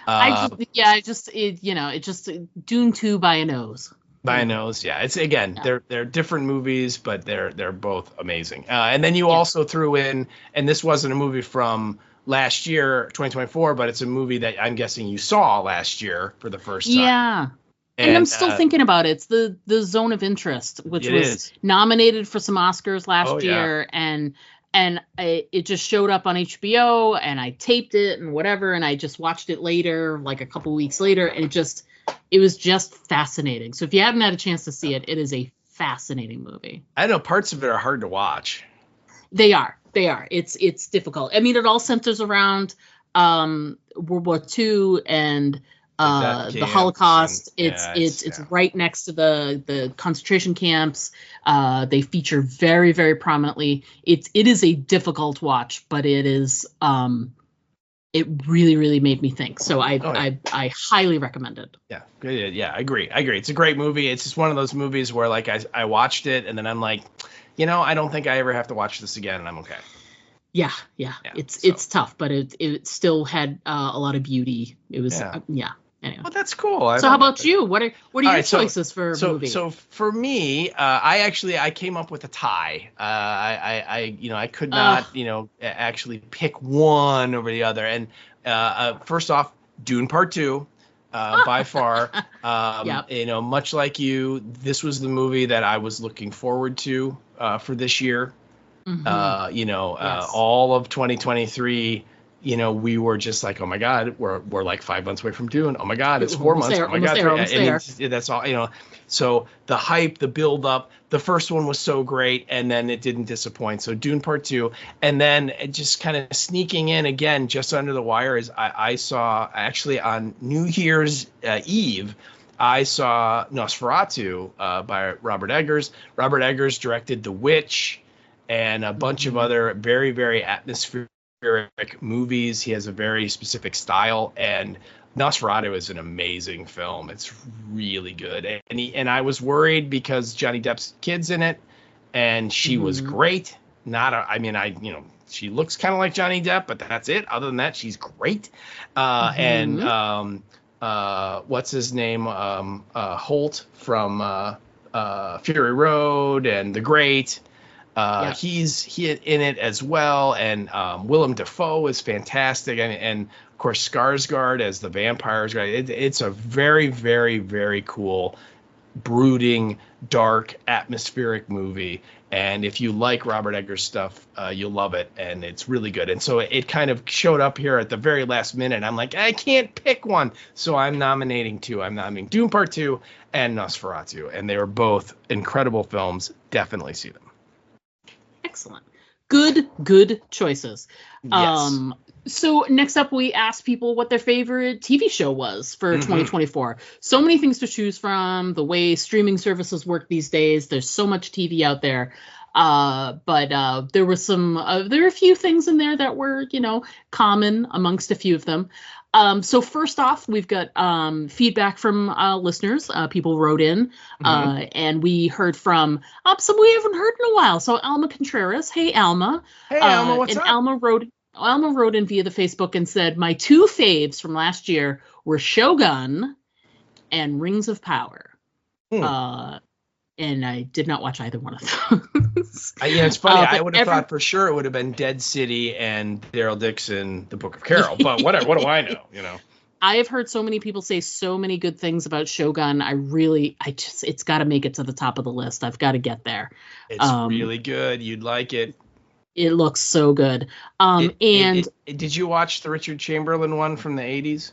It just Dune 2 by a nose. By a nose, yeah. It's they're different movies, but they're both amazing. And then you also threw in, and this wasn't a movie from last year, 2024, but it's a movie that I'm guessing you saw last year for the first time. Yeah. And I'm still thinking about it. It's the Zone of Interest, which was nominated for some Oscars last year, and it just showed up on HBO, and I taped it and whatever, and I just watched it later, like a couple weeks later, and it was just fascinating. So if you haven't had a chance to see it, it is a fascinating movie. I know parts of it are hard to watch. They are. It's difficult. I mean, it all centers around World War II and the Holocaust. It's right next to the concentration camps. They feature very, very prominently. It is a difficult watch, but it is it really, really made me think. So I highly recommend it. Yeah, good. Yeah, I agree. It's a great movie. It's just one of those movies where like I watched it and then I'm like, I don't think I ever have to watch this again, and I'm okay. Yeah. It's tough, but it still had a lot of beauty. It was Anyway. Well, that's cool. So how about you? What are your choices for movies? So for me, I came up with a tie. I could not actually pick one over the other. And first off, Dune Part 2, by far. Much like you, this was the movie that I was looking forward to for this year. All of 2023. We were just like, oh my God, we're like 5 months away from Dune. Oh my God, it's 4 months. Oh my God, that's all. So the hype, the build up, the first one was so great, and then it didn't disappoint. So Dune Part 2, and then just kind of sneaking in again, just under the wire, is I saw actually on New Year's Eve. I saw Nosferatu by Robert Eggers. Robert Eggers directed The Witch and a bunch of other very, very atmospheric atmospheric movies. He has a very specific style, and Nosferatu is an amazing film. It's really good. And I was worried because Johnny Depp's kid's in it, and she was great. She looks kind of like Johnny Depp, but that's it. Other than that, she's great. And what's his name? Holt from Fury Road and The Great. He's in it as well, and Willem Dafoe is fantastic, and of course Skarsgård as the vampires. Right, it's a very, very, very cool, brooding, dark, atmospheric movie. And if you like Robert Eggers stuff, you'll love it, and it's really good. And so it kind of showed up here at the very last minute. I'm like, I can't pick one, so I'm nominating two. I'm nominating Dune Part 2 and Nosferatu, and they were both incredible films. Definitely see them. Excellent. Good choices. Yes. So next up, we asked people what their favorite TV show was for 2024. So many things to choose from. The way streaming services work these days, there's so much TV out there. But there were there were a few things in there that were, common amongst a few of them. So first off, we've got feedback from listeners. People wrote in, and we heard from some we haven't heard in a while. So Alma Contreras. Hey, Alma. Hey, Alma, what's up? Alma wrote in via the Facebook and said, my two faves from last year were Shogun and Rings of Power. And I did not watch either one of those. It's funny. I would have thought for sure it would have been Dead City and Daryl Dixon, The Book of Carol. But whatever. What do I know? I have heard so many people say so many good things about Shogun. It's got to make it to the top of the list. I've got to get there. It's really good. You'd like it. It looks so good. Did you watch the Richard Chamberlain one from the 80s?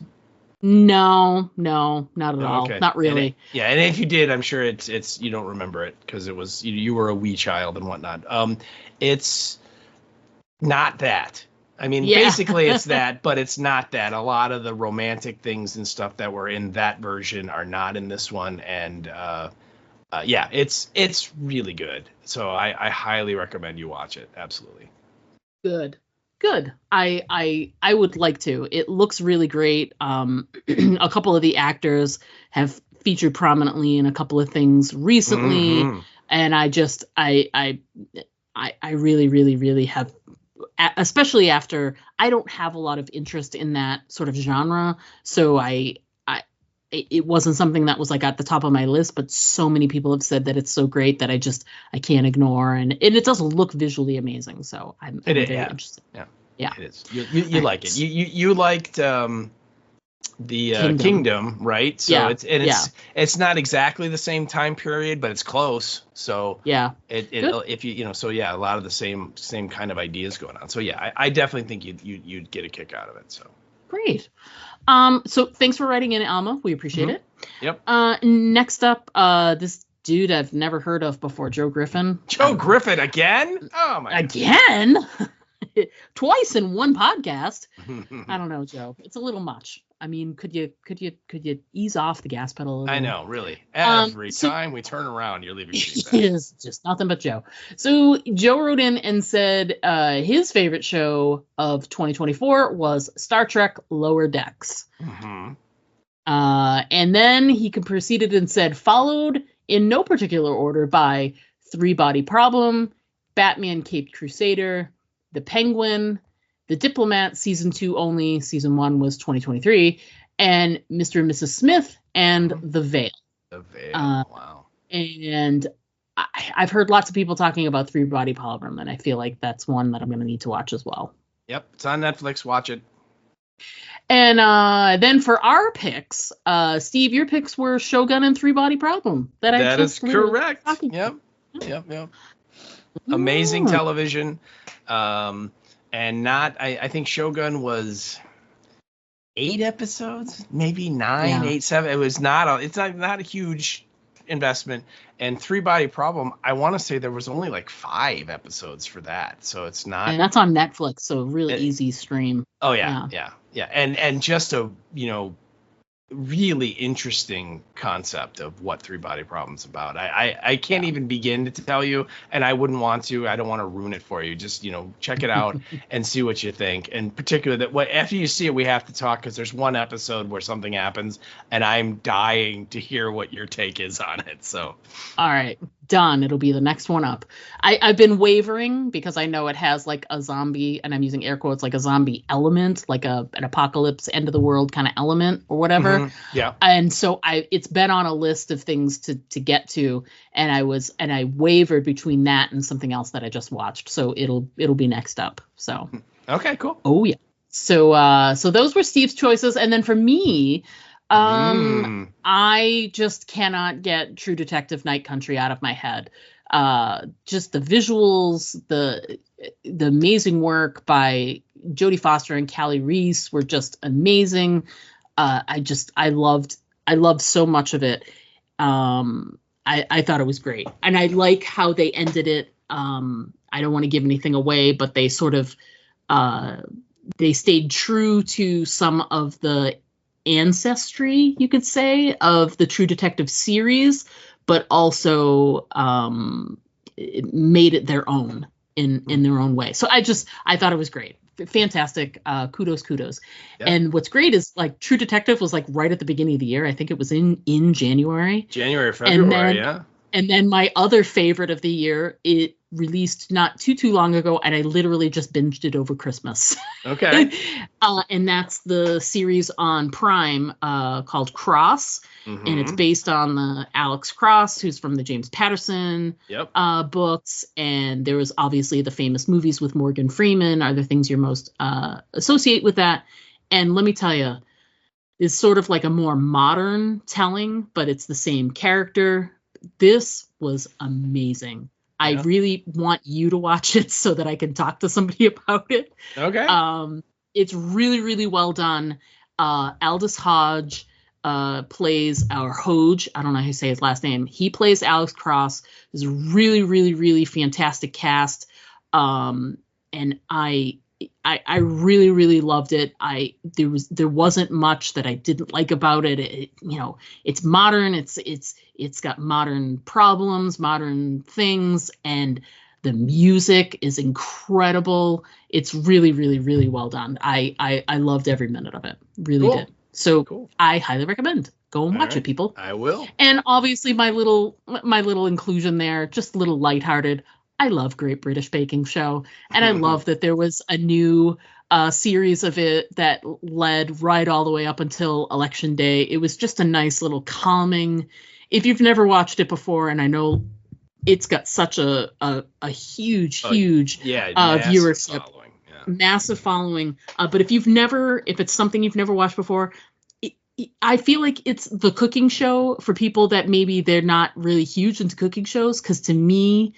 No, not at all. Okay. Not really. And if you did, I'm sure it's you don't remember it because it was you were a wee child and whatnot. It's not that. I mean, basically it's that, but it's not that. A lot of the romantic things and stuff that were in that version are not in this one, and it's really good. So I highly recommend you watch it. Absolutely. Good. I would like to. It looks really great. A couple of the actors have featured prominently in a couple of things recently, and I really, really, really have. Especially after I don't have a lot of interest in that sort of genre, so it wasn't something that was like at the top of my list, but so many people have said that it's so great that I can't ignore, and it does look visually amazing. So I'm very interested. Yeah, it is. You like it. You liked the Kingdom, right? So it's not exactly the same time period, but it's close. So if a lot of the same kind of ideas going on. So I definitely think you'd get a kick out of it. So great. So thanks for writing in, Alma. We appreciate it. Yep. Next up, this dude I've never heard of before, Joe Griffin. Griffin again? Oh my! Again? Twice in one podcast. I don't know, Joe. It's a little much. I mean, could you ease off the gas pedal a little? I know, really. Every time we turn around, you're leaving feedback. It's just nothing but Joe. So Joe wrote in and said his favorite show of 2024 was Star Trek Lower Decks. And then he proceeded and said, followed in no particular order by Three Body Problem, Batman Caped Crusader, The Penguin, The Diplomat Season 2 only, Season 1 was 2023, and Mr. and Mrs. Smith and The Veil. The Veil, wow. And I've heard lots of people talking about Three Body Problem, and I feel like that's one that I'm going to need to watch as well. Yep, it's on Netflix. Watch it. And then for our picks, Steve, your picks were Shogun and Three Body Problem. That is correct. Yep. Amazing television. And I think Shogun was 8 episodes, maybe 9, 8, 7. It was it's not a huge investment. And Three Body Problem, I want to say there was only like 5 episodes for that. So it's not. And that's on Netflix, so really easy stream. Oh yeah. And just a, really interesting concept of what Three Body Problem's about. I can't even begin to tell you, and I wouldn't want to. I don't want to ruin it for you. Just, check it out and see what you think. And particularly after you see it, we have to talk, because there's one episode where something happens, and I'm dying to hear what your take is on it. So, all right, done. It'll be the next one up. I've been wavering because I know it has like a zombie, and I'm using air quotes, like a zombie element, like an apocalypse, end of the world kind of element or whatever. Yeah. And so it's been on a list of things to get to, and I wavered between that and something else that I just watched. So it'll be next up. So okay, cool. Oh yeah. So those were Steve's choices, and then for me, I just cannot get True Detective Night Country out of my head. Just the visuals, the amazing work by Jodie Foster and Callie Reese were just amazing. I loved so much of it. I thought it was great, and I like how they ended it. I don't want to give anything away, but they sort of they stayed true to some of the ancestry, you could say, of the True Detective series, but also made it their own in their own way. So I thought it was great. Fantastic. Kudos. Yep. And what's great is like True Detective was like right at the beginning of the year. I think it was in January. February, yeah. And then my other favorite of the year, it released not too long ago, and I literally just binged it over Christmas. Okay. And that's the series on Prime called Cross. Mm-hmm. And it's based on the Alex Cross, who's from the James Patterson books. And there was obviously the famous movies with Morgan Freeman are the things you're most associate with that. And let me tell you, it's sort of like a more modern telling, but it's the same character. This was amazing. Yeah. I really want you to watch it so that I can talk to somebody about it. Okay. It's really, really well done. Aldous Hodge plays our Hodge. I don't know how to say his last name. He plays Alex Cross. It's a really, really, really fantastic cast. And I really, really loved it. There wasn't much that I didn't like about it. It's modern. It's got modern problems, modern things, and the music is incredible. It's really, really, really well done. I loved every minute of it. Really did. So cool. I highly recommend. Go and watch it, people. I will. And obviously my little inclusion there, just a little lighthearted. I love Great British Baking Show. And I love that there was a new series of it that led right all the way up until Election Day. It was just a nice little calming. If you've never watched it before, and I know it's got such a huge viewership. Following. Yeah. Massive following. But if it's something you've never watched before, I feel like it's the cooking show for people that maybe they're not really huge into cooking shows. Because to me,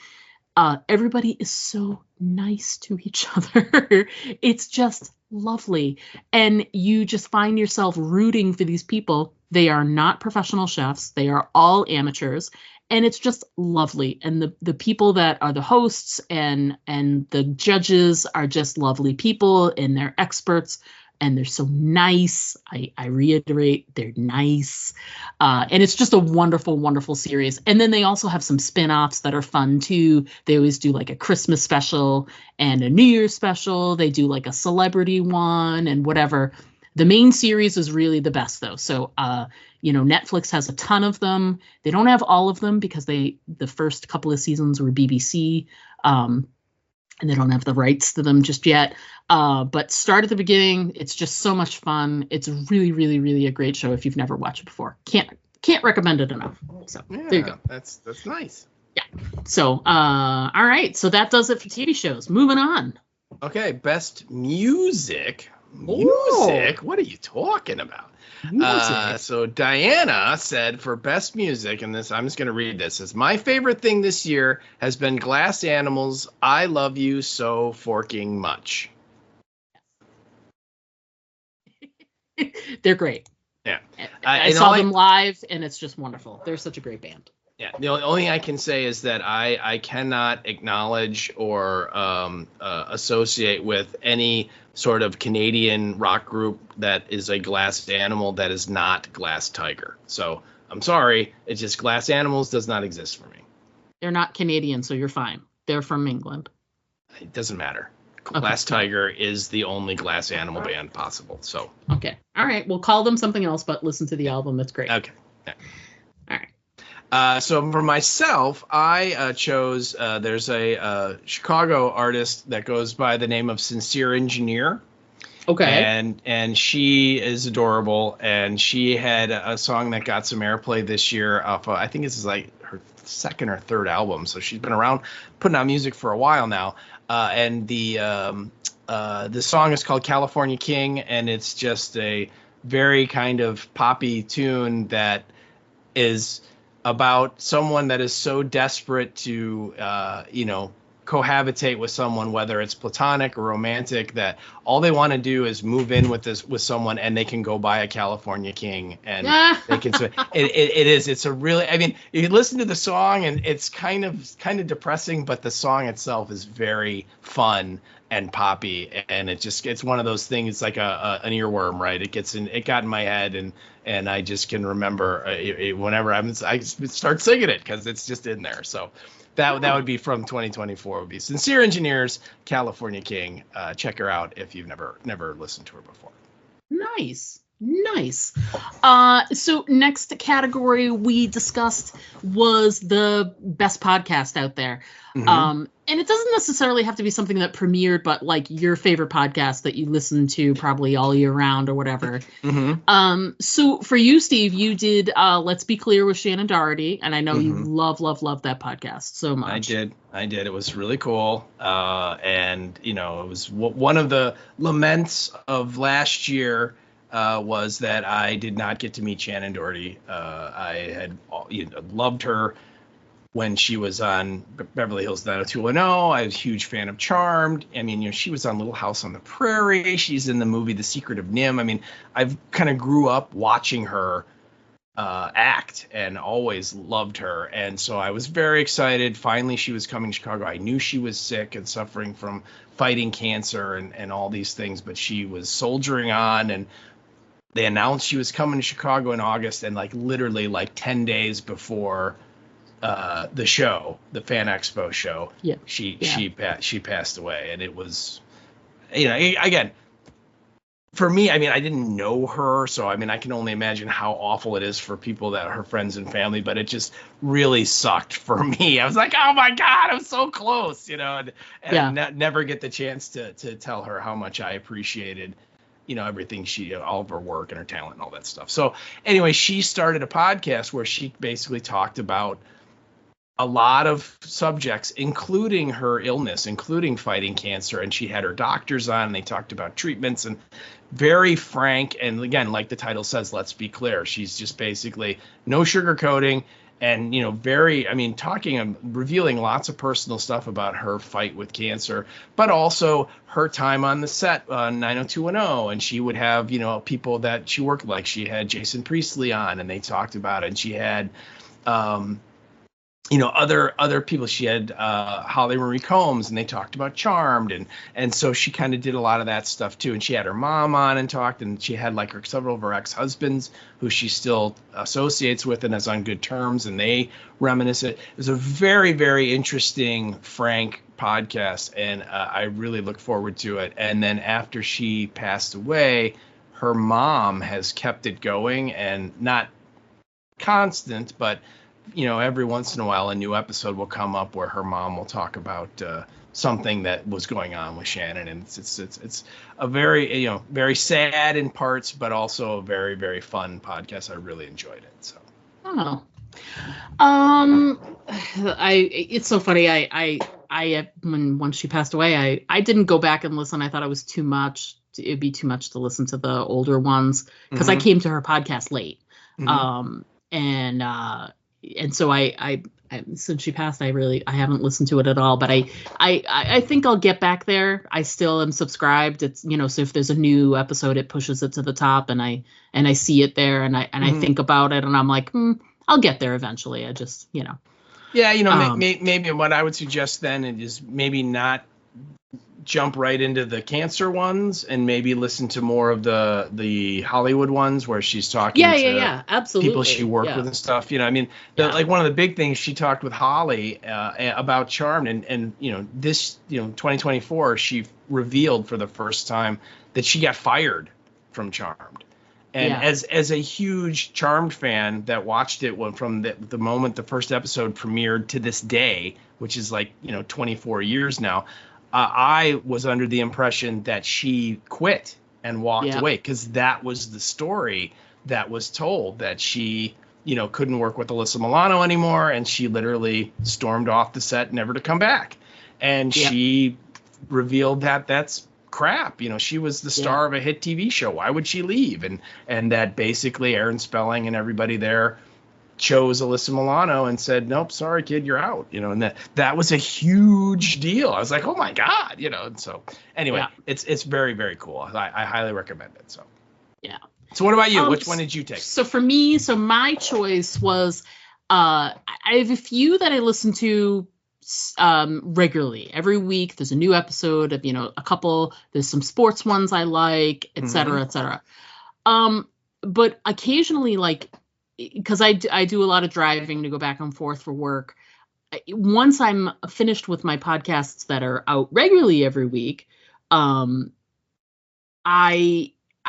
everybody is so nice to each other. It's just lovely. And you just find yourself rooting for these people. They are not professional chefs. They are all amateurs. And it's just lovely. And the people that are the hosts and the judges are just lovely people, and they're experts. And they're so nice. I reiterate, they're nice. And it's just a wonderful, wonderful series. And then they also have some spin-offs that are fun too. They always do like a Christmas special and a New Year's special. They do like a celebrity one and whatever. The main series is really the best though. So, Netflix has a ton of them. They don't have all of them because the first couple of seasons were BBC. And they don't have the rights to them just yet. But start at the beginning. It's just so much fun. It's really, really, really a great show if you've never watched it before. Can't recommend it enough. So there you go. That's nice. Yeah. So all right. So that does it for TV shows. Moving on. Okay. Best music. Music? What are you talking about? So Diana said for best music, and this I'm just going to read this, as my favorite thing this year has been Glass Animals' I Love You So Forking Much. They're great. Yeah. I saw them live, and it's just wonderful. They're such a great band. Yeah, the only thing I can say is that I cannot acknowledge or associate with any sort of Canadian rock group that is a Glass Animal that is not Glass Tiger. So I'm sorry, it's just Glass Animals does not exist for me. They're not Canadian, so you're fine. They're from England. It doesn't matter. Okay. Glass Tiger is the only Glass Animal band possible. So okay, all right, we'll call them something else, but listen to the album. It's great. Okay. Yeah. All right. So for myself, I chose, there's a Chicago artist that goes by the name of Sincere Engineer. Okay. And she is adorable. And she had a song that got some airplay this year off, I think this is like her second or third album. So she's been around putting out music for a while now. And the song is called California King. And it's just a very kind of poppy tune that is about someone that is so desperate to, cohabitate with someone, whether it's platonic or romantic, that all they want to do is move in with someone, and they can go buy a California King, and they can. It's a really. I mean, you listen to the song, and it's kind of depressing, but the song itself is very fun and poppy, and it's one of those things. It's like an earworm, right? It got in my head, and I just can remember whenever I start singing it because it's just in there. So that would be from 2024. Would be Sincere Engineers, California King. Check her out if you've never listened to her before. Nice. So next category we discussed was the best podcast out there. Mm-hmm. And it doesn't necessarily have to be something that premiered, but like your favorite podcast that you listen to probably all year round or whatever. Mm-hmm. So for you, Steve, you did Let's Be Clear with Shannon Doherty, and I know you love that podcast so much. I did. It was really cool. And it was one of the laments of last year. Was that I did not get to meet Shannon Doherty. I had loved her when she was on Beverly Hills 90210. I was a huge fan of Charmed. I mean, she was on Little House on the Prairie. She's in the movie The Secret of Nim. I mean, I've kind of grew up watching her act and always loved her. And so I was very excited. Finally, she was coming to Chicago. I knew she was sick and suffering from fighting cancer and all these things, but she was soldiering on, and they announced she was coming to Chicago in August, and literally 10 days before the show, the Fan Expo show, she passed away. And it was, again, for me, I mean, I didn't know her, so I mean, I can only imagine how awful it is for people that are her friends and family, but it just really sucked for me. I was like, oh my God, I'm so close, and never get the chance to tell her how much I appreciated everything all of her work and her talent and all that stuff. So anyway, she started a podcast where she basically talked about a lot of subjects, including her illness, including fighting cancer. And she had her doctors on, and they talked about treatments, and very frank. And again, like the title says, let's be clear. She's just basically no sugarcoating. And, talking and revealing lots of personal stuff about her fight with cancer, but also her time on the set on 90210. And she would have, people that she worked like. She had Jason Priestley on, and they talked about it. And she had, other people. She had Holly Marie Combs, and they talked about Charmed, and so she kind of did a lot of that stuff too. And she had her mom on and talked, and she had several of her ex-husbands who she still associates with and is on good terms, and they reminisce it. It was a very, very interesting, frank podcast, and I really look forward to it. And then after she passed away, her mom has kept it going, and not constant, but every once in a while, a new episode will come up where her mom will talk about something that was going on with Shannon, and it's a very very sad in parts, but also a very, very fun podcast. I really enjoyed it. So. Oh. It's so funny. I once she passed away, I didn't go back and listen. I thought it was too much. It'd be too much to listen to the older ones because I came to her podcast late. And so I since she passed, I haven't listened to it at all, but I think I'll get back there. I still am subscribed. It's, so if there's a new episode, it pushes it to the top, and I see it there, and I think about it, and I'm like, I'll get there eventually. I just, Yeah, maybe what I would suggest then is maybe not jump right into the cancer ones and maybe listen to more of the Hollywood ones where she's talking to absolutely. people she worked with and stuff. Like one of the big things she talked with Holly about Charmed and this 2024 she revealed for the first time that she got fired from Charmed. And as a huge Charmed fan that watched it from the moment the first episode premiered to this day, which is 24 years now, I was under the impression that she quit and walked away because that was the story that was told, that she, couldn't work with Alyssa Milano anymore. And she literally stormed off the set, never to come back. And she revealed that that's crap. She was the star of a hit TV show. Why would she leave? And that basically Aaron Spelling and everybody there chose Alyssa Milano and said, nope, sorry, kid, you're out. And that was a huge deal. I was like, oh my God, and so anyway, it's very, very cool. I highly recommend it. So, yeah. So what about you? Which one did you take? So for me, my choice was, I have a few that I listen to regularly. Every week there's a new episode of, a couple, there's some sports ones I like, et cetera, et cetera. But occasionally, because I do a lot of driving to go back and forth for work. Once I'm finished with my podcasts that are out regularly every week, I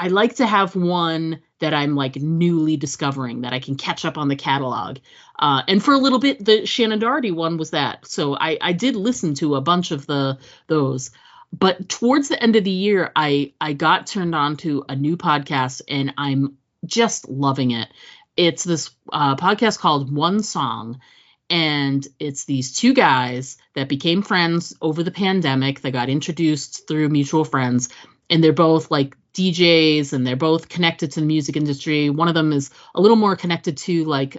like to have one that I'm newly discovering that I can catch up on the catalog. And for a little bit, the Shannon Doherty one was that. So I did listen to a bunch of those. But towards the end of the year, I got turned on to a new podcast and I'm just loving it. It's this podcast called One Song, and it's these two guys that became friends over the pandemic. They got introduced through mutual friends, and they're both DJs, and they're both connected to the music industry. One of them is a little more connected to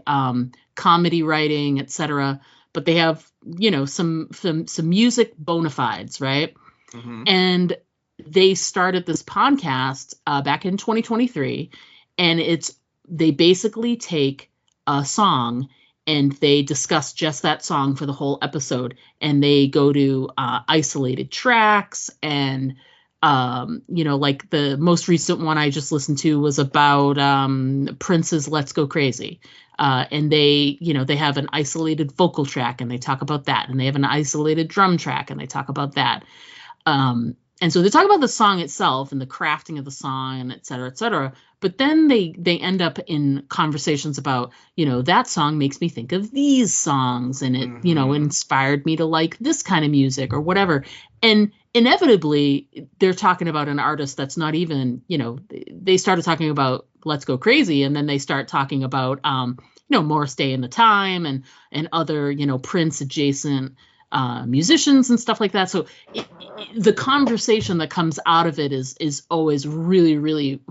comedy writing, etc. But they have, some music bona fides, right? Mm-hmm. And they started this podcast back in 2023, and they basically take a song and they discuss just that song for the whole episode. And they go to isolated tracks and, the most recent one I just listened to was about Prince's Let's Go Crazy. And they have an isolated vocal track and they talk about that. And they have an isolated drum track and they talk about that. And so they talk about the song itself and the crafting of the song, and et cetera, et cetera. But then they end up in conversations about, that song makes me think of these songs and it, inspired me to like this kind of music or whatever. And inevitably, they're talking about an artist that's not even, they started talking about Let's Go Crazy. And then they start talking about, Morris Day and the Time and other, Prince adjacent musicians and stuff like that. So the conversation that comes out of it is always really, really,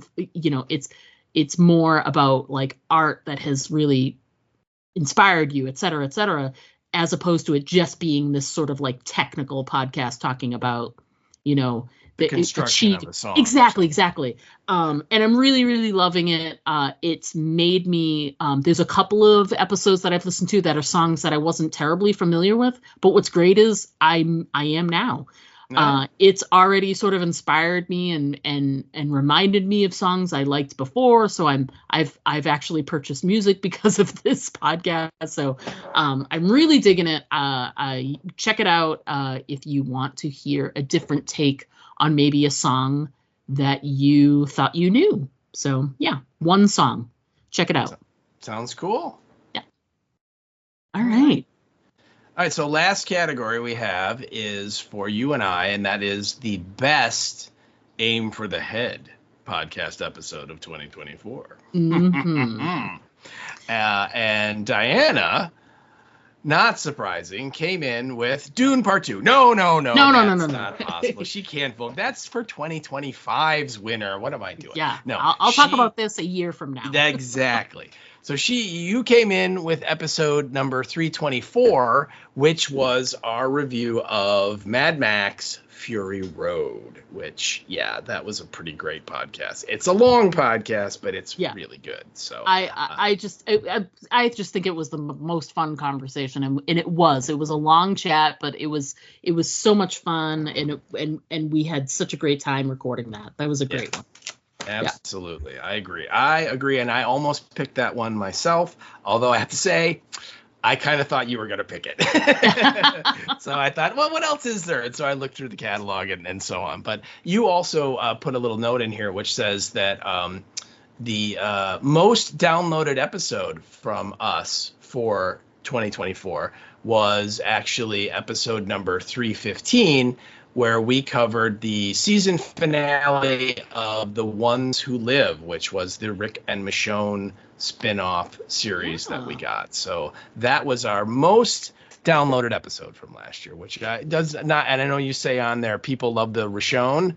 it's more about art that has really inspired you, et cetera, as opposed to it just being this sort of technical podcast talking about, the construction of the song. Exactly. And I'm really, really loving it. It's made me, there's a couple of episodes that I've listened to that are songs that I wasn't terribly familiar with, but what's great is I am now. No. It's already sort of inspired me and reminded me of songs I liked before. So I've actually purchased music because of this podcast. So I'm really digging it. Check it out if you want to hear a different take on maybe a song that you thought you knew. So yeah, One Song. Check it out. Sounds cool. Yeah. All right. All right, so last category we have is for you and I, and that is the best Aim for the Head podcast episode of 2024. Mm-hmm. And Diana, not surprising, came in with Dune Part 2. No. That's not possible. She can't vote. That's for 2025's winner. What am I doing? Yeah, no. I'll talk about this a year from now. Exactly. So you came in with episode number 324, which was our review of Mad Max Fury Road, which, yeah, that was a pretty great podcast. It's a long podcast, but it's really good. So I just think it was the most fun conversation, and it was a long chat, but it was so much fun, and we had such a great time recording that. That was a great one. Absolutely. Yeah. I agree. And I almost picked that one myself, although I have to say, I kind of thought you were going to pick it. So I thought, well, what else is there? And so I looked through the catalog and so on. But you also put a little note in here which says that the most downloaded episode from us for 2024 was actually episode number 315, where we covered the season finale of The Ones Who Live, which was the Rick and Michonne spin-off series that we got. So that was our most downloaded episode from last year, which does not, and I know you say on there, people love the Michonne.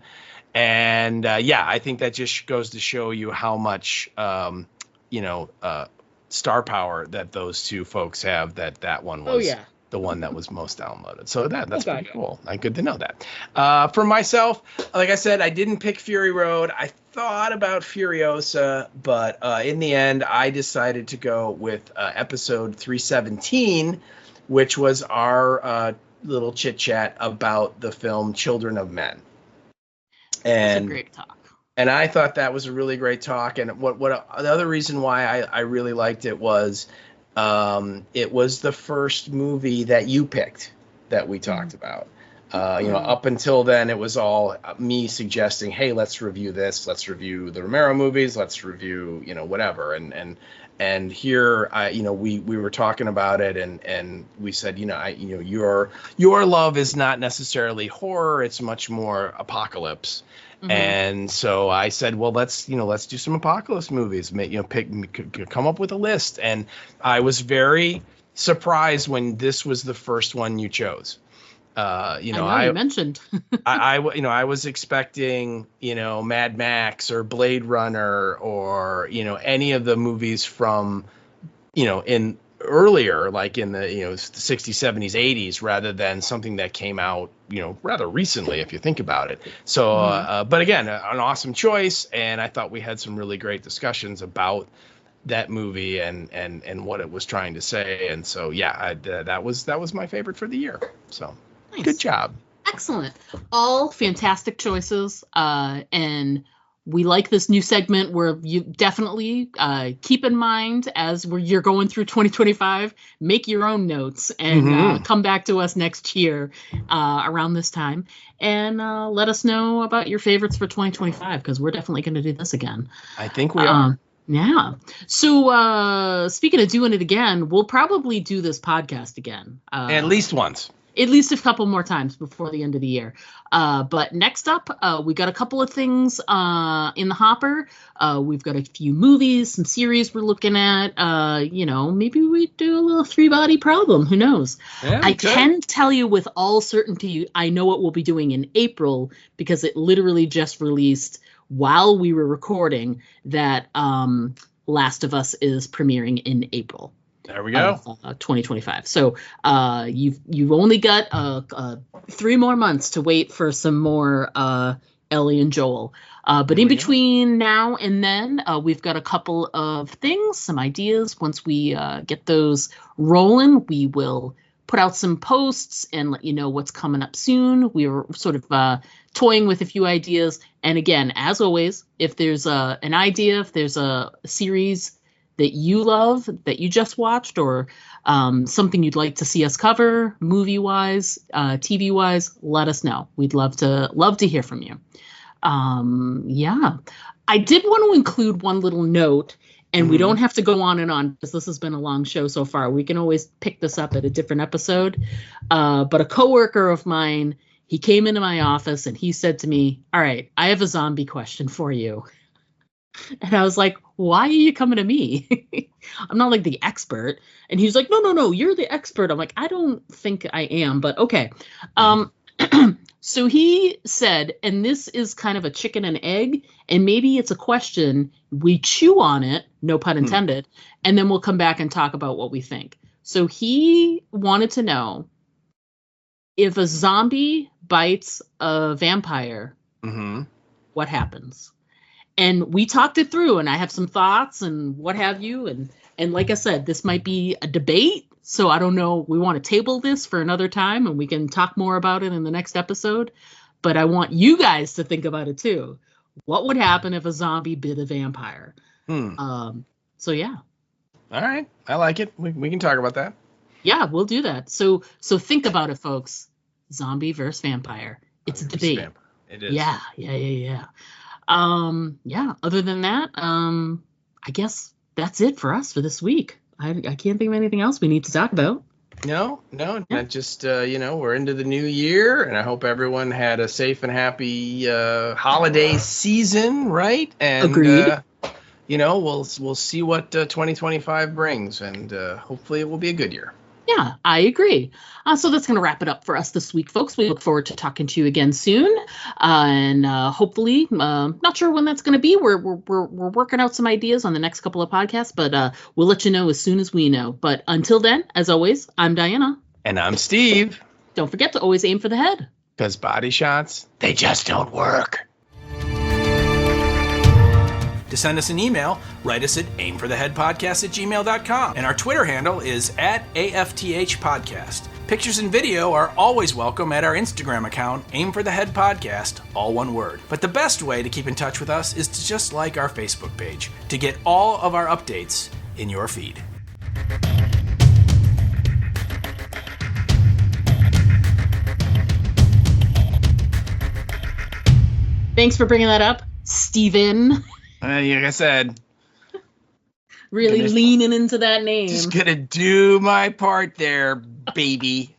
And I think that just goes to show you how much, star power that those two folks have, that one was the one that was most downloaded. So that's pretty cool. Good to know that. For myself, like I said, I didn't pick Fury Road. I thought about Furiosa, but in the end, I decided to go with episode 317, which was our little chit chat about the film Children of Men. And it's a great talk. And I thought that was a really great talk. And what the other reason why I really liked it was the first movie that you picked that we talked about. Up until then, it was all me suggesting, hey, let's review this. Let's review the Romero movies. Let's review, whatever. And here, we were talking about it, and we said, your love is not necessarily horror. It's much more apocalypse. Mm-hmm. And so I said, well, let's do some apocalypse movies. Come up with a list. And I was very surprised when this was the first one you chose. You mentioned. I was expecting, Mad Max or Blade Runner or, any of the movies from, in earlier, like in the, 60s, 70s, 80s, rather than something that came out, rather recently, if you think about it. So, but again, an awesome choice. And I thought we had some really great discussions about that movie and what it was trying to say. And so, that was my favorite for the year. So. Nice. Good job. Excellent. All fantastic choices. And we like this new segment where you definitely keep in mind as you're going through 2025, make your own notes and come back to us next year around this time and let us know about your favorites for 2025, because we're definitely going to do this again. I think we are. Yeah. So speaking of doing it again, we'll probably do this podcast again. At least once. At least a couple more times before the end of the year. But next up, we got a couple of things in the hopper. We've got a few movies, some series we're looking at. Maybe we do a little three-body problem. Who knows? Yeah, I can tell you with all certainty, I know what we'll be doing in April, because it literally just released while we were recording that Last of Us is premiering in April. There we go. 2025. So you've only got 3 more months to wait for some more Ellie and Joel. But in between now and then, we've got a couple of things, some ideas. Once we get those rolling, we will put out some posts and let you know what's coming up soon. We were sort of toying with a few ideas. And again, as always, if there's an idea, if there's a series that you love, that you just watched, or something you'd like to see us cover, movie-wise, TV-wise, let us know. We'd love to hear from you. I did want to include one little note, and we don't have to go on and on, because this has been a long show so far. We can always pick this up at a different episode. But a coworker of mine, he came into my office and he said to me, "All right, I have a zombie question for you." And I was like, "Why are you coming to me? I'm not like the expert." And he was like, No, you're the expert. I'm like, I don't think I am, but okay. So he said, and this is kind of a chicken and egg, and maybe it's a question. We chew on it, no pun intended, and then we'll come back and talk about what we think. So he wanted to know, if a zombie bites a vampire, Mm-hmm. what happens? And we talked it through, and I have some thoughts and what have you. And like I said, this might be a debate. So I don't know. We want to table this for another time, and we can talk more about it in the next episode. But I want you guys to think about it too. What would happen if a zombie bit a vampire? So yeah. All right. I like it. We can talk about that. Yeah, we'll do that. So think about it, folks. Zombie versus vampire. It's a debate. It is. Yeah. Yeah. Other than that, I guess that's it for us for this week. I can't think of anything else we need to talk about. No, not just, we're into the new year, and I hope everyone had a safe and happy holiday season, right? And, Agreed. We'll see what 2025 brings, and hopefully it will be a good year. Yeah, I agree. So that's going to wrap it up for us this week, folks. We look forward to talking to you again soon, and hopefully, not sure when that's going to be. We're working out some ideas on the next couple of podcasts, but we'll let you know as soon as we know. But until then, as always, I'm Diana, and I'm Steve. Don't forget to always aim for the head, because body shots, they just don't work. To send us an email, write us at aimfortheheadpodcast@gmail.com. And our Twitter handle is @AFTHpodcast. Pictures and video are always welcome at our Instagram account, aimfortheheadpodcast, all one word. But the best way to keep in touch with us is to just like our Facebook page to get all of our updates in your feed. Thanks for bringing that up, Steven. Like I said, really leaning into that name. Just gonna do my part there, baby.